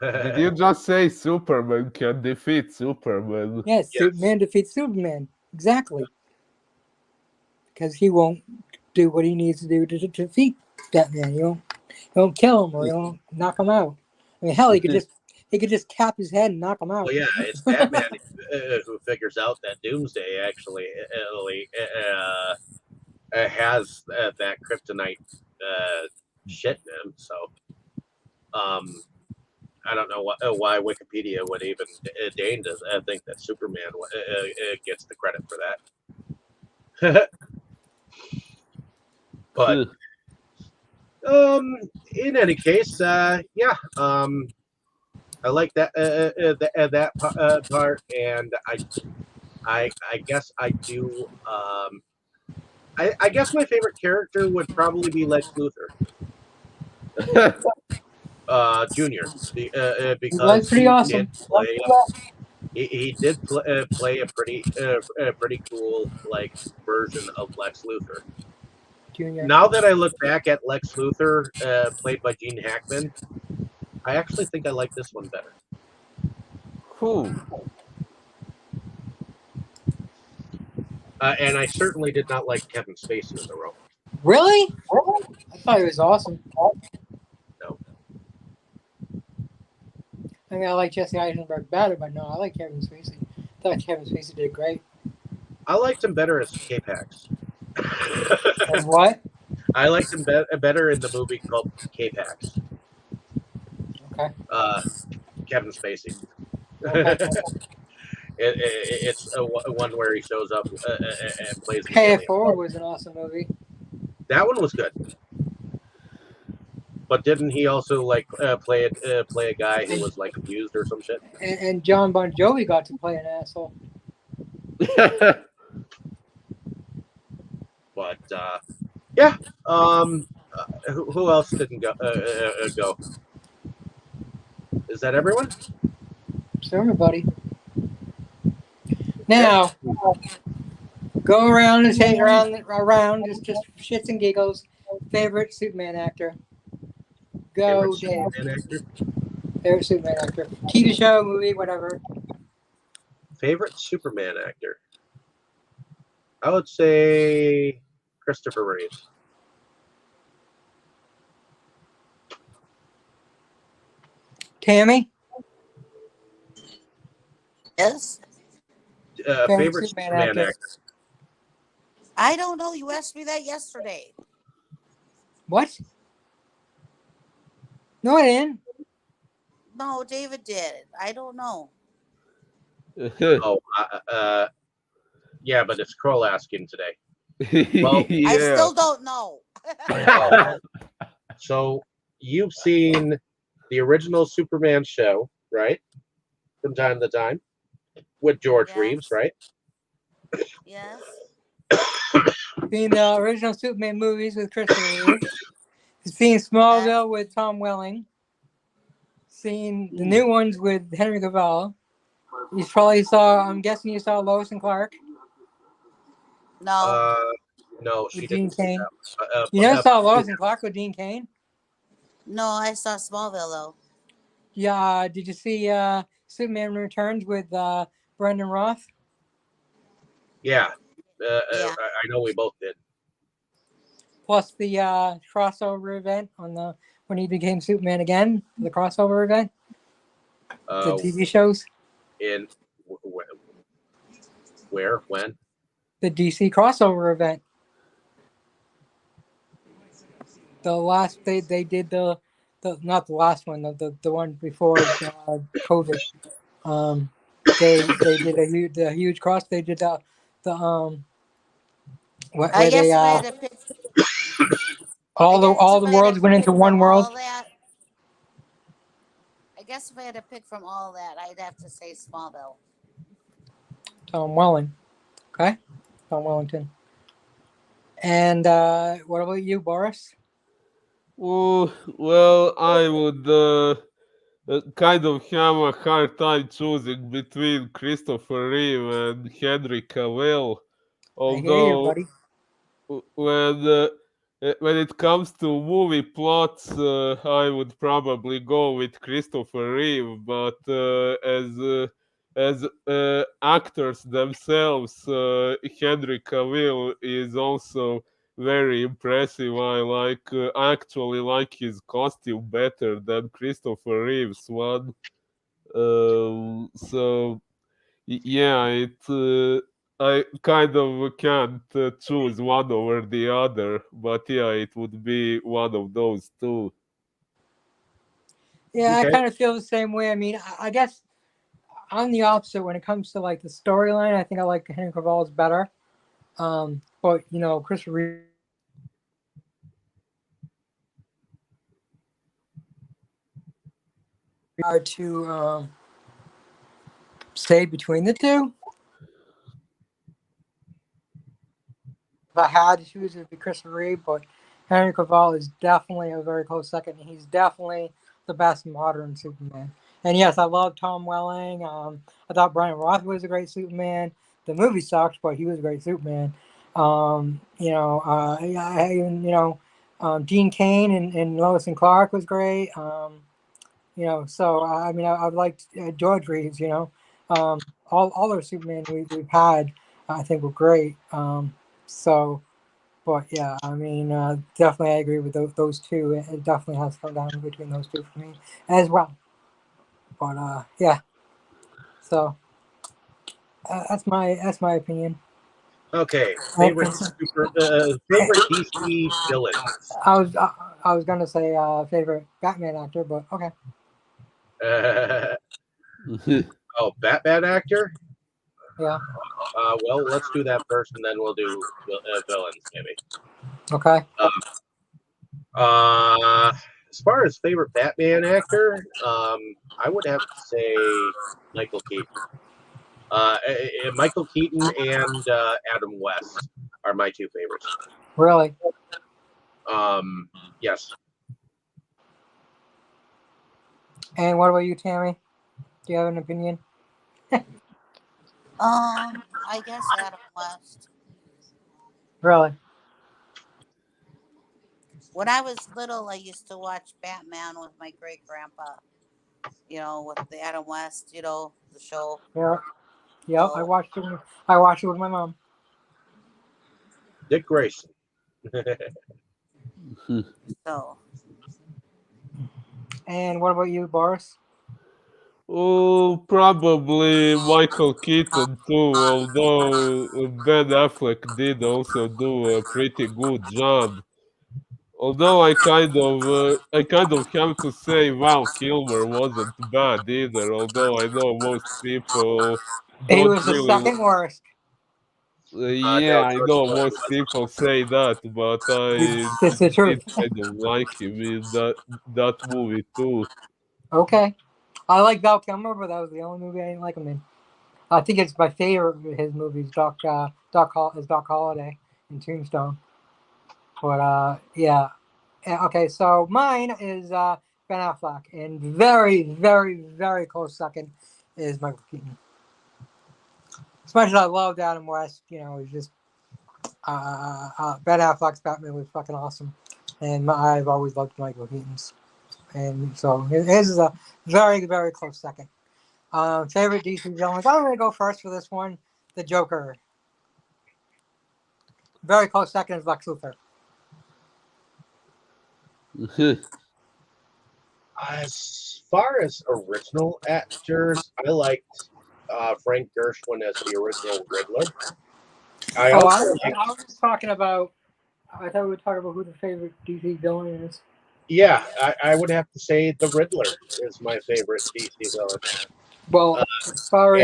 C: Did you just say Superman can defeat Superman?
A: Yes, Superman defeats Superman. Exactly. Because he won't do what he needs to do to defeat Batman. You don't kill him or you don't knock him out. I mean, hell, he could just tap his head and knock him out.
B: Well, yeah, it's Batman who figures out that Doomsday actually has that kryptonite shit in him. So, I don't know why Wikipedia would even deign to think that Superman gets the credit for that. But in any case, I like that part, and I guess I do. I guess my favorite character would probably be Lex Luthor, Junior, because
A: pretty awesome.
B: He did play a pretty cool like version of Lex Luthor.
A: Junior.
B: Now that I look back at Lex Luthor, played by Gene Hackman, I actually think I like this one better.
C: Cool.
B: And I certainly did not like Kevin Spacey in the role.
A: Really? I thought he was awesome.
B: No.
A: I mean, I like Jesse Eisenberg better, but no, I like Kevin Spacey. I thought Kevin Spacey did great.
B: I liked him better as K-Pax.
A: As what?
B: I liked him better in the movie called K-Pax.
A: Okay.
B: Kevin Spacey.
A: Okay.
B: It's one where he shows up and plays.
A: Pay It Forward was an awesome movie.
B: That one was good. But didn't he also like play a guy who was like abused or some shit?
A: And John Bon Jovi got to play an asshole.
B: But yeah, who else didn't go? Go. Is that everyone?
A: So everybody. Now, go around and say around just shits and giggles. Favorite Superman actor. Go, Dave. Favorite Superman actor. TV show, movie, whatever.
B: Favorite Superman actor. I would say Christopher Reeves.
A: Tammy,
D: Yes.
B: Favorite Superman actor.
D: I don't know. You asked me that yesterday.
A: What? No, I didn't.
D: No, David did. I don't know.
B: Oh, yeah, but it's Kroll asking today. Well,
D: I
C: Yeah.
D: still don't know.
B: Oh, so you've seen the original Superman show, right? From time to time with George
D: Yes.
B: Reeves, right?
D: Yes.
A: Seen the original Superman movies with Christopher Reeve. Seen Smallville with Tom Welling. Seen the new ones with Henry Cavill. You probably saw. I'm guessing you saw Lois and Clark
D: No.
B: No, she
A: with Dean
B: didn't see
A: Cain.
B: that.
A: You never saw Lois and Clark with Dean Cain?
D: No, I saw Smallville though.
A: Yeah. Did you see Superman Returns with Brendan Roth?
B: Yeah,
D: Yeah.
B: I know we both did.
A: Plus the crossover event on the when he became Superman again, the crossover event, the TV shows,
B: In where, when?
A: the DC crossover event. The last they did the not the last one, the one before COVID. They did a huge cross. They did
D: I
A: where
D: guess
A: they
D: if I had to pick,
A: all the worlds went into one world.
D: I guess if I had to pick from all that, I'd have to say Smallville.
A: Tom Welling, okay, Tom Wellington. And what about you, Boris?
C: Oh, well, I would kind of have a hard time choosing between Christopher Reeve and Henry Cavill.
A: I hear you,
C: Although
A: buddy.
C: when it comes to movie plots, I would probably go with Christopher Reeve. But as actors themselves, Henry Cavill is also very impressive. I actually like his costume better than Christopher Reeve's one. So yeah, I kind of can't choose one over the other, but yeah, it would be one of those two.
A: Yeah, I
B: Okay.
A: kind of feel the same way. I mean, I guess I'm the opposite when it comes to like the storyline. I think I like Henry Cavill's better. But you know, Christopher Reeve hard to say between the two. If I had to choose, it'd be Christopher Reeve, but Henry Cavill is definitely a very close second. He's definitely the best modern Superman. And yes, I love Tom Welling. I thought Brian Roth was a great Superman. The movie sucked, but he was a great Superman. Dean Cain and Lois and Clark was great. So I mean, I liked George Reeves. All our Superman we've had, I think, were great. But yeah, I mean, definitely I agree with those two. It definitely has to come down between those two for me as well. But yeah, so that's my opinion.
B: Okay.
A: I,
B: Favorite DC villains.
A: I was gonna say favorite Batman actor, but okay.
B: Oh, Batman actor.
A: Yeah.
B: Well, let's do that first, and then we'll do villains, maybe.
A: Okay.
B: As far as favorite Batman actor, I would have to say Michael Keaton. Michael Keaton and Adam West are my two favorites.
A: Really?
B: Yes.
A: And what about you, Tammy? Do you have an opinion?
D: I guess Adam West.
A: Really?
D: When I was little, I used to watch Batman with my great grandpa. With the Adam West, the show.
A: Yeah. Yep.
D: So,
A: I watched it with my mom.
B: Dick Grayson.
D: So
A: And what about you, Boris?
C: Oh, probably Michael Keaton too, although Ben Affleck did also do a pretty good job. Although I kind of have to say Val Kilmer wasn't bad either, although I know most people
A: He
C: don't
A: was the
C: really.
A: second worst.
C: Yeah,
B: No,
C: I
B: George
C: know
B: Clooney
C: most
B: was.
C: people say that, but I
A: It's the truth.
C: did kind of like him in that movie too.
A: Okay. I like Val Kilmer, but that was the only movie I didn't like him in. I think it's my favorite of his movies. Doc Holliday in Tombstone. But yeah. Okay, so mine is Ben Affleck, and very, very, very close second is Michael Keaton. As much as I loved Adam West, it was just Ben Affleck's Batman was fucking awesome, and I've always loved Michael Keaton's, and so his is a very, very close second. Favorite DC villains? I'm gonna go first for this one. The Joker. Very close second is Lex Luthor.
B: As far as original actors, I liked Frank Gershwin as the original Riddler. I
A: Oh,
B: also like,
A: I was just talking about. I thought we were talking about who the favorite DC villain is.
B: yeah, I would have to say the Riddler is my favorite DC villain.
A: Well,
B: Uh,
A: as far
B: and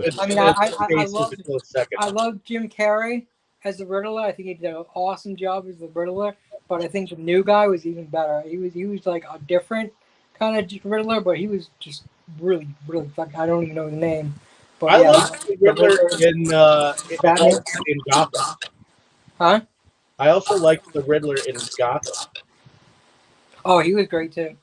A: as I mean,
B: Two-Face is a close second.
A: I love Jim Carrey as the Riddler. I think he did an awesome job as the Riddler. But I think the new guy was even better. He was like a different kind of Riddler, but he was just really, really fucking. I don't even know the name. But
B: I
A: yeah,
B: like the Riddler
A: Batman.
B: in Gotham.
A: Huh?
B: I also liked the Riddler in Gotham.
A: Oh, he was great too.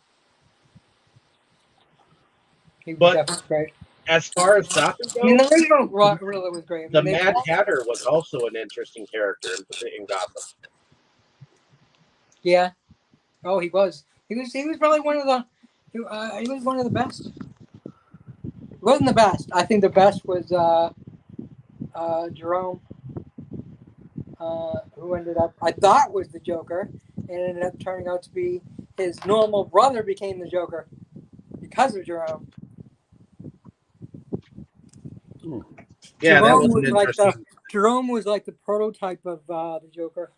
A: He was
B: But
A: definitely great.
B: as far as Gotham
A: I mean, the
B: goes,
A: original Riddler was great. I
B: the
A: mean, they
B: Mad Hatter was also an interesting character in Gotham.
A: yeah. Oh, he was. He was probably one of the. He was one of the best. He wasn't the best. I think the best was Jerome, who ended up I thought was the Joker, and it ended up turning out to be his normal brother became the Joker because of Jerome.
B: Yeah, that
A: Jerome
B: was an
A: was like
B: interesting.
A: Jerome was like the prototype of the Joker,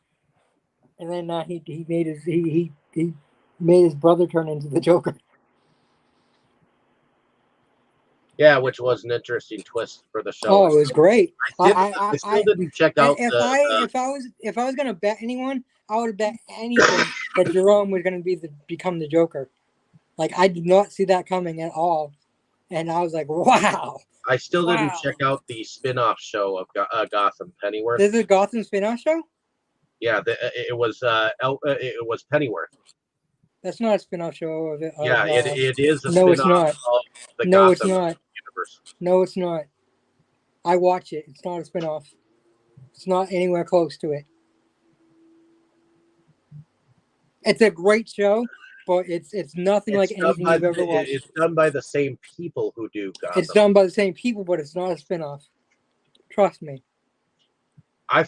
A: and then he made he made his brother turn into the Joker.
B: Yeah, which was an interesting twist for the show.
A: Oh, it was great.
B: I still didn't check out
A: If I was gonna bet anyone, I would have bet anything that Jerome was gonna become the Joker. Like I did not see that coming at all, and I was like, wow.
B: I still didn't
A: Wow.
B: check out the spin-off show of Gotham Pennyworth.
A: This is a Gotham spin-off show.
B: Yeah, it was Pennyworth.
A: That's not a spin-off show of it.
B: Yeah, it is a
A: No, it's
B: spin-off
A: not.
B: of the
A: No, it's
B: Gotham
A: not.
B: universe.
A: No, it's not. I watch it. It's not a spin-off. It's not anywhere close to it. It's a great show, but it's nothing like anything you've ever watched.
B: It's done by the same people who do Gotham.
A: It's done by the same people, but it's not a spin-off. Trust me.
B: I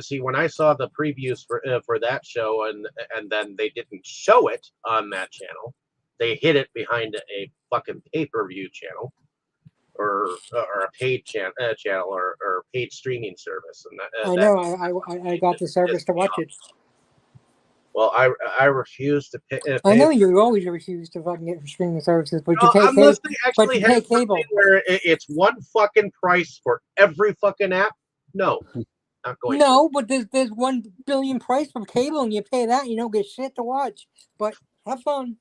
B: see when I saw the previews for that show, and then they didn't show it on that channel. They hid it behind a fucking pay-per-view channel, or a paid channel or paid streaming service. And
A: I know. I got the service to watch it.
B: Well, I refuse to pay.
A: I know you always refuse to fucking get streaming services, but you pay
B: unless
A: cable.
B: they actually
A: But you pay
B: have
A: cable.
B: something where it's one fucking price for every fucking app. No, not going.
A: No, but there's 1 billion price for cable, and you pay that, and you don't get shit to watch. But have fun.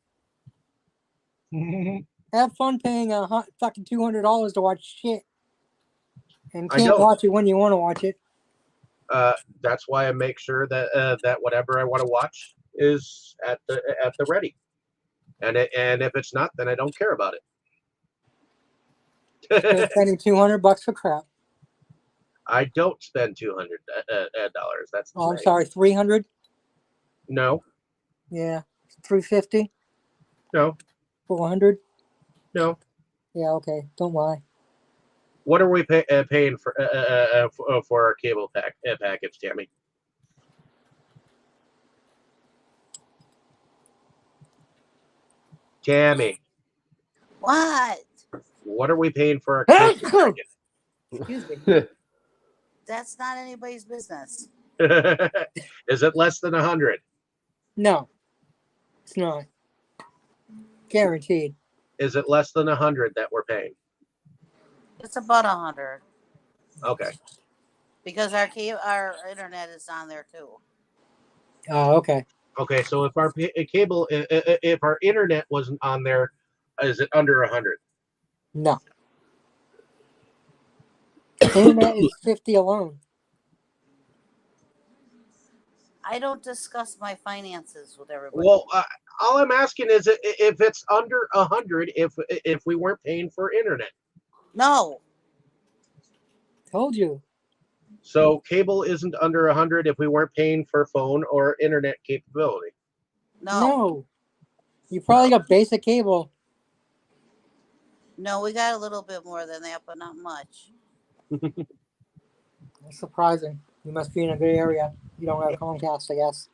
A: Have fun paying fucking $200 to watch shit, and can't watch it when you want to watch it.
B: That's why I make sure that that whatever I want to watch is at the ready, and if it's not, then I don't care about it.
A: Spending $200 for crap.
B: I don't spend $200. That's
A: I'm sorry, 300.
B: No.
A: Yeah, 350.
B: No.
A: 400.
B: No.
A: Yeah, okay. Don't lie.
B: What are we paying for our cable package, Tammy? Tammy,
D: What?
B: what are we paying for our cable
A: Excuse me.
D: That's not anybody's business.
B: packet? Is it less than 100?
A: No, it's not. Guaranteed.
B: Is it less than 100 that we're paying?
D: It's about 100
B: Okay.
D: because our internet is on there too.
A: Oh, okay.
B: Okay, so if our cable, if our internet wasn't on there, is it under 100?
A: No. Internet is 50 alone.
D: I don't discuss my finances with everybody.
B: Well, all I'm asking is if it's under 100, if we weren't paying for internet.
D: No,
A: Told you.
B: So cable isn't under 100 if we weren't paying for phone or internet capability.
D: no,
A: You probably got basic cable.
D: no. We got a little bit more than that, but not much.
A: That's surprising. You must be in a good area. You don't have Comcast, I guess.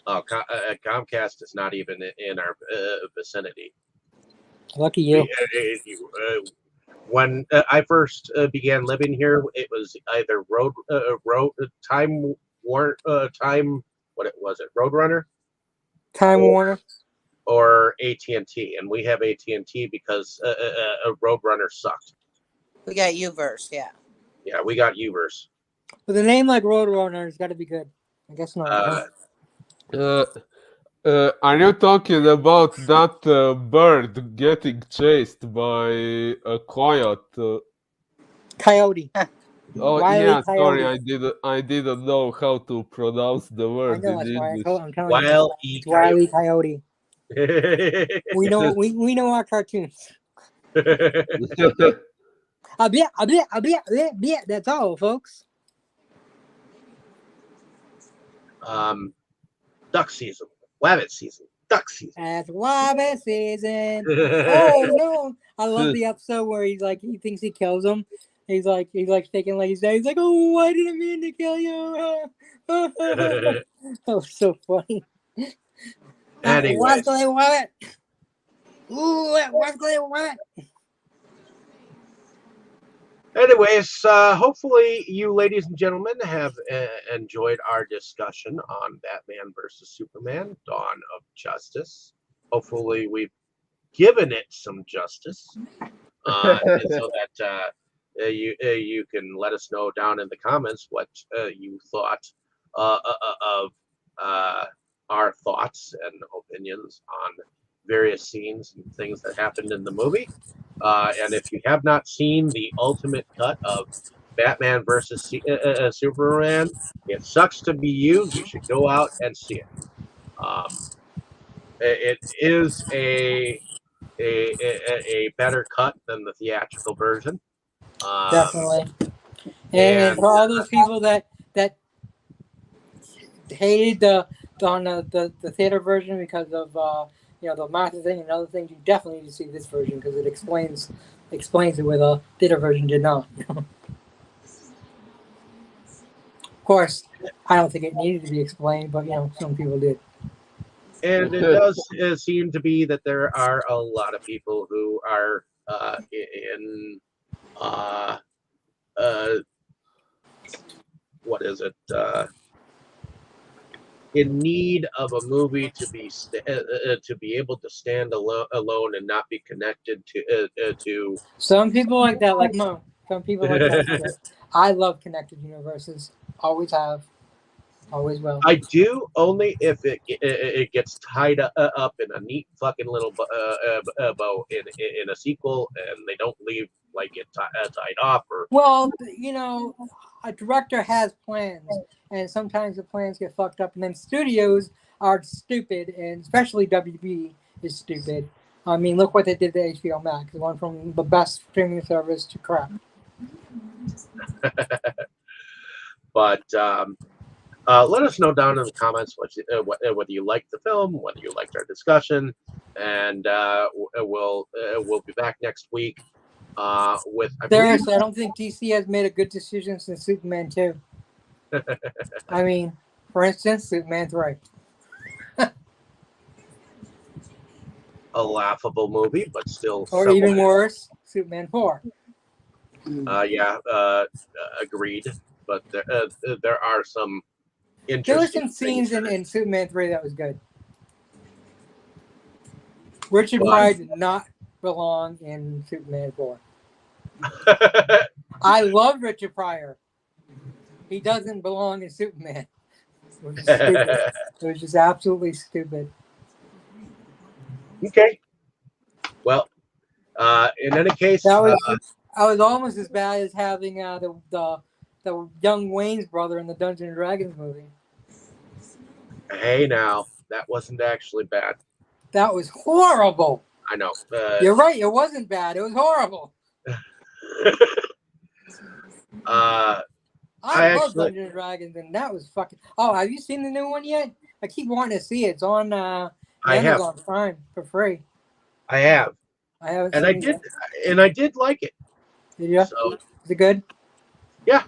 B: Comcast is not even in our vicinity.
A: Lucky you.
B: When I first began living here, it was either Time Roadrunner
A: Time Warner.
B: or AT&T, and we have AT&T because Roadrunner sucked.
D: We got Uverse, yeah.
B: Yeah, we got Uverse.
A: With a name like Roadrunner, it's got to be good. I guess not.
C: Are you talking about that bird getting chased by a coyote?
A: Coyote.
C: Oh
A: Wile E.
C: yeah,
A: Coyote.
C: sorry, I didn't know how to pronounce the
A: I
C: word
A: know
C: in
A: that's why
C: English.
A: I'm telling
B: Wile
A: you.
B: E.
A: It's Wile E. Coyote.
B: Coyote.
A: We know our cartoons. That's all, folks.
B: Duck season, wabbit season, duck season.
A: That's wabbit season. Oh no! I love the episode where he thinks he kills him. He's like shaking like he's dead. He's like, "Oh, I didn't mean to kill you." That was so funny.
B: Anyways,
A: Wabbit. Ooh, wabbit.
B: Hopefully you ladies and gentlemen have enjoyed our discussion on Batman versus Superman, Dawn of Justice. Hopefully we've given it some justice, so that you can let us know down in the comments what you thought of our thoughts and opinions on various scenes and things that happened in the movie. And if you have not seen the ultimate cut of Batman versus Superman, it sucks to be you. You should go out and see it. It is a better cut than the theatrical version.
A: Definitely. And for all those people that hated the theater version because of the Martha thing and other things, you definitely need to see this version because it explains it where the theater version did not. Of course, I don't think it needed to be explained, but some people did.
B: And it does seem to be that there are a lot of people who are in need of a movie to be able to stand alone and not be connected to.
A: Some people like that, like Mo. Some people like that. I love connected universes. Always have. Always will.
B: I do only if it gets tied up in a neat fucking little bow in a sequel, and they don't leave it tied off. Or
A: well, a director has plans, and sometimes the plans get fucked up, and then studios are stupid, and especially WB is stupid. I mean, look what they did to HBO Max. It went from the best streaming service to crap.
B: But let us know down in the comments whether you liked the film, whether you liked our discussion, and we'll be back next week with.
A: Seriously, I don't think DC has made a good decision since Superman 2. I mean, for instance, Superman 3.
B: a laughable movie, but still
A: Or
B: somewhat.
A: even worse, Superman 4.
B: Agreed. But there are some
A: There were
B: interesting
A: some scenes
B: things
A: in Superman 3 that was good. Richard
B: But-
A: Pryor did not belong in Superman 4.
B: it.
A: I love Richard Pryor. He doesn't belong in Superman. It was just stupid. It was just absolutely stupid.
B: Okay. Well, in any case,
A: That was almost as bad as having the young Wayne's brother in the Dungeons and Dragons movie.
B: hey, now that wasn't actually bad.
A: That was horrible.
B: I know.
A: You're right. It wasn't bad. It was horrible. I love
B: actually-
A: Dungeons and Dragons, and that was fucking. Oh, have you seen the new one yet? I keep wanting to see it. It's on
B: I have.
A: Amazon Prime for free.
B: I have,
A: I haven't
B: and
A: seen
B: I
A: it
B: did,
A: yet.
B: and I did like it.
A: Did you?
B: So
A: Is it good?
B: Yeah.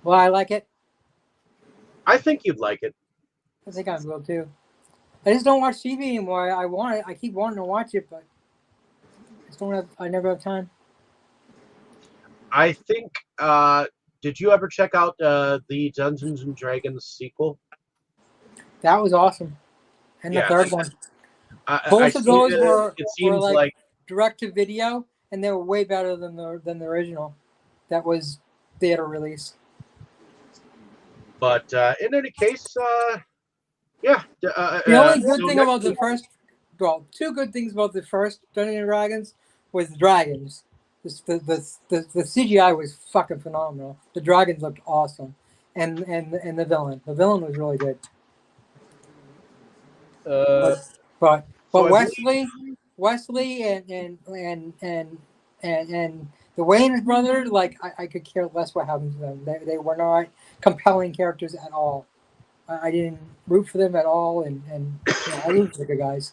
A: Well, I like it.
B: I think you'd like it.
A: I think I will too. I just don't watch TV anymore. I want it. I keep wanting to watch it, but I just don't have. I never have time.
B: I think. Did you ever check out the Dungeons and Dragons sequel?
A: That was awesome. And the
B: Yeah.
A: third one,
B: I
A: both of
B: see
A: those
B: it,
A: were
B: It seems
A: like,
B: like
A: direct to video, and they were way better than the original. That was theater release.
B: But in any case, yeah.
A: The only good
B: so
A: thing
B: next
A: about the
B: week-
A: first, well, two good things about the first Dungeons and Dragons was the dragons. The CGI was fucking phenomenal. The dragons looked awesome, and the villain. The villain was really good. But
B: So I
A: Wesley and the Wayans brothers, like I could care less what happened to them. They were not compelling characters at all. I didn't root for them at all, and I root for the good guys.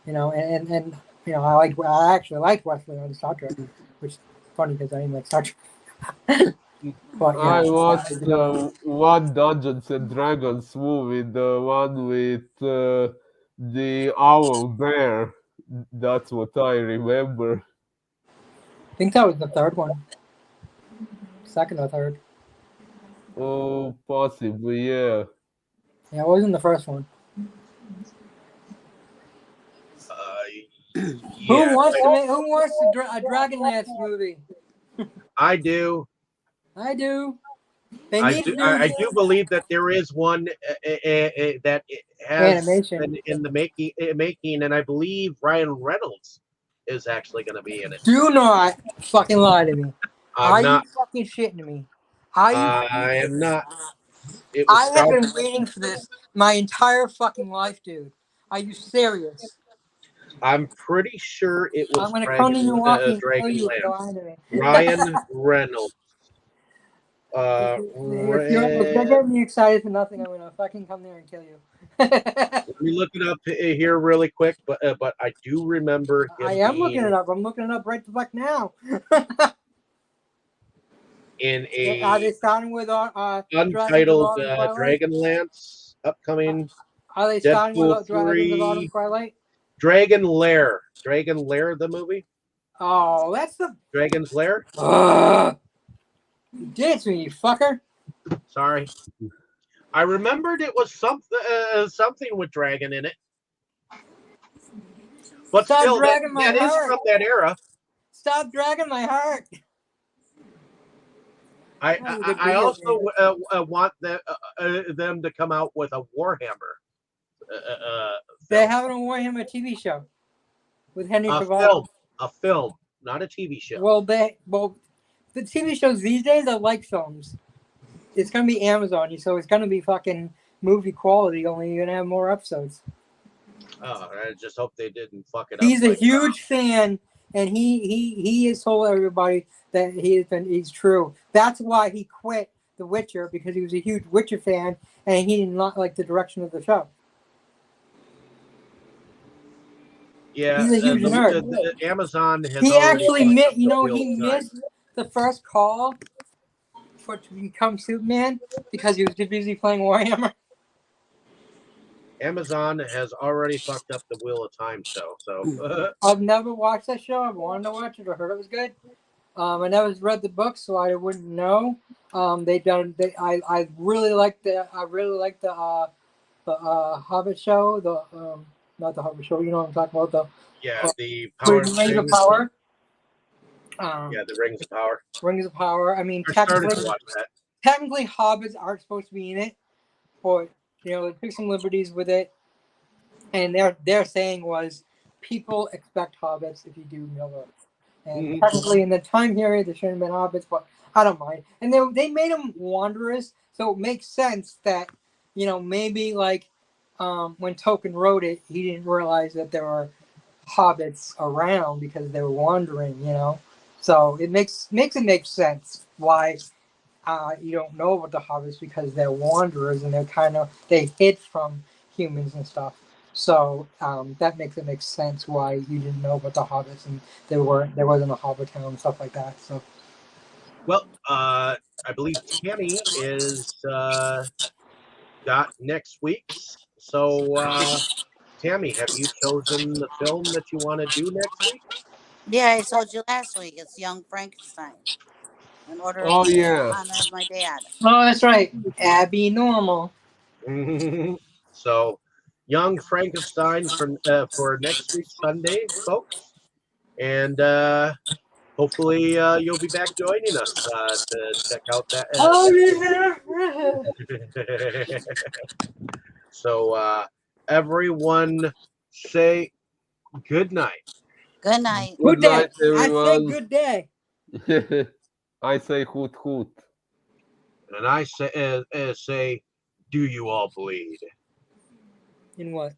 A: And I actually liked Wesley on Star Trek, which is funny because I didn't like Star Trek. But yeah,
C: I watched
A: you know,
C: one Dungeons and Dragons movie, the one with the owl bear. That's what I remember.
A: I think that was the third one, second or third.
C: Oh, possibly, yeah.
A: Yeah, it wasn't the first one.
B: yeah,
A: Who wants a Dragonlance movie?
B: I do.
A: I do. They
B: I
A: need
B: do,
A: to do
B: I do believe that there is one that has
A: Animation.
B: been in the making, and I believe Ryan Reynolds is actually going to be in it.
A: Do not fucking lie to me. Are
B: I'm not.
A: you fucking shitting me? Are you?
B: I am not. It was
A: I have
B: Star-
A: been waiting for this my entire fucking life, dude. Are you serious?
B: I'm pretty sure it was
A: I'm gonna come to Milwaukee and kill you if you
B: Dragonlance.
A: lie to me.
B: Ryan Reynolds.
A: If you're getting me excited for nothing, I'm gonna fucking come there and kill you.
B: Let me look it up here really quick, but I do remember him
A: I am
B: being
A: looking it up. I'm looking it up right the fuck now.
B: in
A: Are they
B: a
A: starting with
B: untitled
A: Dragons of Autumn Twilight?
B: Dragonlance upcoming
A: Are they starting with
B: Deadpool
A: Dragons of Autumn
B: 3
A: Twilight?
B: Dragon Lair. Dragon Lair, the movie?
A: Oh, that's the.
B: Dragon's Lair?
A: You did it to me, you fucker.
B: Sorry. I remembered it was something with dragon in it. But
A: Stop
B: still,
A: dragging my
B: that is
A: heart.
B: from that era.
A: Stop dragging my heart. That was a good
B: I
A: video
B: also want them to come out with a Warhammer.
A: They're having a Warhammer TV show with Henry
B: a
A: Cavill.
B: film, not a TV show.
A: Well, the TV shows these days are like films. It's gonna be Amazon, so it's gonna be fucking movie quality. Only you're gonna have more episodes.
B: Oh, I just hope they didn't fuck it
A: He's
B: up.
A: a huge fan, and he has told everybody that he's true. That's why he quit The Witcher, because he was a huge Witcher fan, and he did not like the direction of the show.
B: Yeah,
A: He's a huge nerd.
B: Amazon has
A: He
B: already
A: actually
B: fucked
A: missed.
B: up the
A: He
B: whole
A: missed
B: time.
A: the first call to become Superman because he was too busy playing Warhammer.
B: Amazon has already fucked up the Wheel of Time show. So
A: I've never watched that show. I've wanted to watch it. I heard it was good. I never read the book, so I wouldn't know. They done. I really like the. I really like the Hobbit show. The not the Hobbit show. You know what I'm talking about. The
B: yeah, the Power
A: Rings of
B: Rings.
A: Power.
B: Yeah, the Rings of Power.
A: Rings of Power. I mean,
B: I started to
A: technically,
B: watch that.
A: technically, hobbits aren't supposed to be in it, but they took some liberties with it. And their saying was, people expect hobbits if you do Middle Earth. And technically, in the time period, there shouldn't have been hobbits, but I don't mind. And they made them wanderers, so it makes sense that maybe like when Tolkien wrote it, he didn't realize that there were hobbits around because they were wandering. So it makes it make sense why you don't know about the hobbits, because they're wanderers and they hid from humans and stuff. So that makes it make sense why you didn't know about the hobbits and there wasn't a hobbit town and stuff like that. So
B: Well, I believe Tammy is got next week's. So, Tammy, have you chosen the film that you want to do next week?
D: Yeah, I told you last week. It's Young Frankenstein. In order
C: Oh
D: to
C: yeah.
D: honor my dad.
A: oh, that's right, Abby Normal.
B: So, Young Frankenstein for next week Sunday, folks, and hopefully you'll be back joining us to check out that.
A: Oh yeah.
B: So, everyone, say good night.
D: Good night.
C: Good
A: Good day.
C: night,
A: I say
C: everyone.
A: good day.
C: I say hoot hoot.
B: And I say, do you all bleed?
A: In what?